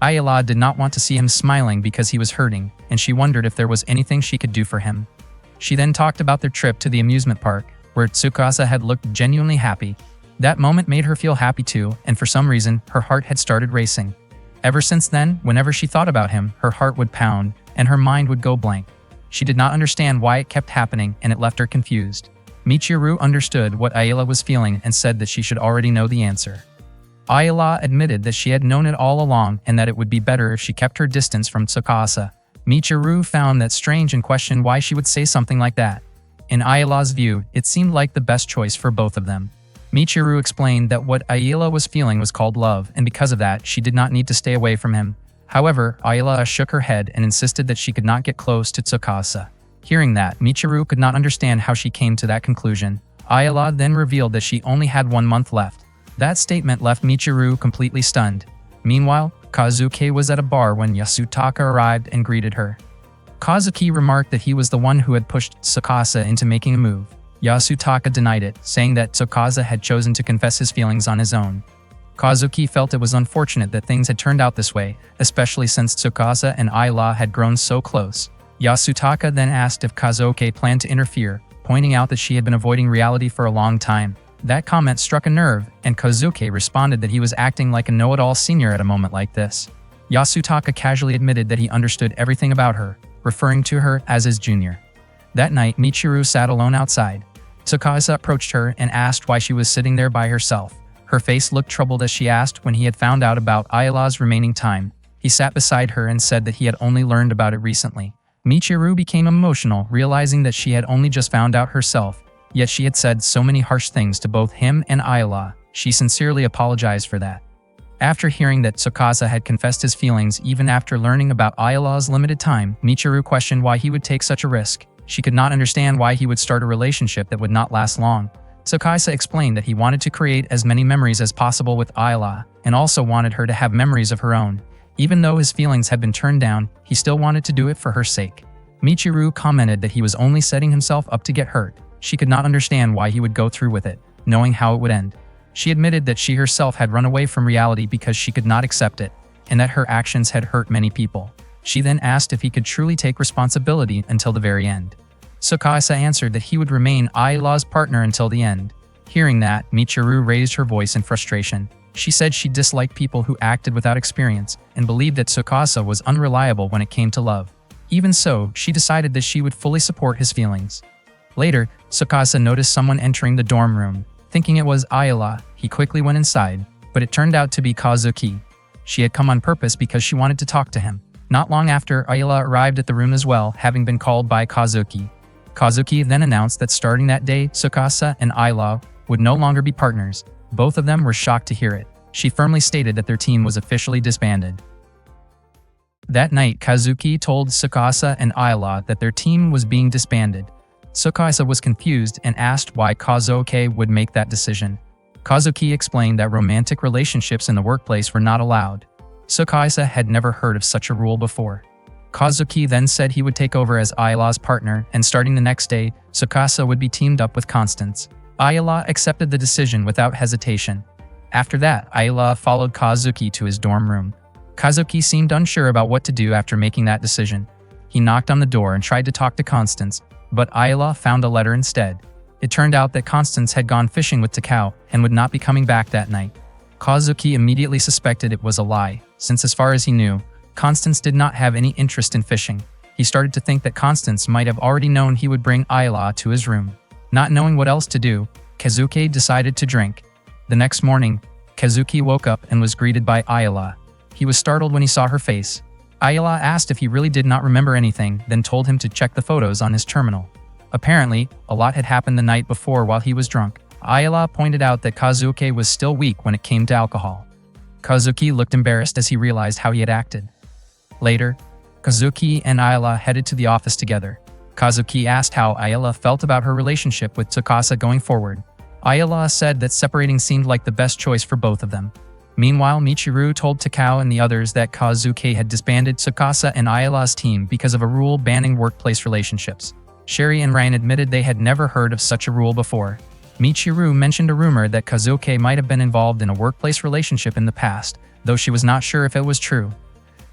Ayala did not want to see him smiling because he was hurting, and she wondered if there was anything she could do for him. She then talked about their trip to the amusement park, where Tsukasa had looked genuinely happy. That moment made her feel happy too, and for some reason, her heart had started racing. Ever since then, whenever she thought about him, her heart would pound, and her mind would go blank. She did not understand why it kept happening, and it left her confused. Michiru understood what Ayla was feeling and said that she should already know the answer. Ayla admitted that she had known it all along and that it would be better if she kept her distance from Tsukasa. Michiru found that strange and questioned why she would say something like that. In Ayla's view, it seemed like the best choice for both of them. Michiru explained that what Ayla was feeling was called love, and because of that, she did not need to stay away from him. However, Ayla shook her head and insisted that she could not get close to Tsukasa. Hearing that, Michiru could not understand how she came to that conclusion. Ayla then revealed that she only had 1 month left. That statement left Michiru completely stunned. Meanwhile, Kazuki was at a bar when Yasutaka arrived and greeted her. Kazuki remarked that he was the one who had pushed Tsukasa into making a move. Yasutaka denied it, saying that Tsukasa had chosen to confess his feelings on his own. Kazuki felt it was unfortunate that things had turned out this way, especially since Tsukasa and Ayla had grown so close. Yasutaka then asked if Kazuki planned to interfere, pointing out that she had been avoiding reality for a long time. That comment struck a nerve, and Kazuki responded that he was acting like a know-it-all senior at a moment like this. Yasutaka casually admitted that he understood everything about her, referring to her as his junior. That night, Michiru sat alone outside. Tsukasa approached her and asked why she was sitting there by herself. Her face looked troubled as she asked when he had found out about Ayla's remaining time. He sat beside her and said that he had only learned about it recently. Michiru became emotional, realizing that she had only just found out herself, yet she had said so many harsh things to both him and Ayla. She sincerely apologized for that. After hearing that Tsukasa had confessed his feelings even after learning about Ayla's limited time, Michiru questioned why he would take such a risk. She could not understand why he would start a relationship that would not last long. Tsukasa explained that he wanted to create as many memories as possible with Ayla, and also wanted her to have memories of her own. Even though his feelings had been turned down, he still wanted to do it for her sake. Michiru commented that he was only setting himself up to get hurt. She could not understand why he would go through with it, knowing how it would end. She admitted that she herself had run away from reality because she could not accept it, and that her actions had hurt many people. She then asked if he could truly take responsibility until the very end. Tsukasa answered that he would remain Ayla's partner until the end. Hearing that, Michiru raised her voice in frustration. She said she disliked people who acted without experience and believed that Tsukasa was unreliable when it came to love. Even so, she decided that she would fully support his feelings. Later, Tsukasa noticed someone entering the dorm room. Thinking it was Ayla, he quickly went inside, but it turned out to be Kazuki. She had come on purpose because she wanted to talk to him. Not long after, Ayla arrived at the room as well, having been called by Kazuki. Kazuki then announced that starting that day, Tsukasa and Ayla would no longer be partners. Both of them were shocked to hear it. She firmly stated that their team was officially disbanded. That night, Kazuki told Tsukasa and Ayla that their team was being disbanded. Tsukasa was confused and asked why Kazuki would make that decision. Kazuki explained that romantic relationships in the workplace were not allowed. Tsukasa had never heard of such a rule before. Kazuki then said he would take over as Ayla's partner, and starting the next day, Tsukasa would be teamed up with Constance. Ayla accepted the decision without hesitation. After that, Ayla followed Kazuki to his dorm room. Kazuki seemed unsure about what to do after making that decision. He knocked on the door and tried to talk to Constance, but Ayla found a letter instead. It turned out that Constance had gone fishing with Takao and would not be coming back that night. Kazuki immediately suspected it was a lie, since as far as he knew, Constance did not have any interest in fishing. He started to think that Constance might have already known he would bring Ayla to his room. Not knowing what else to do, Kazuki decided to drink. The next morning, Kazuki woke up and was greeted by Ayla. He was startled when he saw her face. Ayla asked if he really did not remember anything, then told him to check the photos on his terminal. Apparently, a lot had happened the night before while he was drunk. Ayla pointed out that Kazuki was still weak when it came to alcohol. Kazuki looked embarrassed as he realized how he had acted. Later, Kazuki and Ayla headed to the office together. Kazuki asked how Ayla felt about her relationship with Tsukasa going forward. Ayla said that separating seemed like the best choice for both of them. Meanwhile, Michiru told Takao and the others that Kazuki had disbanded Tsukasa and Ayla's team because of a rule banning workplace relationships. Sherry and Ryan admitted they had never heard of such a rule before. Michiru mentioned a rumor that Kazuki might have been involved in a workplace relationship in the past, though she was not sure if it was true.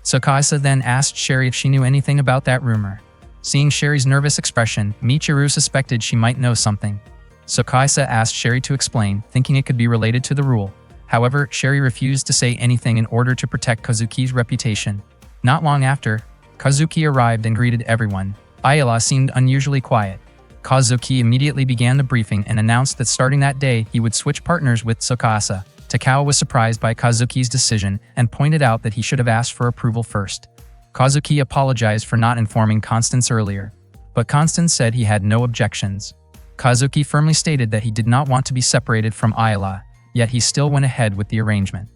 Tsukasa then asked Sherry if she knew anything about that rumor. Seeing Sherry's nervous expression, Michiru suspected she might know something. Tsukasa asked Sherry to explain, thinking it could be related to the rule. However, Sherry refused to say anything in order to protect Kazuki's reputation. Not long after, Kazuki arrived and greeted everyone. Ayala seemed unusually quiet. Kazuki immediately began the briefing and announced that starting that day he would switch partners with Tsukasa. Takao was surprised by Kazuki's decision and pointed out that he should have asked for approval first. Kazuki apologized for not informing Constance earlier, but Constance said he had no objections. Kazuki firmly stated that he did not want to be separated from Ayala, yet he still went ahead with the arrangement.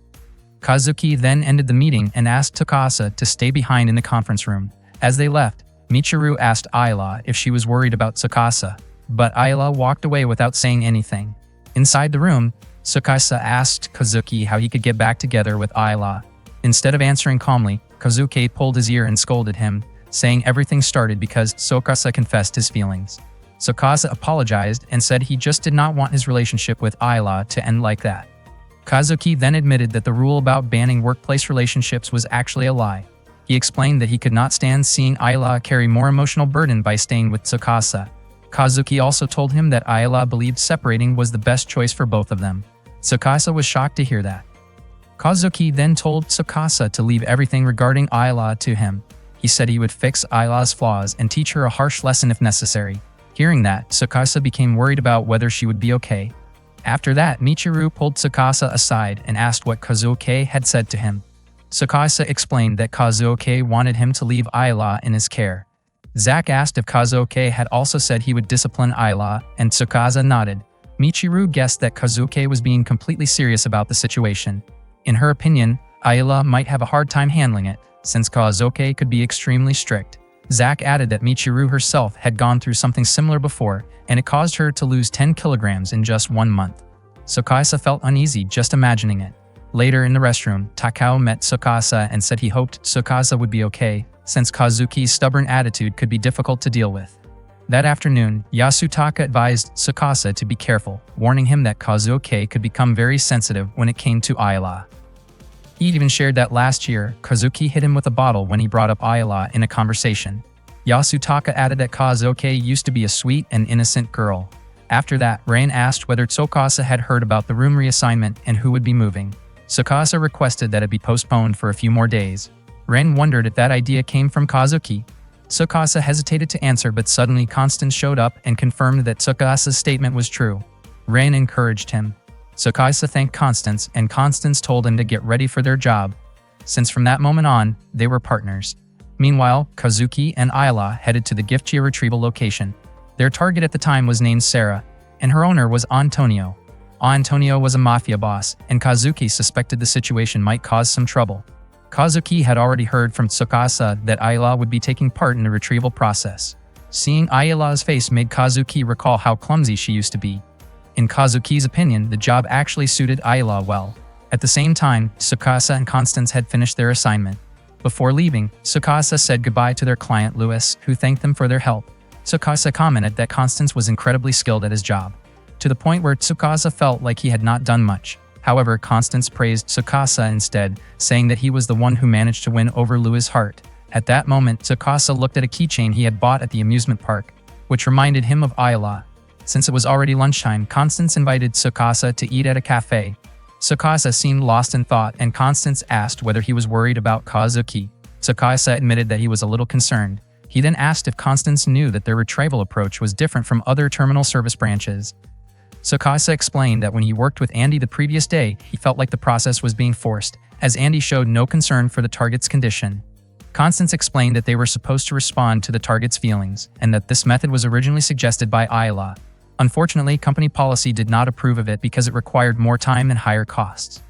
Kazuki then ended the meeting and asked Tsukasa to stay behind in the conference room. As they left, Michiru asked Ayala if she was worried about Tsukasa, but Ayala walked away without saying anything. Inside the room, Tsukasa asked Kazuki how he could get back together with Ayala. Instead of answering calmly, Kazuki pulled his ear and scolded him, saying everything started because Tsukasa confessed his feelings. Tsukasa apologized and said he just did not want his relationship with Ayala to end like that. Kazuki then admitted that the rule about banning workplace relationships was actually a lie. He explained that he could not stand seeing Ayala carry more emotional burden by staying with Tsukasa. Kazuki also told him that Ayala believed separating was the best choice for both of them. Tsukasa was shocked to hear that. Kazuki then told Tsukasa to leave everything regarding Ayala to him. He said he would fix Ayala's flaws and teach her a harsh lesson if necessary. Hearing that, Tsukasa became worried about whether she would be okay. After that, Michiru pulled Tsukasa aside and asked what Kazuki had said to him. Tsukasa explained that Kazuki wanted him to leave Ayala in his care. Zack asked if Kazuki had also said he would discipline Ayala, and Tsukasa nodded. Michiru guessed that Kazuki was being completely serious about the situation. In her opinion, Ayala might have a hard time handling it, since Kazuki could be extremely strict. Zack added that Michiru herself had gone through something similar before, and it caused her to lose 10 kilograms in just 1 month. Tsukasa felt uneasy just imagining it. Later in the restroom, Takao met Tsukasa and said he hoped Tsukasa would be okay, since Kazuki's stubborn attitude could be difficult to deal with. That afternoon, Yasutaka advised Tsukasa to be careful, warning him that Kazuki could become very sensitive when it came to Ayala. He even shared that last year, Kazuki hit him with a bottle when he brought up Ayala in a conversation. Yasutaka added that Kazuki used to be a sweet and innocent girl. After that, Rain asked whether Tsukasa had heard about the room reassignment and who would be moving. Tsukasa requested that it be postponed for a few more days. Ren wondered if that idea came from Kazuki. Tsukasa hesitated to answer, but suddenly Constance showed up and confirmed that Tsukasa's statement was true. Ren encouraged him. Tsukasa thanked Constance, and Constance told him to get ready for their job, since from that moment on, they were partners. Meanwhile, Kazuki and Ayala headed to the Giftgear retrieval location. Their target at the time was named Sarah, and her owner was Antonio. Antonio was a mafia boss, and Kazuki suspected the situation might cause some trouble. Kazuki had already heard from Tsukasa that Ayala would be taking part in the retrieval process. Seeing Ayala's face made Kazuki recall how clumsy she used to be. In Kazuki's opinion, the job actually suited Ayala well. At the same time, Tsukasa and Constance had finished their assignment. Before leaving, Tsukasa said goodbye to their client Louis, who thanked them for their help. Tsukasa commented that Constance was incredibly skilled at his job, to the point where Tsukasa felt like he had not done much. However, Constance praised Tsukasa instead, saying that he was the one who managed to win over Louis' heart. At that moment, Tsukasa looked at a keychain he had bought at the amusement park, which reminded him of Ayala. Since it was already lunchtime, Constance invited Tsukasa to eat at a cafe. Tsukasa seemed lost in thought, and Constance asked whether he was worried about Kazuki. Tsukasa admitted that he was a little concerned. He then asked if Constance knew that their retrieval approach was different from other terminal service branches. Tsukasa explained that when he worked with Andy the previous day, he felt like the process was being forced, as Andy showed no concern for the target's condition. Constance explained that they were supposed to respond to the target's feelings, and that this method was originally suggested by Ayala. Unfortunately, company policy did not approve of it because it required more time and higher costs.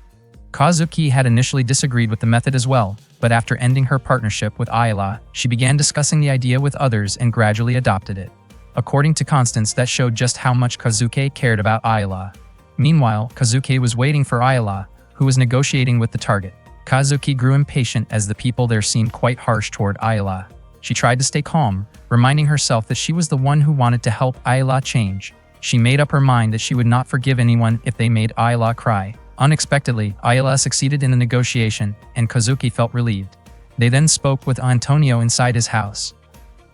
Kazuki had initially disagreed with the method as well, but after ending her partnership with Ayala, she began discussing the idea with others and gradually adopted it. According to Constance, that showed just how much Kazuki cared about Ayala. Meanwhile, Kazuki was waiting for Ayala, who was negotiating with the target. Kazuki grew impatient as the people there seemed quite harsh toward Ayala. She tried to stay calm, reminding herself that she was the one who wanted to help Ayala change. She made up her mind that she would not forgive anyone if they made Ayala cry. Unexpectedly, Ayala succeeded in the negotiation, and Kazuki felt relieved. They then spoke with Antonio inside his house.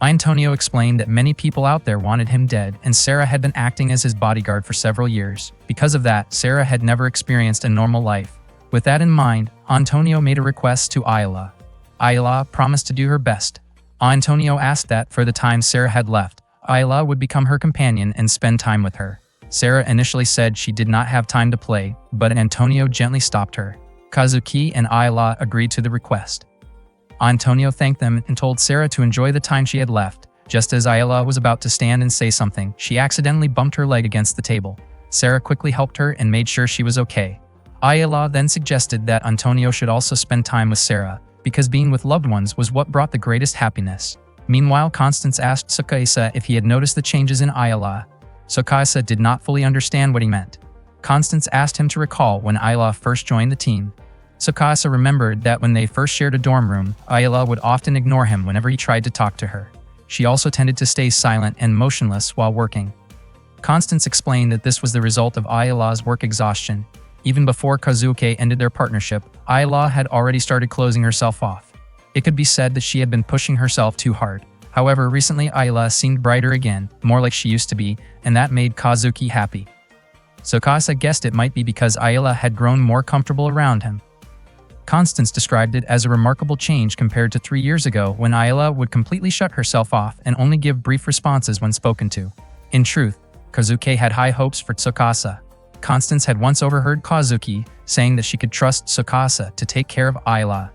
Antonio explained that many people out there wanted him dead, and Sarah had been acting as his bodyguard for several years. Because of that, Sarah had never experienced a normal life. With that in mind, Antonio made a request to Ayla. Ayla promised to do her best. Antonio asked that, for the time Sarah had left, Ayla would become her companion and spend time with her. Sarah initially said she did not have time to play, but Antonio gently stopped her. Kazuki and Ayla agreed to the request. Antonio thanked them and told Sarah to enjoy the time she had left. Just as Ayla was about to stand and say something, she accidentally bumped her leg against the table. Sarah quickly helped her and made sure she was okay. Ayla then suggested that Antonio should also spend time with Sarah, because being with loved ones was what brought the greatest happiness. Meanwhile, Constance asked Tsukasa if he had noticed the changes in Ayla. Tsukasa did not fully understand what he meant. Constance asked him to recall when Ayla first joined the team. Tsukasa remembered that when they first shared a dorm room, Ayla would often ignore him whenever he tried to talk to her. She also tended to stay silent and motionless while working. Constance explained that this was the result of Ayla's work exhaustion. Even before Kazuki ended their partnership, Ayla had already started closing herself off. It could be said that she had been pushing herself too hard. However, recently Ayla seemed brighter again, more like she used to be, and that made Kazuki happy. Tsukasa guessed it might be because Ayla had grown more comfortable around him. Constance described it as a remarkable change compared to 3 years ago when Ayla would completely shut herself off and only give brief responses when spoken to. In truth, Kazuki had high hopes for Tsukasa. Constance had once overheard Kazuki saying that she could trust Tsukasa to take care of Ayla.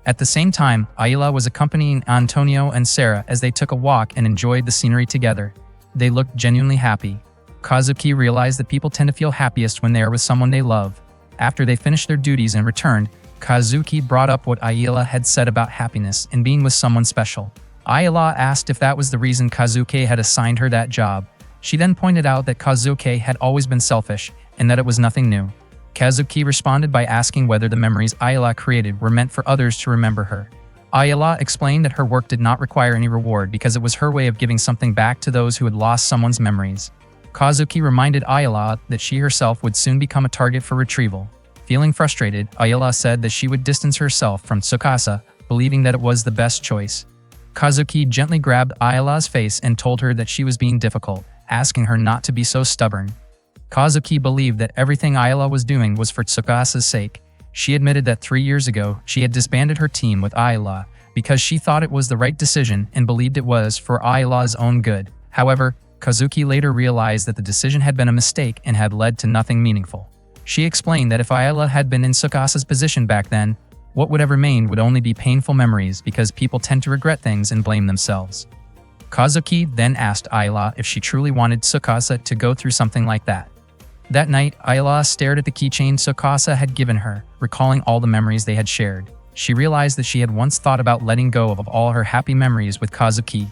At the same time, Ayla was accompanying Antonio and Sarah as they took a walk and enjoyed the scenery together. They looked genuinely happy. Kazuki realized that people tend to feel happiest when they are with someone they love. After they finished their duties and returned, Kazuki brought up what Ayla had said about happiness and being with someone special. Ayla asked if that was the reason Kazuki had assigned her that job. She then pointed out that Kazuki had always been selfish and that it was nothing new. Kazuki responded by asking whether the memories Ayla created were meant for others to remember her. Ayla explained that her work did not require any reward because it was her way of giving something back to those who had lost someone's memories. Kazuki reminded Ayla that she herself would soon become a target for retrieval. Feeling frustrated, Ayla said that she would distance herself from Tsukasa, believing that it was the best choice. Kazuki gently grabbed Ayla's face and told her that she was being difficult, asking her not to be so stubborn. Kazuki believed that everything Ayla was doing was for Tsukasa's sake. She admitted that 3 years ago, she had disbanded her team with Ayla because she thought it was the right decision and believed it was for Ayla's own good. However, Kazuki later realized that the decision had been a mistake and had led to nothing meaningful. She explained that if Ayla had been in Tsukasa's position back then, what would have remained would only be painful memories because people tend to regret things and blame themselves. Kazuki then asked Ayla if she truly wanted Tsukasa to go through something like that. That night, Ayla stared at the keychain Tsukasa had given her, recalling all the memories they had shared. She realized that she had once thought about letting go of all her happy memories with Kazuki.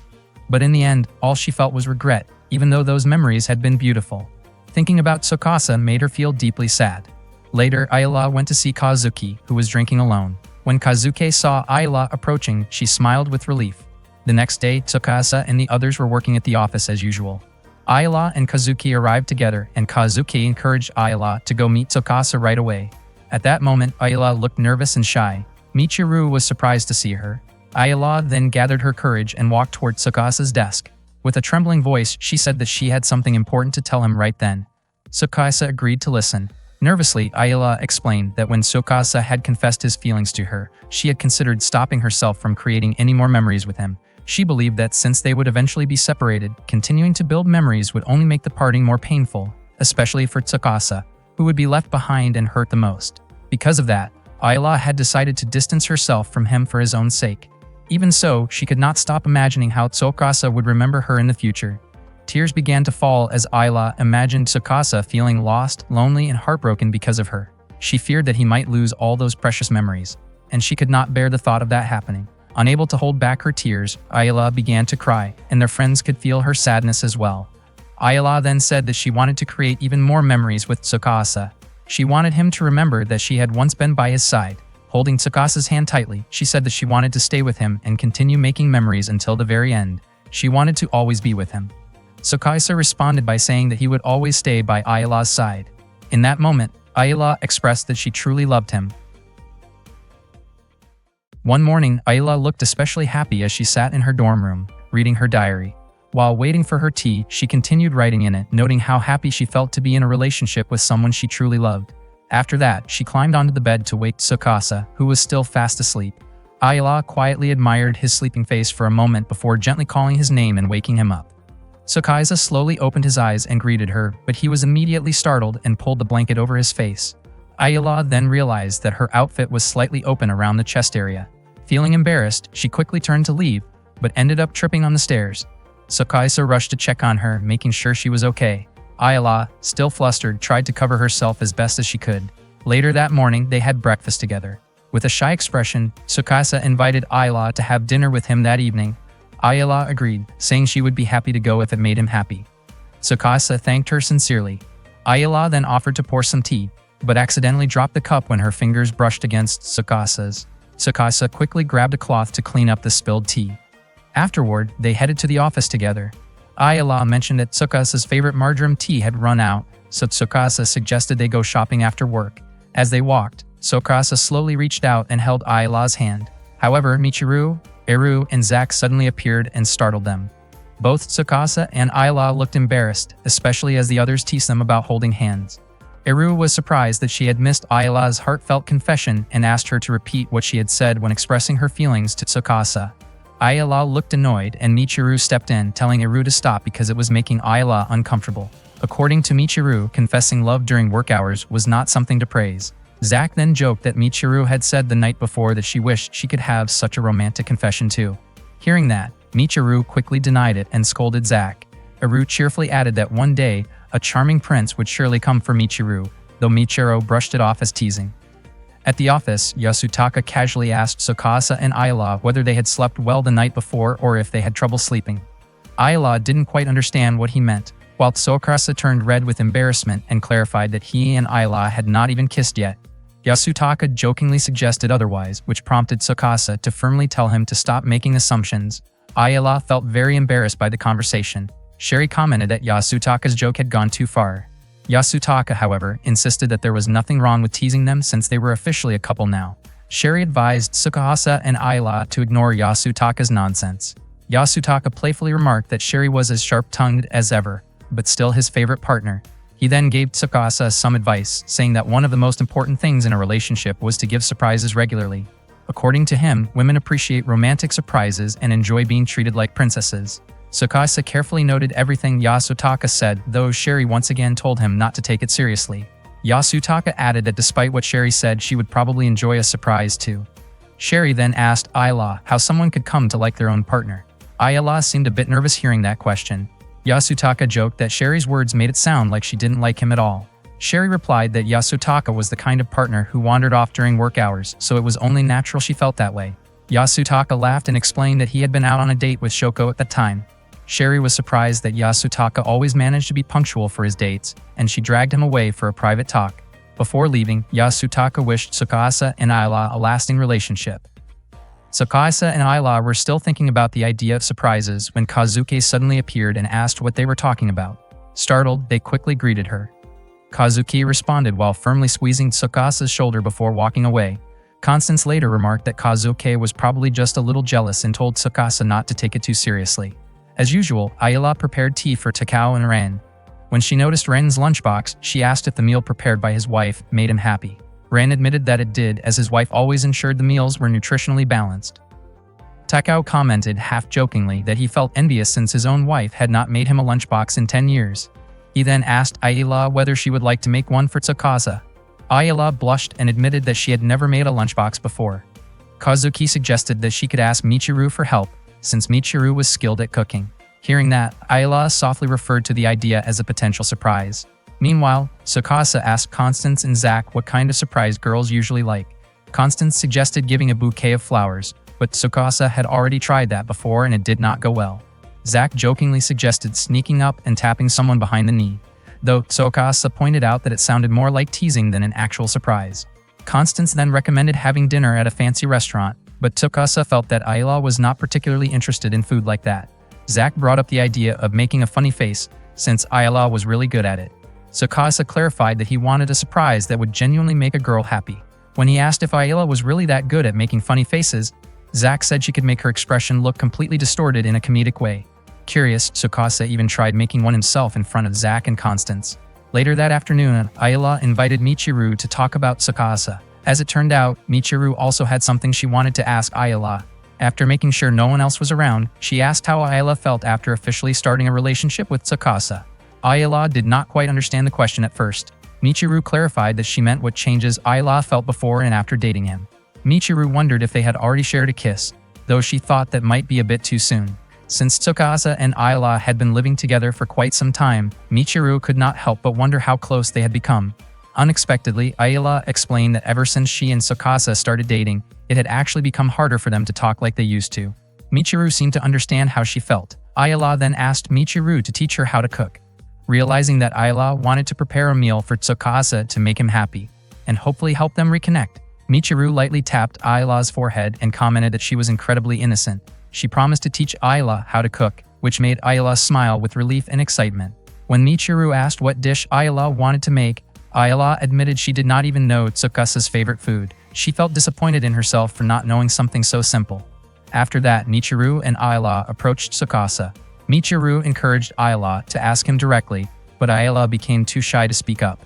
But in the end, all she felt was regret, even though those memories had been beautiful. Thinking about Tsukasa made her feel deeply sad. Later, Ayla went to see Kazuki, who was drinking alone. When Kazuki saw Ayla approaching, she smiled with relief. The next day, Tsukasa and the others were working at the office as usual. Ayla and Kazuki arrived together, and Kazuki encouraged Ayla to go meet Tsukasa right away. At that moment, Ayla looked nervous and shy. Michiru was surprised to see her. Ayla then gathered her courage and walked toward Tsukasa's desk. With a trembling voice, she said that she had something important to tell him right then. Tsukasa agreed to listen. Nervously, Ayla explained that when Tsukasa had confessed his feelings to her, she had considered stopping herself from creating any more memories with him. She believed that since they would eventually be separated, continuing to build memories would only make the parting more painful, especially for Tsukasa, who would be left behind and hurt the most. Because of that, Ayla had decided to distance herself from him for his own sake. Even so, she could not stop imagining how Tsukasa would remember her in the future. Tears began to fall as Ayla imagined Tsukasa feeling lost, lonely, and heartbroken because of her. She feared that he might lose all those precious memories, and she could not bear the thought of that happening. Unable to hold back her tears, Ayla began to cry, and their friends could feel her sadness as well. Ayla then said that she wanted to create even more memories with Tsukasa. She wanted him to remember that she had once been by his side. Holding Tsukasa's hand tightly, she said that she wanted to stay with him and continue making memories until the very end. She wanted to always be with him. Tsukasa responded by saying that he would always stay by Ayla's side. In that moment, Ayla expressed that she truly loved him. One morning, Ayla looked especially happy as she sat in her dorm room. reading her diary. While waiting for her tea, she continued writing in it, noting how happy she felt to be in a relationship with someone she truly loved. After that, she climbed onto the bed to wake Tsukasa, who was still fast asleep. Ayala quietly admired his sleeping face for a moment before gently calling his name and waking him up. Tsukasa slowly opened his eyes and greeted her, but he was immediately startled and pulled the blanket over his face. Ayala then realized that her outfit was slightly open around the chest area. Feeling embarrassed, she quickly turned to leave, but ended up tripping on the stairs. Tsukasa rushed to check on her, making sure she was okay. Ayala, still flustered, tried to cover herself as best as she could. Later that morning, they had breakfast together. With a shy expression, Tsukasa invited Ayala to have dinner with him that evening. Ayala agreed, saying she would be happy to go if it made him happy. Tsukasa thanked her sincerely. Ayala then offered to pour some tea, but accidentally dropped the cup when her fingers brushed against Tsukasa's. Tsukasa quickly grabbed a cloth to clean up the spilled tea. Afterward, they headed to the office together. Ayala mentioned that Tsukasa's favorite marjoram tea had run out, so Tsukasa suggested they go shopping after work. As they walked, Tsukasa slowly reached out and held Ayala's hand. However, Michiru, Eru, and Zack suddenly appeared and startled them. Both Tsukasa and Ayala looked embarrassed, especially as the others teased them about holding hands. Eru was surprised that she had missed Ayala's heartfelt confession and asked her to repeat what she had said when expressing her feelings to Tsukasa. Ayala looked annoyed and Michiru stepped in, telling Eru to stop because it was making Ayala uncomfortable. According to Michiru, confessing love during work hours was not something to praise. Zack then joked that Michiru had said the night before that she wished she could have such a romantic confession too. Hearing that, Michiru quickly denied it and scolded Zack. Eru cheerfully added that one day, a charming prince would surely come for Michiru, though Michiru brushed it off as teasing. At the office, Yasutaka casually asked Tsukasa and Ayala whether they had slept well the night before or if they had trouble sleeping. Ayala didn't quite understand what he meant, while Tsukasa turned red with embarrassment and clarified that he and Ayala had not even kissed yet. Yasutaka jokingly suggested otherwise, which prompted Tsukasa to firmly tell him to stop making assumptions. Ayala felt very embarrassed by the conversation. Sherry commented that Yasutaka's joke had gone too far. Yasutaka, however, insisted that there was nothing wrong with teasing them since they were officially a couple now. Sherry advised Tsukasa and Ayala to ignore Yasutaka's nonsense. Yasutaka playfully remarked that Sherry was as sharp-tongued as ever, but still his favorite partner. He then gave Tsukasa some advice, saying that one of the most important things in a relationship was to give surprises regularly. According to him, women appreciate romantic surprises and enjoy being treated like princesses. Tsukasa carefully noted everything Yasutaka said, though Sherry once again told him not to take it seriously. Yasutaka added that despite what Sherry said, she would probably enjoy a surprise too. Sherry then asked Ayala how someone could come to like their own partner. Ayala seemed a bit nervous hearing that question. Yasutaka joked that Sherry's words made it sound like she didn't like him at all. Sherry replied that Yasutaka was the kind of partner who wandered off during work hours, so it was only natural she felt that way. Yasutaka laughed and explained that he had been out on a date with Shoko at the time. Sherry was surprised that Yasutaka always managed to be punctual for his dates, and she dragged him away for a private talk. Before leaving, Yasutaka wished Tsukasa and Ayala a lasting relationship. Tsukasa and Ayala were still thinking about the idea of surprises when Kazuki suddenly appeared and asked what they were talking about. Startled, they quickly greeted her. Kazuki responded while firmly squeezing Tsukasa's shoulder before walking away. Constance later remarked that Kazuki was probably just a little jealous and told Tsukasa not to take it too seriously. As usual, Ayala prepared tea for Takao and Ren. When she noticed Ren's lunchbox, she asked if the meal prepared by his wife made him happy. Ren admitted that it did, as his wife always ensured the meals were nutritionally balanced. Takao commented half-jokingly that he felt envious since his own wife had not made him a lunchbox in 10 years. He then asked Ayala whether she would like to make one for Tsukasa. Ayala blushed and admitted that she had never made a lunchbox before. Kazuki suggested that she could ask Michiru for help, since Michiru was skilled at cooking. Hearing that, Ayala softly referred to the idea as a potential surprise. Meanwhile, Tsukasa asked Constance and Zack what kind of surprise girls usually like. Constance suggested giving a bouquet of flowers, but Tsukasa had already tried that before and it did not go well. Zack jokingly suggested sneaking up and tapping someone behind the knee, though Tsukasa pointed out that it sounded more like teasing than an actual surprise. Constance then recommended having dinner at a fancy restaurant, but Tsukasa felt that Ayala was not particularly interested in food like that. Zack brought up the idea of making a funny face, since Ayala was really good at it. Tsukasa clarified that he wanted a surprise that would genuinely make a girl happy. When he asked if Ayala was really that good at making funny faces, Zach said she could make her expression look completely distorted in a comedic way. Curious, Tsukasa even tried making one himself in front of Zach and Constance. Later that afternoon, Ayala invited Michiru to talk about Tsukasa. As it turned out, Michiru also had something she wanted to ask Ayala. After making sure no one else was around, she asked how Ayala felt after officially starting a relationship with Tsukasa. Ayala did not quite understand the question at first. Michiru clarified that she meant what changes Ayala felt before and after dating him. Michiru wondered if they had already shared a kiss, though she thought that might be a bit too soon. Since Tsukasa and Ayala had been living together for quite some time, Michiru could not help but wonder how close they had become. Unexpectedly, Ayala explained that ever since she and Tsukasa started dating, it had actually become harder for them to talk like they used to. Michiru seemed to understand how she felt. Ayala then asked Michiru to teach her how to cook. Realizing that Ayala wanted to prepare a meal for Tsukasa to make him happy, and hopefully help them reconnect, Michiru lightly tapped Ayala's forehead and commented that she was incredibly innocent. She promised to teach Ayala how to cook, which made Ayala smile with relief and excitement. When Michiru asked what dish Ayala wanted to make, Ayala admitted she did not even know Tsukasa's favorite food. She felt disappointed in herself for not knowing something so simple. After that, Michiru and Ayala approached Tsukasa. Michiru encouraged Ayala to ask him directly, but Ayala became too shy to speak up.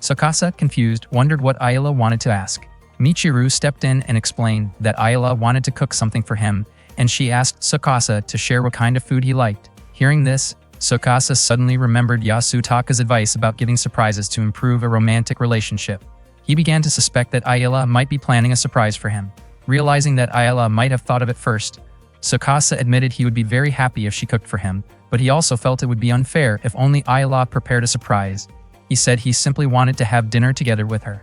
Tsukasa, confused, wondered what Ayala wanted to ask. Michiru stepped in and explained that Ayala wanted to cook something for him, and she asked Tsukasa to share what kind of food he liked. Hearing this, Tsukasa suddenly remembered Yasutaka's advice about giving surprises to improve a romantic relationship. He began to suspect that Ayala might be planning a surprise for him. Realizing that Ayala might have thought of it first, Tsukasa admitted he would be very happy if she cooked for him, but he also felt it would be unfair if only Ayala prepared a surprise. He said he simply wanted to have dinner together with her.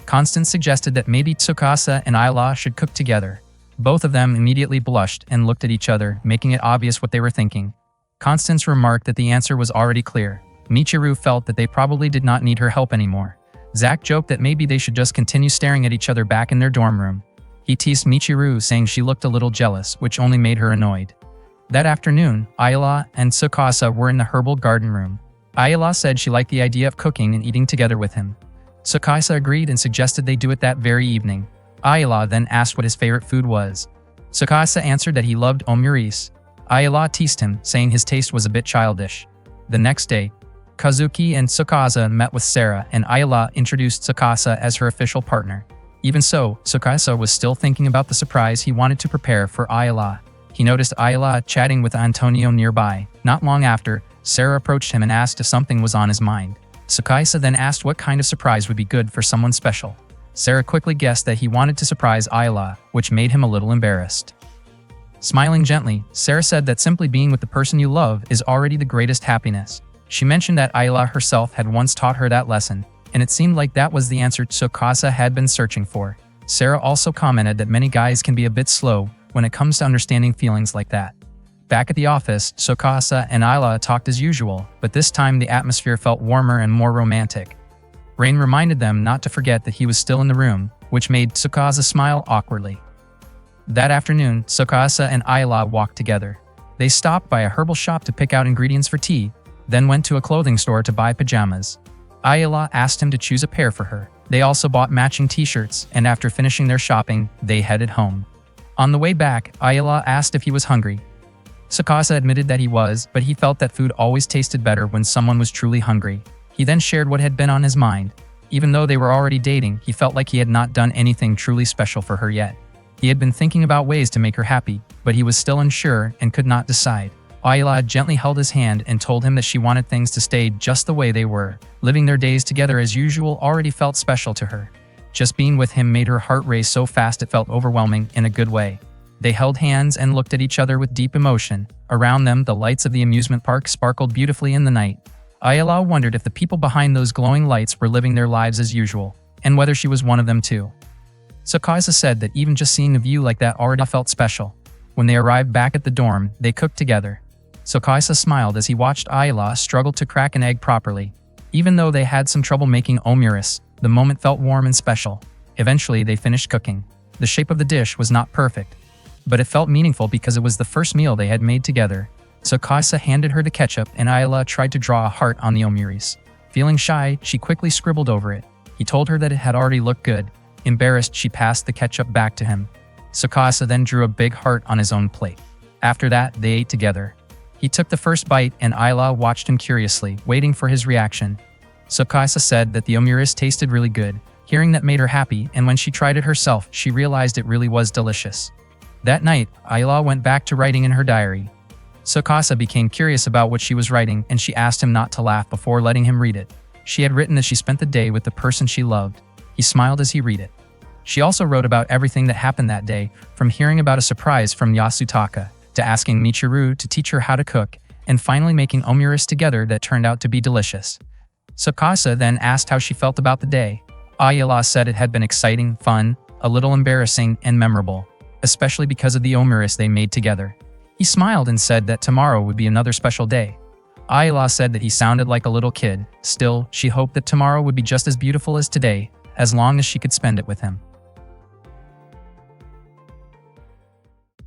Constance suggested that maybe Tsukasa and Ayala should cook together. Both of them immediately blushed and looked at each other, making it obvious what they were thinking. Constance remarked that the answer was already clear. Michiru felt that they probably did not need her help anymore. Zach joked that maybe they should just continue staring at each other back in their dorm room. He teased Michiru, saying she looked a little jealous, which only made her annoyed. That afternoon, Ayala and Tsukasa were in the herbal garden room. Ayala said she liked the idea of cooking and eating together with him. Tsukasa agreed and suggested they do it that very evening. Ayala then asked what his favorite food was. Tsukasa answered that he loved omurice. Ayala teased him, saying his taste was a bit childish. The next day, Kazuki and Tsukasa met with Sarah, and Ayala introduced Tsukasa as her official partner. Even so, Tsukasa was still thinking about the surprise he wanted to prepare for Ayala. He noticed Ayala chatting with Antonio nearby. Not long after, Sarah approached him and asked if something was on his mind. Tsukasa then asked what kind of surprise would be good for someone special. Sarah quickly guessed that he wanted to surprise Ayala, which made him a little embarrassed. Smiling gently, Sarah said that simply being with the person you love is already the greatest happiness. She mentioned that Ayala herself had once taught her that lesson, and it seemed like that was the answer Tsukasa had been searching for. Sarah also commented that many guys can be a bit slow when it comes to understanding feelings like that. Back at the office, Tsukasa and Ayala talked as usual, but this time the atmosphere felt warmer and more romantic. Rain reminded them not to forget that he was still in the room, which made Tsukasa smile awkwardly. That afternoon, Tsukasa and Ayala walked together. They stopped by a herbal shop to pick out ingredients for tea, then went to a clothing store to buy pajamas. Ayala asked him to choose a pair for her. They also bought matching t-shirts, and after finishing their shopping, they headed home. On the way back, Ayala asked if he was hungry. Tsukasa admitted that he was, but he felt that food always tasted better when someone was truly hungry. He then shared what had been on his mind. Even though they were already dating, he felt like he had not done anything truly special for her yet. He had been thinking about ways to make her happy, but he was still unsure and could not decide. Ayala gently held his hand and told him that she wanted things to stay just the way they were. Living their days together as usual already felt special to her. Just being with him made her heart race so fast it felt overwhelming in a good way. They held hands and looked at each other with deep emotion. Around them, the lights of the amusement park sparkled beautifully in the night. Ayala wondered if the people behind those glowing lights were living their lives as usual, and whether she was one of them too. Tsukasa said that even just seeing a view like that already felt special. When they arrived back at the dorm, they cooked together. Tsukasa smiled as he watched Ayala struggle to crack an egg properly. Even though they had some trouble making omurice, the moment felt warm and special. Eventually, they finished cooking. The shape of the dish was not perfect, but it felt meaningful because it was the first meal they had made together. Tsukasa handed her the ketchup and Ayala tried to draw a heart on the omurice. Feeling shy, she quickly scribbled over it. He told her that it had already looked good. Embarrassed, she passed the ketchup back to him. Tsukasa then drew a big heart on his own plate. After that, they ate together. He took the first bite and Ayla watched him curiously, waiting for his reaction. Tsukasa said that the omurice tasted really good. Hearing that made her happy, and when she tried it herself, she realized it really was delicious. That night, Ayla went back to writing in her diary. Tsukasa became curious about what she was writing, and she asked him not to laugh before letting him read it. She had written that she spent the day with the person she loved. He smiled as he read it. She also wrote about everything that happened that day, from hearing about a surprise from Yasutaka, to asking Michiru to teach her how to cook, and finally making omurice together that turned out to be delicious. Tsukasa then asked how she felt about the day. Ayla said it had been exciting, fun, a little embarrassing, and memorable, especially because of the omurice they made together. He smiled and said that tomorrow would be another special day. Ayla said that he sounded like a little kid. Still, she hoped that tomorrow would be just as beautiful as today, as long as she could spend it with him.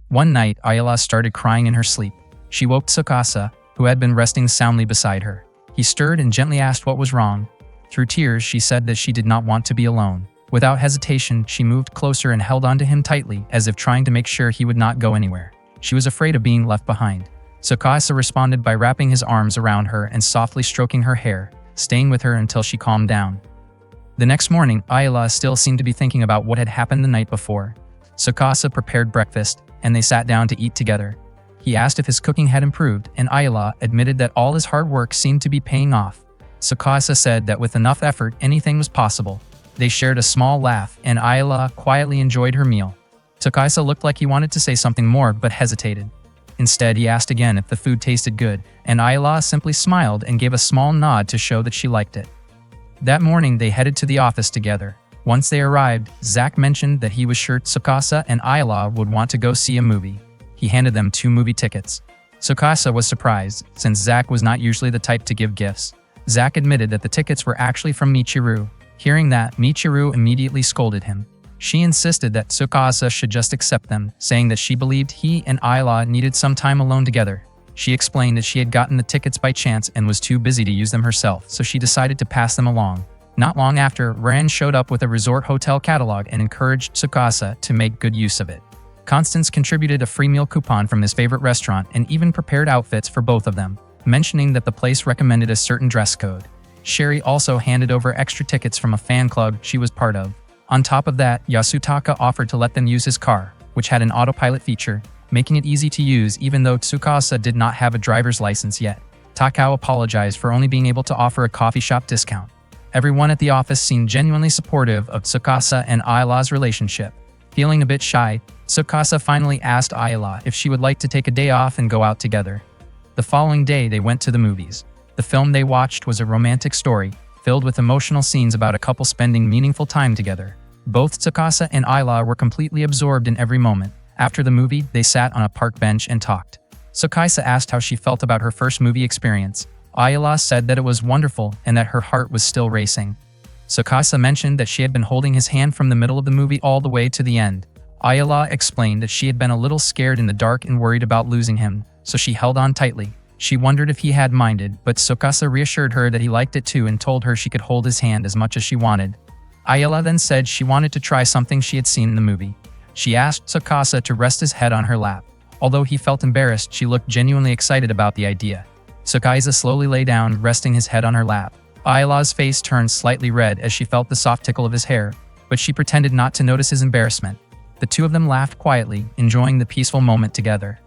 One night, Ayla started crying in her sleep. She woke Tsukasa, who had been resting soundly beside her. He stirred and gently asked what was wrong. Through tears, she said that she did not want to be alone. Without hesitation, she moved closer and held onto him tightly, as if trying to make sure he would not go anywhere. She was afraid of being left behind. Tsukasa responded by wrapping his arms around her and softly stroking her hair, staying with her until she calmed down. The next morning, Ayla still seemed to be thinking about what had happened the night before. Tsukasa prepared breakfast, and they sat down to eat together. He asked if his cooking had improved, and Ayla admitted that all his hard work seemed to be paying off. Tsukasa said that with enough effort, anything was possible. They shared a small laugh, and Ayla quietly enjoyed her meal. Tsukasa looked like he wanted to say something more, but hesitated. Instead, he asked again if the food tasted good, and Ayla simply smiled and gave a small nod to show that she liked it. That morning, they headed to the office together. Once they arrived, Zach mentioned that he was sure Tsukasa and Ayla would want to go see a movie. He handed them 2 movie tickets. Tsukasa was surprised, since Zach was not usually the type to give gifts. Zach admitted that the tickets were actually from Michiru. Hearing that, Michiru immediately scolded him. She insisted that Tsukasa should just accept them, saying that she believed he and Ayla needed some time alone together. She explained that she had gotten the tickets by chance and was too busy to use them herself, so she decided to pass them along. Not long after, Ran showed up with a resort hotel catalog and encouraged Tsukasa to make good use of it. Constance contributed a free meal coupon from his favorite restaurant and even prepared outfits for both of them, mentioning that the place recommended a certain dress code. Sherry also handed over extra tickets from a fan club she was part of. On top of that, Yasutaka offered to let them use his car, which had an autopilot feature, making it easy to use even though Tsukasa did not have a driver's license yet. Takao apologized for only being able to offer a coffee shop discount. Everyone at the office seemed genuinely supportive of Tsukasa and Ayla's relationship. Feeling a bit shy, Tsukasa finally asked Ayla if she would like to take a day off and go out together. The following day, they went to the movies. The film they watched was a romantic story, filled with emotional scenes about a couple spending meaningful time together. Both Tsukasa and Ayla were completely absorbed in every moment. After the movie, they sat on a park bench and talked. Tsukasa asked how she felt about her first movie experience. Ayla said that it was wonderful and that her heart was still racing. Tsukasa mentioned that she had been holding his hand from the middle of the movie all the way to the end. Ayla explained that she had been a little scared in the dark and worried about losing him, so she held on tightly. She wondered if he had minded, but Tsukasa reassured her that he liked it too and told her she could hold his hand as much as she wanted. Ayla then said she wanted to try something she had seen in the movie. She asked Tsukasa to rest his head on her lap. Although he felt embarrassed, she looked genuinely excited about the idea. Tsukasa slowly lay down, resting his head on her lap. Ayla's face turned slightly red as she felt the soft tickle of his hair, but she pretended not to notice his embarrassment. The two of them laughed quietly, enjoying the peaceful moment together.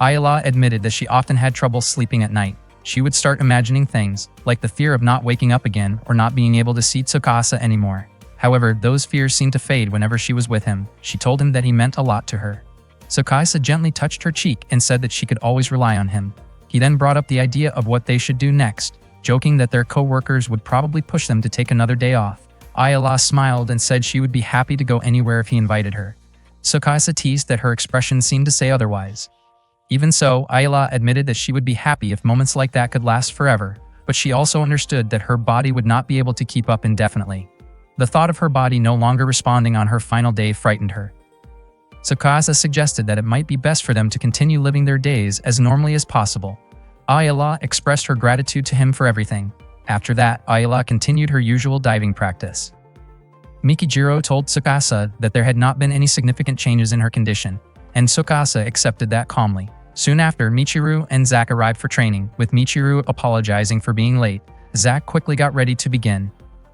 Ayla admitted that she often had trouble sleeping at night. She would start imagining things, like the fear of not waking up again or not being able to see Tsukasa anymore. However, those fears seemed to fade whenever she was with him. She told him that he meant a lot to her. Tsukasa gently touched her cheek and said that she could always rely on him. He then brought up the idea of what they should do next, joking that their co-workers would probably push them to take another day off. Ayla smiled and said she would be happy to go anywhere if he invited her. Tsukasa teased that her expression seemed to say otherwise. Even so, Ayla admitted that she would be happy if moments like that could last forever, but she also understood that her body would not be able to keep up indefinitely. The thought of her body no longer responding on her final day frightened her. Tsukasa suggested that it might be best for them to continue living their days as normally as possible. Ayla expressed her gratitude to him for everything. After that, Ayla continued her usual diving practice. Mikijiro told Tsukasa that there had not been any significant changes in her condition, and Tsukasa accepted that calmly. Soon after, Michiru and Zack arrived for training, with Michiru apologizing for being late. Zack quickly got ready to begin.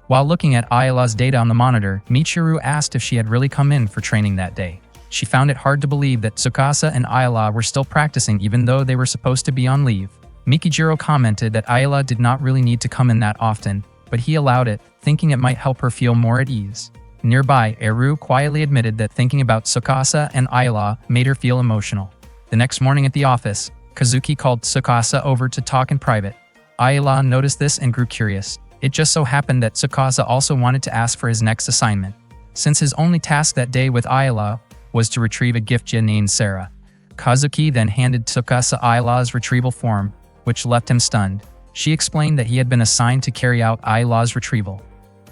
While looking at Ayala's data on the monitor, Michiru asked if she had really come in for training that day. She found it hard to believe that Tsukasa and Ayala were still practicing even though they were supposed to be on leave. Mikijiro commented that Ayala did not really need to come in that often, but he allowed it, thinking it might help her feel more at ease. Nearby, Eru quietly admitted that thinking about Tsukasa and Ayala made her feel emotional. The next morning at the office, Kazuki called Tsukasa over to talk in private. Ayala noticed this and grew curious. It just so happened that Tsukasa also wanted to ask for his next assignment, since his only task that day with Ayala was to retrieve a giftja named Sarah. Kazuki then handed Tsukasa Ayala's retrieval form, which left him stunned. She explained that he had been assigned to carry out Ayala's retrieval.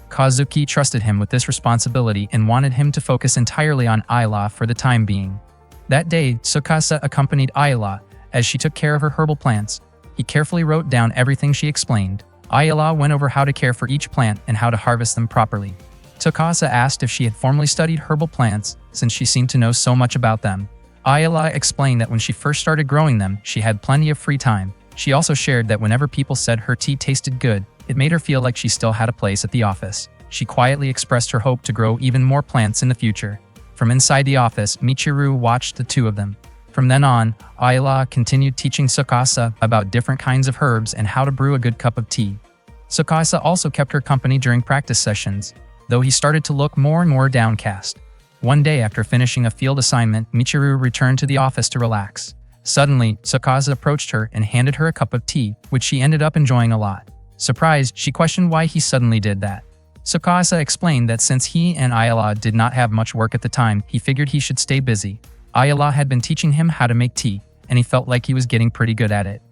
Kazuki trusted him with this responsibility and wanted him to focus entirely on Ayala for the time being. That day, Tsukasa accompanied Ayala as she took care of her herbal plants. He carefully wrote down everything she explained. Ayala went over how to care for each plant and how to harvest them properly. Tsukasa asked if she had formally studied herbal plants, since she seemed to know so much about them. Ayala explained that when she first started growing them, she had plenty of free time. She also shared that whenever people said her tea tasted good, it made her feel like she still had a place at the office. She quietly expressed her hope to grow even more plants in the future. From inside the office, Michiru watched the two of them. From then on, Ayala continued teaching Tsukasa about different kinds of herbs and how to brew a good cup of tea. Tsukasa also kept her company during practice sessions, though he started to look more and more downcast. One day after finishing a field assignment, Michiru returned to the office to relax. Suddenly, Tsukasa approached her and handed her a cup of tea, which she ended up enjoying a lot. Surprised, she questioned why he suddenly did that. Tsukasa explained that since he and Ayala did not have much work at the time, he figured he should stay busy. Ayala had been teaching him how to make tea, and he felt like he was getting pretty good at it.